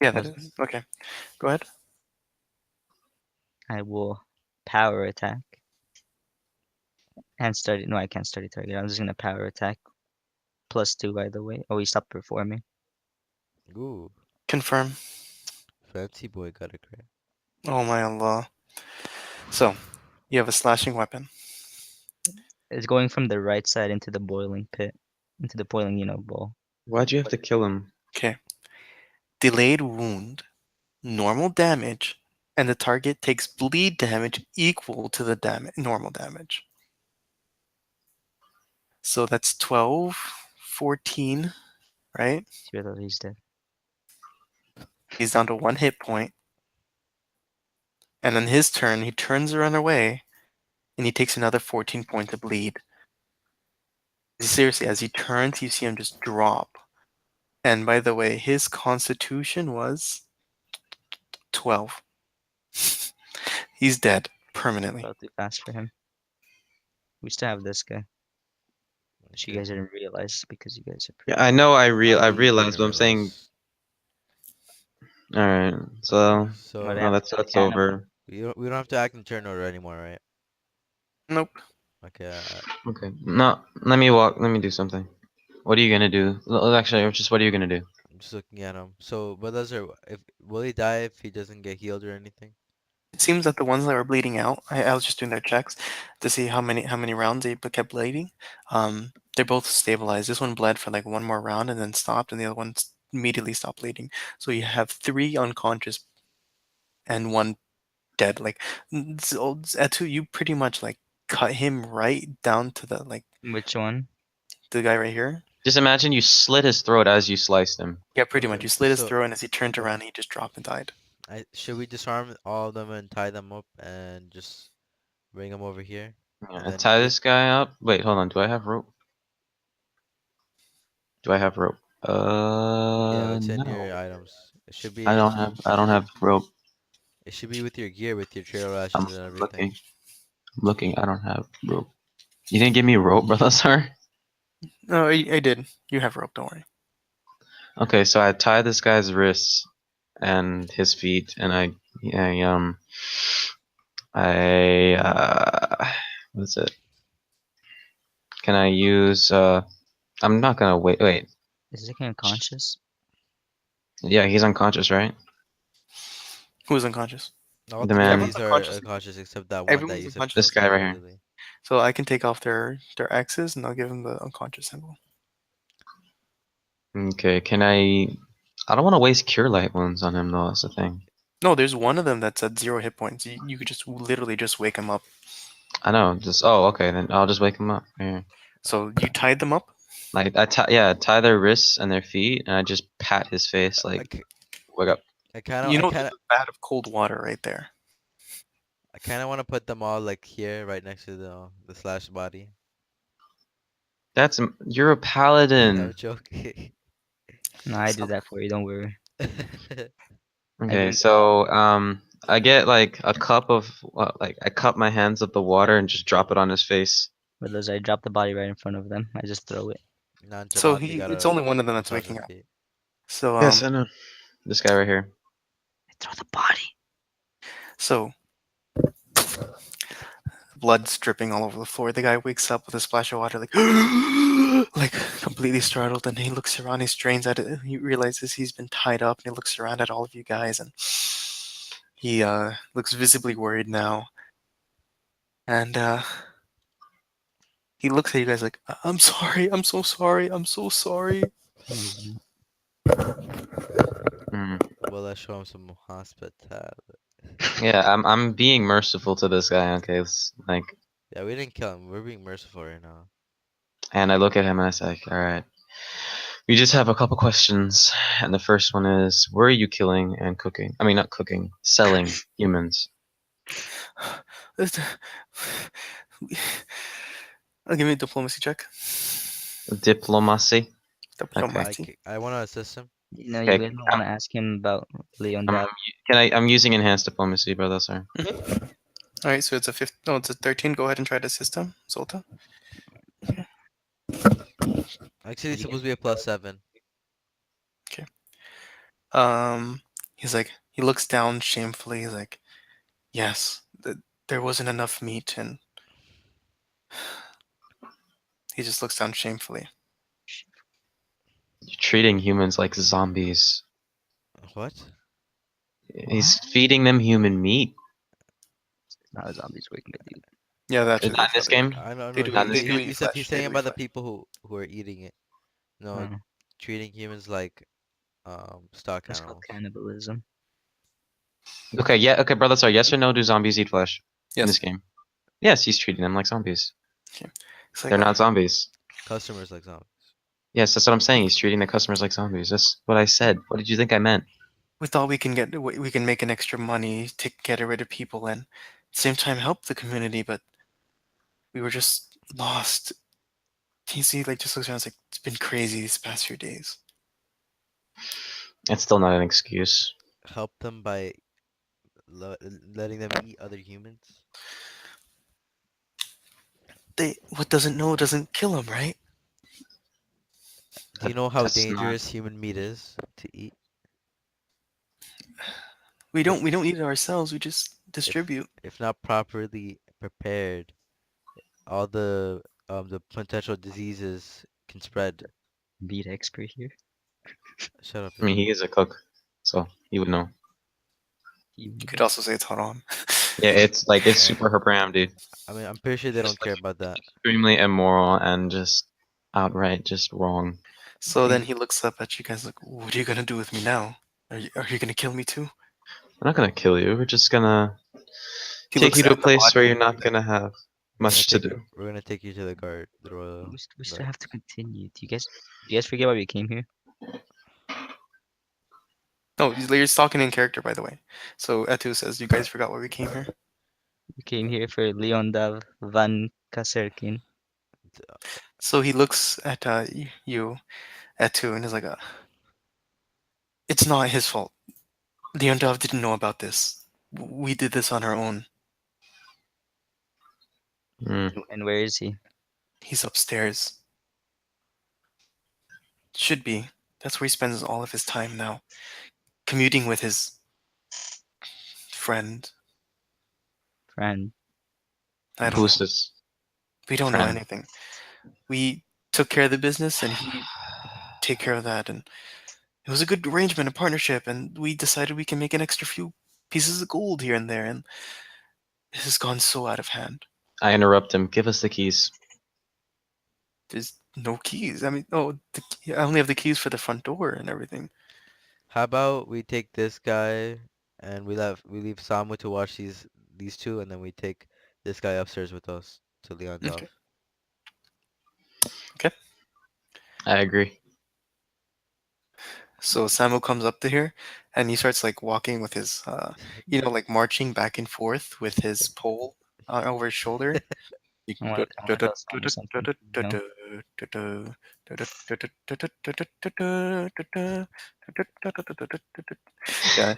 Yeah, that wasn't it? is. Okay, go ahead. I will power attack and start it. No, I can't start a target. I'm just gonna power attack. +2 by the way. Oh, he stopped performing. Ooh, Confirm. fancy boy got a crit. Oh my Allah. So, you have a slashing weapon. It's going from the right side into the boiling pit. Into the boiling, bowl. Why'd you have to kill him? Okay. Delayed wound, normal damage, and the target takes bleed damage equal to the normal damage. So that's 12, 14, right? See whether he's dead. He's down to 1 hit point. And on his turn, he turns to run away, and he takes another 14 points of bleed. Seriously, as he turns, you see him just drop. And by the way, his constitution was 12. He's dead permanently. Fell too fast for him. We still have this guy. Which you Okay. guys didn't realize because you guys are Yeah, pretty. I know. I I didn't realized, but I'm saying. realize. All right. Okay, So Well, they so no, have that's cannon. over. we don't have to act in turn order anymore, right? Nope. Okay. Okay. No, let me walk. Let me do something. What are you gonna do? Actually, just what are you gonna do? I'm just looking at him. So, but those are if will he die if he doesn't get healed or anything? It seems that the ones that were bleeding out, I was just doing their checks to see how many rounds they kept bleeding. They're both stabilized. This one bled for like one more round and then stopped, and the other one immediately stopped bleeding. So you have 3 unconscious and 1 dead. Like, Etu, you pretty much like cut him right down to Which one? the guy right here. Just imagine you slit his throat as you sliced him. Yeah, pretty Okay. much. You slit his So, throat, and as he turned okay. around, he just dropped and died. I should we disarm all of them and tie them up and just bring them over here and Yeah, then tie get this guy up. Wait, hold on. Do I have rope? Do I have rope? yeah, it's in No. your items. It should be I in don't have. I don't have rope. it should be with your gear with your trail I'm rations and everything. looking. I'm looking. I don't have rope. You didn't give me rope, brother, sir. No, I did. You have rope. Don't worry. Okay, so I tie this guy's wrists and his feet, and I what is it? Can I use I'm not gonna wait. Is he unconscious? Yeah, he's unconscious, right? Who's unconscious? All The three of man, Everyone's these are unconscious. cautious except that one that Everyone's Yousef unconscious. this killed, guy right here. supposedly. So I can take off their X's and I'll give them the unconscious symbol. Okay, can I? I don't want to waste cure light wounds on him though. That's the thing. No, there's one of them that's at 0 hit points. You could just literally just wake him up. I know. Just okay, then I'll just wake him up. Here. So you tied them up. Like I tie their wrists and their feet, and I just pat his face I, like, ki- wake up. You know there's a vat of cold water right there. I kind of want to put them all like here, right next to the slash body. You're a I'm paladin. joking. No, I do So that for you. Don't worry. I Okay, mean, so I get like a cup of like I cup my hands of the water and just drop it on his face. with those, I drop the body right in front of them. I just throw it. so Nonchalant, they he it's gotta only one of them that's massage their waking up. feet. So Yes, I know. This guy right here. I throw the body. so blood's dripping all over the floor. The guy wakes up with a splash of water, like like completely startled, and he looks around. He strains at it. He realizes he's been tied up, and he looks around at all of you guys, and he looks visibly worried now. And he looks at you guys like, "I'm sorry. I'm so sorry. I'm so sorry." No, he's not. Hmm. Well, let's show him some hospitality. Yeah, I'm being merciful to this guy. Okay, it's like, Yeah, we didn't kill him. We're being merciful right now. and I look at him and I say, all right. We just have a couple questions, and the first one is, where are you killing and cooking? I mean, not cooking, selling humans. Give me a diplomacy check. Diplomacy. Okay. Diplomacy. I want to assist him. You know, you Okay. guys might want to ask him about Leon I'm, Dav. I'm using enhanced diplomacy, brother. Sorry. All right, so it's a 15. No, it's a 13. Go ahead and try to assist him, Zolta. Actually, it's Did you supposed guys to be a +7. Okay. He's like, he looks down shamefully. He's like, yes, there wasn't enough meat, and he just looks down shamefully. You're treating humans like zombies. What? He's feeding them human meat. not a zombie's waking up, dude. Yeah, that's Is what that they in this probably. game? I don't They know. do. Not in They this do game? eat Yousef, flesh. he's They saying do eat about the flesh. people who are eating it. No, Oh, treating humans like stock that's called animals. cannibalism. Okay, yeah, okay, brother. Sorry. Yes or no? Do zombies eat flesh in this Yes. game? Yes, he's treating them like zombies. Okay. It's like, They're not zombies. Customers like zombies. Yes, that's what I'm saying. He's treating the customers like zombies. That's what I said. What did you think I meant? we thought we can make an extra money to get rid of people and at the same time help the community, but we were just lost. Can you see? Like, just looks around. It's like it's been crazy these past few days. It's still not an excuse. Help them by lo- letting them eat other humans. They what doesn't know doesn't kill them, right? Do you That, know how that's not. dangerous human meat is to eat? If We don't eat it ourselves. We just if distribute. if not properly prepared, all the potential diseases can spread. Beat expert here. Shut up, I mean, Yousef. he is a cook, so he would know. You You could also say it's haram. Yeah, it's like it's Uh, super haram, dude. I mean, I'm pretty sure they don't Just care like about that. extremely immoral and just outright just wrong. So then think he looks up at you guys like, "What are you gonna do with me now? Are you gonna kill me too?" We're not gonna kill you. We're just gonna He take you looks to a at the place where body. you're not gonna have much to do. We're gonna take you to the guard, the royal we still guard. have to continue. Do you guys forget why we came here? No, you're talking in character, by the way. So Etu says, "You guys forgot why we came here." We came here for Leon Dav Van Kaserkin. So he looks at you, Etu, and is like, "It's not his fault. The Undav didn't know about this. We did this on our own." Mm. And where is he? He's upstairs. Should be. That's where he spends all of his time now, commuting with his friend. Friend. I don't Who's know. this We don't know friend? anything. We took care of the business, and he take care of that, and it was a good arrangement, a partnership, and we decided we can make an extra few pieces of gold here and there, and this has gone so out of hand. I interrupt him. Give us the keys. There's no keys. I mean, oh, I only have the keys for the front door and everything. How about we take this guy and we leave Samu to watch these two, and then we take this guy upstairs with us to Leon's Okay. house. Okay. I agree. So Samu comes up to here, and he starts like walking with his, like marching back and forth with his pole over his shoulder. I wanna tell Samu something. You know? Yeah,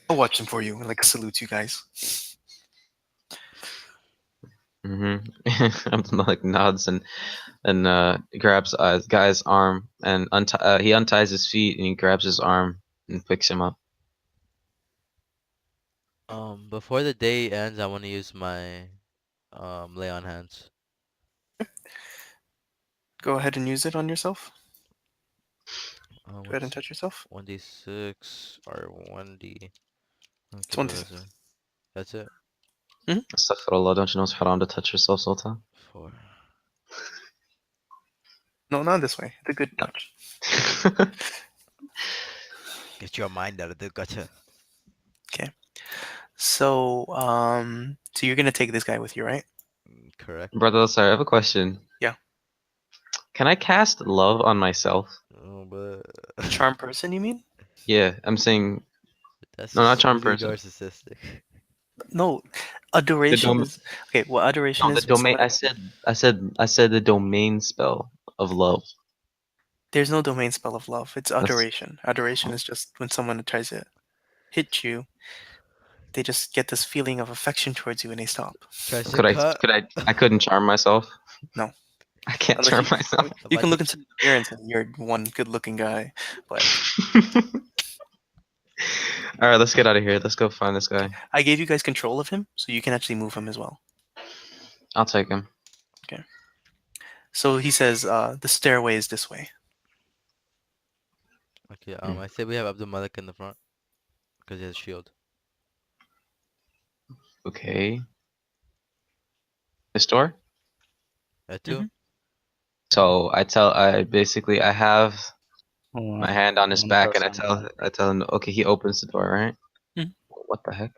I'll watch him for you and like salute you guys. Like nods and grabs guy's arm and he unties his feet and he grabs his arm and picks him up. Before the day ends, I want to use my lay on hands. Go ahead and use it on yourself. Go ahead and What's touch yourself. 1d6 or 1d? It's Okay, one what to is it? That's it. Astaghfirullah, don't you know it's haram to touch yourself, Sultan? 4. No, not this way. The good No. touch. Get your mind out of the gutter. Okay. So you're gonna take this guy with you, right? Correct. Brother, sorry, I have a question. Yeah. Can I cast love on myself? Oh, but Charm person, you mean? Yeah, I'm saying that's no, not just charm really person. narcissistic. No, The adoration dom is okay. What adoration no, the is when domain. someone I said the domain spell of love. there's no domain spell of love. It's That's adoration. Adoration is just when someone tries to hit you, they just get this feeling of affection towards you and they stop. Tries to could I cut. could I I couldn't charm myself. No, I can't unless charm you. I myself. mean, you can About to look into the mirror and say you're one good-looking guy, but All right, let's get out of here. Let's go find this okay. guy. I gave you guys control of him, so you can actually move him as well. I'll take him. Okay. So he says, the stairway is this way. Okay, Hmm. I say we have Abdul Malik in the front because he has a shield. Okay. This door. That too? Hmm. So I have Hold my on. hand on I his wanna tell back and Samu something. I tell him okay. He opens the door, right? Hmm. What the heck?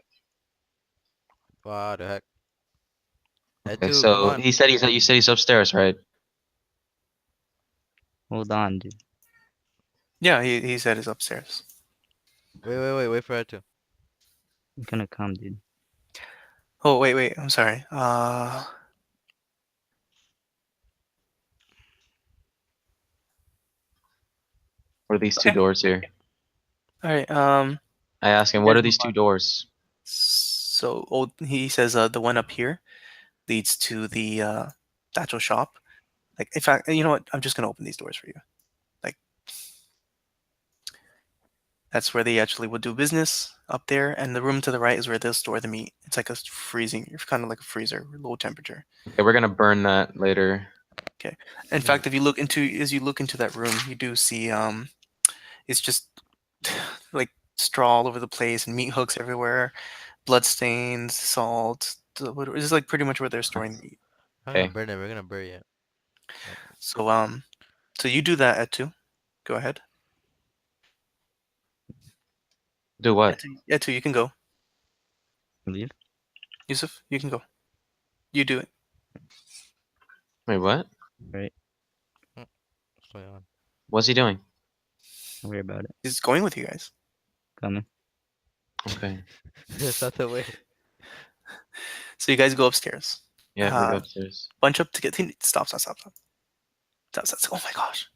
Wow, the heck. That Okay, too, come so on. you said he's upstairs, right? Hold on, dude. Yeah, he said he's upstairs. Wait for that too. I'm gonna come, dude. Oh, wait, I'm sorry. What are these two Okay. doors here? All right. I ask him, You what guys are move these two on. doors? He says, the one up here leads to the actual shop. Like, in fact, you know what? I'm just gonna open these doors for you. Like, that's where they actually would do business up there, and the room to the right is where they'll store the meat. It's like a freezing, kind of like a freezer, low temperature. Okay, we're gonna burn that later. Okay. In Hmm. fact, as you look into that room, you do see it's just like straw all over the place and meat hooks everywhere, blood stains, salt. This is like pretty much where they're storing the meat. I'm gonna Okay, burn it. We're gonna bury it. So so you do that at two. Go ahead. do what? At two, you can go. Leave. Yusuf, you can go. You do it. Wait, what? Right. Mm, what's going on? What's he doing? Don't worry about it. He's going with you guys. Coming. Okay, That's not the way. So you guys go upstairs. yeah, we go upstairs. Bunch up to get. Stop. Oh my gosh.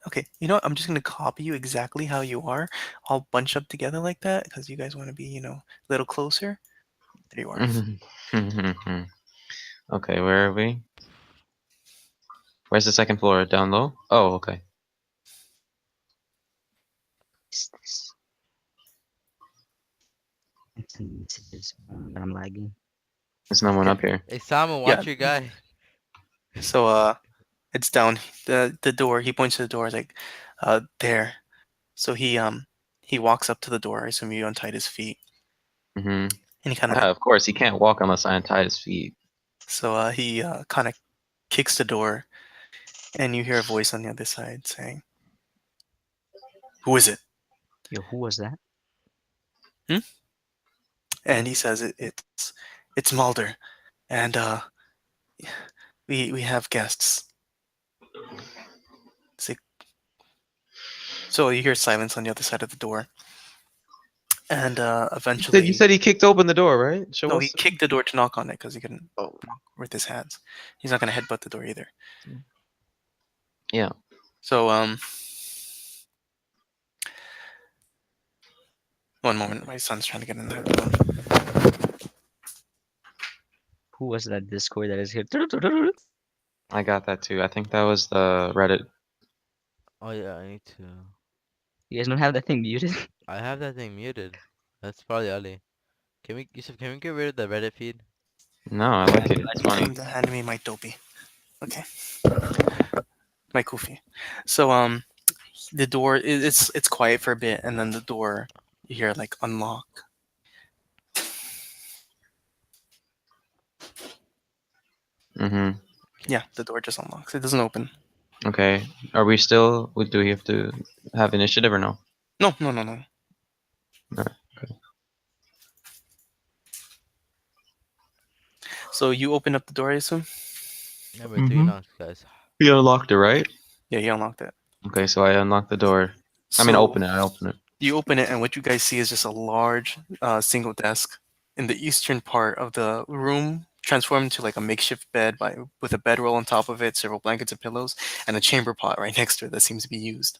Okay, you know what? I'm just gonna copy you exactly how you are. I'll bunch up together like that because you guys want to be, a little closer. There you are. Okay, where are we? Where's the second floor? Down low? Oh, okay. Is this? Messages. I'm lagging. There's no one Yeah, up here. Hey Simon, yeah. watch your guy. So it's down the door. He points to the door. He's like, there. So he walks up to the door. I assume you untied his feet, Mm-hmm. and he kind of Yeah, of course, he can't walk unless I untie his feet. he kind of kicks the door, and you hear a voice on the other side saying, "Who is it?" Yo, who was that? Hmm? And he says, it's Mulder, and we have guests." It's like, so you hear silence on the other side of the door, and You eventually, said he kicked open the door, right? Show no, he us. kicked the door to knock on it because he couldn't Oh, knock with his hands. He's not gonna headbutt the door either. yeah. So one moment, my son's trying to get in the Who was that Discord that is here? I got that too. I think that was the Reddit. Oh yeah, I need to. You guys don't have that thing muted? I have that thing muted. That's probably Ali. Yusuf, can we get rid of the Reddit feed? No, I like it. It's funny. hand me my dopey. Okay, my kufi. So the door it's quiet for a bit, and then the door you hear like unlock. Mm-hmm. Okay. Yeah, the door just unlocks. It doesn't open. Okay. Are we still? Do we have to have initiative or no? No, no, no, no. Alright, okay. So you open up the door, I assume. Number three Mm-hmm. knocks, guys. You unlocked it, right? Yeah, you unlocked it. Okay, so I unlock the door. I mean, So open it. I open it. you open it, and what you guys see is just a large single desk in the eastern part of the room, transformed into like a makeshift bed with a bedroll on top of it, several blankets and pillows, and a chamber pot right next to it that seems to be used.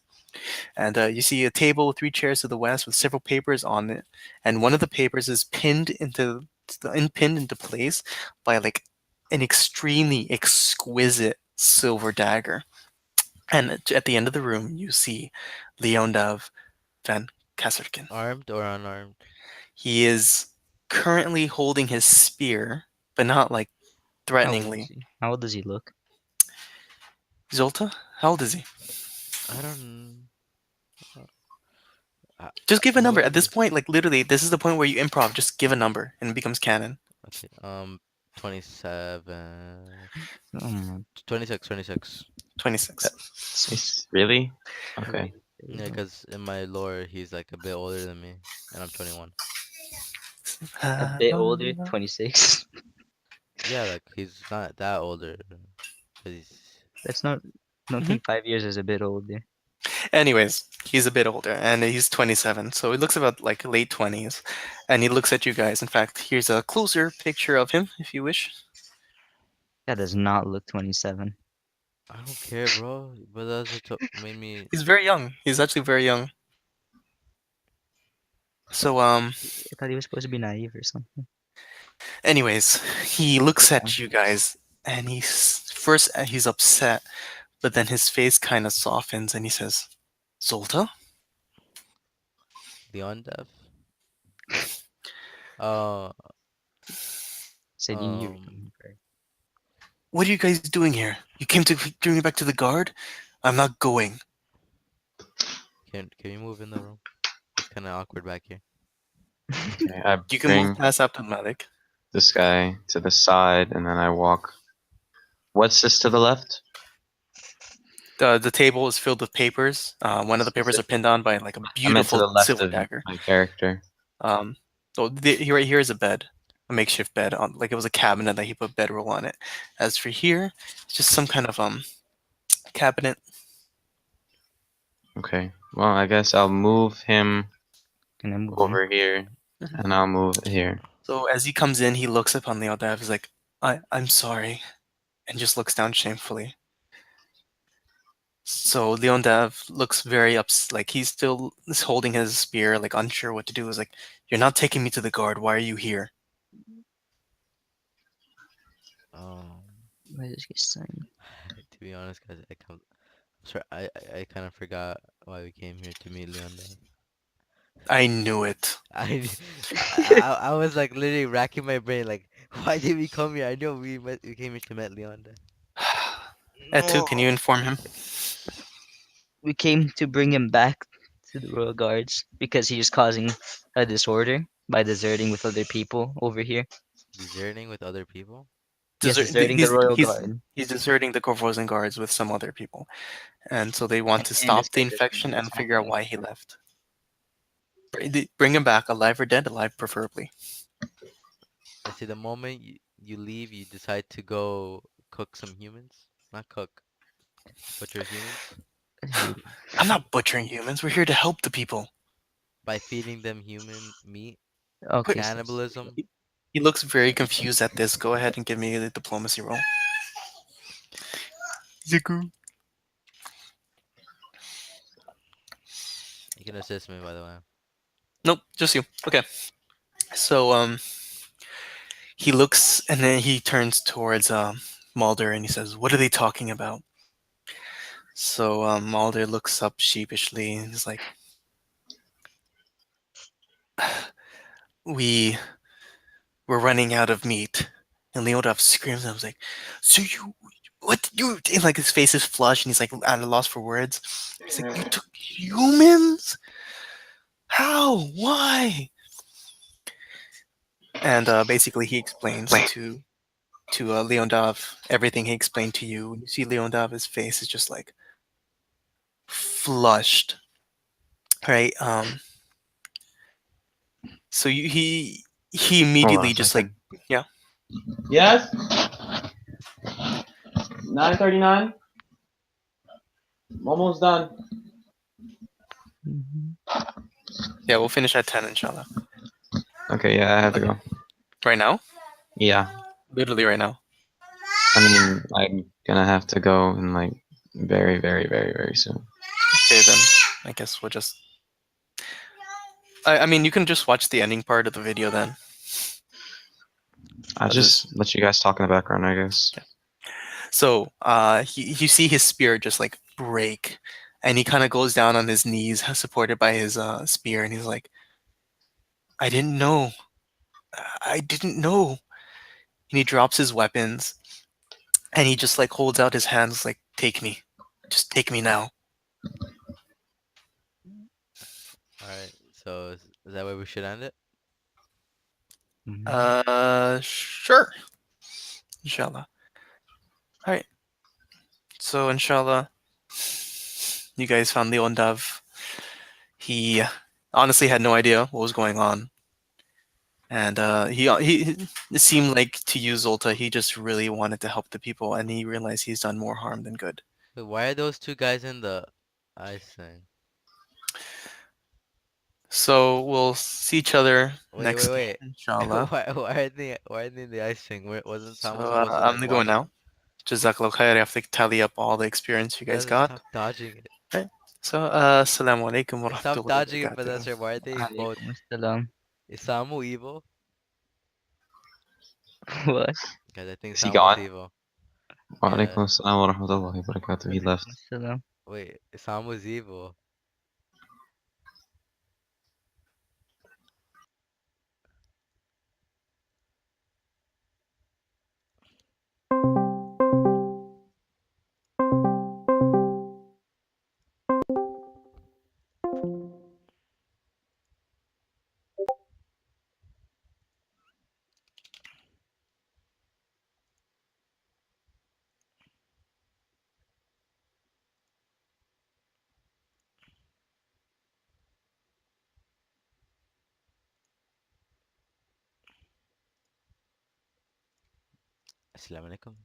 And you see a table with three chairs to the west with several papers on it, and one of the papers is pinned into place by like an extremely exquisite silver dagger. And at the end of the room, you see Leondav Van Kasserkin. Armed or unarmed? He is currently holding his spear, but not like How old is threateningly. he? How old does he look? Zolta, how old is he? I don't. Uh, Just give a how number. old At is this he? point, like literally, this is the point where you improv. Just give a number and it becomes canon. Okay. 27. Oh my, 26. 26. 26. It's really okay. wait, there you Yeah, go. because in my lore, he's like a bit older than me, and I'm 21. A bit older, 26. Yeah, like he's not that older. 'Cause he's. That's not. I don't Mhm. think 5 years is a bit older. Anyways, he's a bit older and he's 27, so he looks about like late 20s. And he looks at you guys. In fact, here's a closer picture of him if you wish. That does not look 27. I don't care, bro. But that's what made me. He's very young. He's actually very young. So I thought he was supposed to be naive or something. anyways, he looks Okay. at you guys and he's upset, but then his face kind of softens and he says, "Zolta, Leon Deaf. Uh, Said you knew you were um, coming for. what are you guys doing here? You came to bring me back to the guard? I'm not going." can you move in the room? It's kind of awkward back here. Okay, I You can move bring past Abdulmalik. this guy to the side, and then I walk. What's this to the left? The table is filled with papers. One of the papers are Specific. pinned on by like a I meant to beautiful the left silver of dagger. my character. Um, right here is a bed, a makeshift bed. On like it was a cabinet that he put bedroll on it. As for here, it's just some kind of cabinet. Okay. Well, I guess I'll move him Can I move in? over here, and I'll move here. So as he comes in, he looks upon the Aldav. He's like, I'm sorry," and just looks down shamefully. So Leon Dav looks very like he's still is holding his spear, like unsure what to do. He's like, "You're not taking me to the guard. Why are you here?" Um, Why did you sign? To be honest, guys, sorry, I kind of forgot why we came here to meet Leon. I knew it. I, I was like literally racking my brain, like, why did we come here? I know we came here to meet Leon. Etu, can you No. inform him? We came to bring him back to the Royal Guards because he was causing a disorder by deserting with other people over here. Deserting with other people? Yes, Desert, deserting the Royal he's Guard. he's deserting the Corvosan guards with some other people, and so they want to And this stop guy the doesn't know infection what's and figure out happening. why he left. Bring him back, alive or dead, alive preferably. I see the moment you leave, you decide to go cook some humans. Not cook, butcher humans. I'm not butchering humans. We're here to help the people. By feeding them human meat. But Okay, sis. Cannibalism. he looks very confused at this. Go ahead and give me the diplomacy roll. Ziku. You can assist me, by the way. Nope, just you. Okay. So he looks and then he turns towards Mulder and he says, "What are they talking about?" So Mulder looks up sheepishly and he's like, "We were running out of meat." And Leodov screams and I was like, "So you, what you?" And like his face is flushed and he's like at a loss for words. He's like, "You took humans? How? Why?" And basically he explains to Leondov everything he explained to you. And you see Leondov's face is just like flushed, right? So he Hold on immediately a just like second. yeah. Yes. 9:39. Almost done. Mhm. Yeah, we'll finish at 10 inshallah. Okay, yeah, I have to Okay. go. Right now? Yeah, Literally right now. I mean, I'm gonna have to go in like very, very, very, very soon. Okay, then I guess we'll just. I mean, you can just watch the ending part of the video then. I'll I'll just. just let you guys talk in the background, I guess. Yeah. So, you see his spear just like break, and he kind of goes down on his knees, supported by his spear, and he's like, "I didn't know. I didn't know." And he drops his weapons, and he just like holds out his hands, like, "Take me, just take me now." Alright, so is that where we should end it? Mhm. Sure, inshallah. All right. So, inshallah, you guys found Leon Dav. He honestly had no idea what was going on, and he it seemed like to use Zolta, he just really wanted to help the people, and he realized he's done more harm than good. Wait, why are those two guys in the ice thing? So we'll see each other Wait, wait, next game, wait. inshallah. Why are they in the ice thing? Wasn't So Samu supposed to I'm like gonna go walk now. them? Jazakallah khair. I have to tally up all the experience you guys Brother, got. stop dodging it. Right. So assalamu alaikum wa Stop rahmatullahi wa dodging it, barakatuh. Brother. Why are they both? Alaikum assalam. Is Samu evil? What? Guys, I think Is he Samu's gone? evil. Wa Yeah. alaikum assalam wa rahmatullahi wa barakatuh. He Alaikum left. assalam. Wait, Samu's evil. Assalamu alaikum.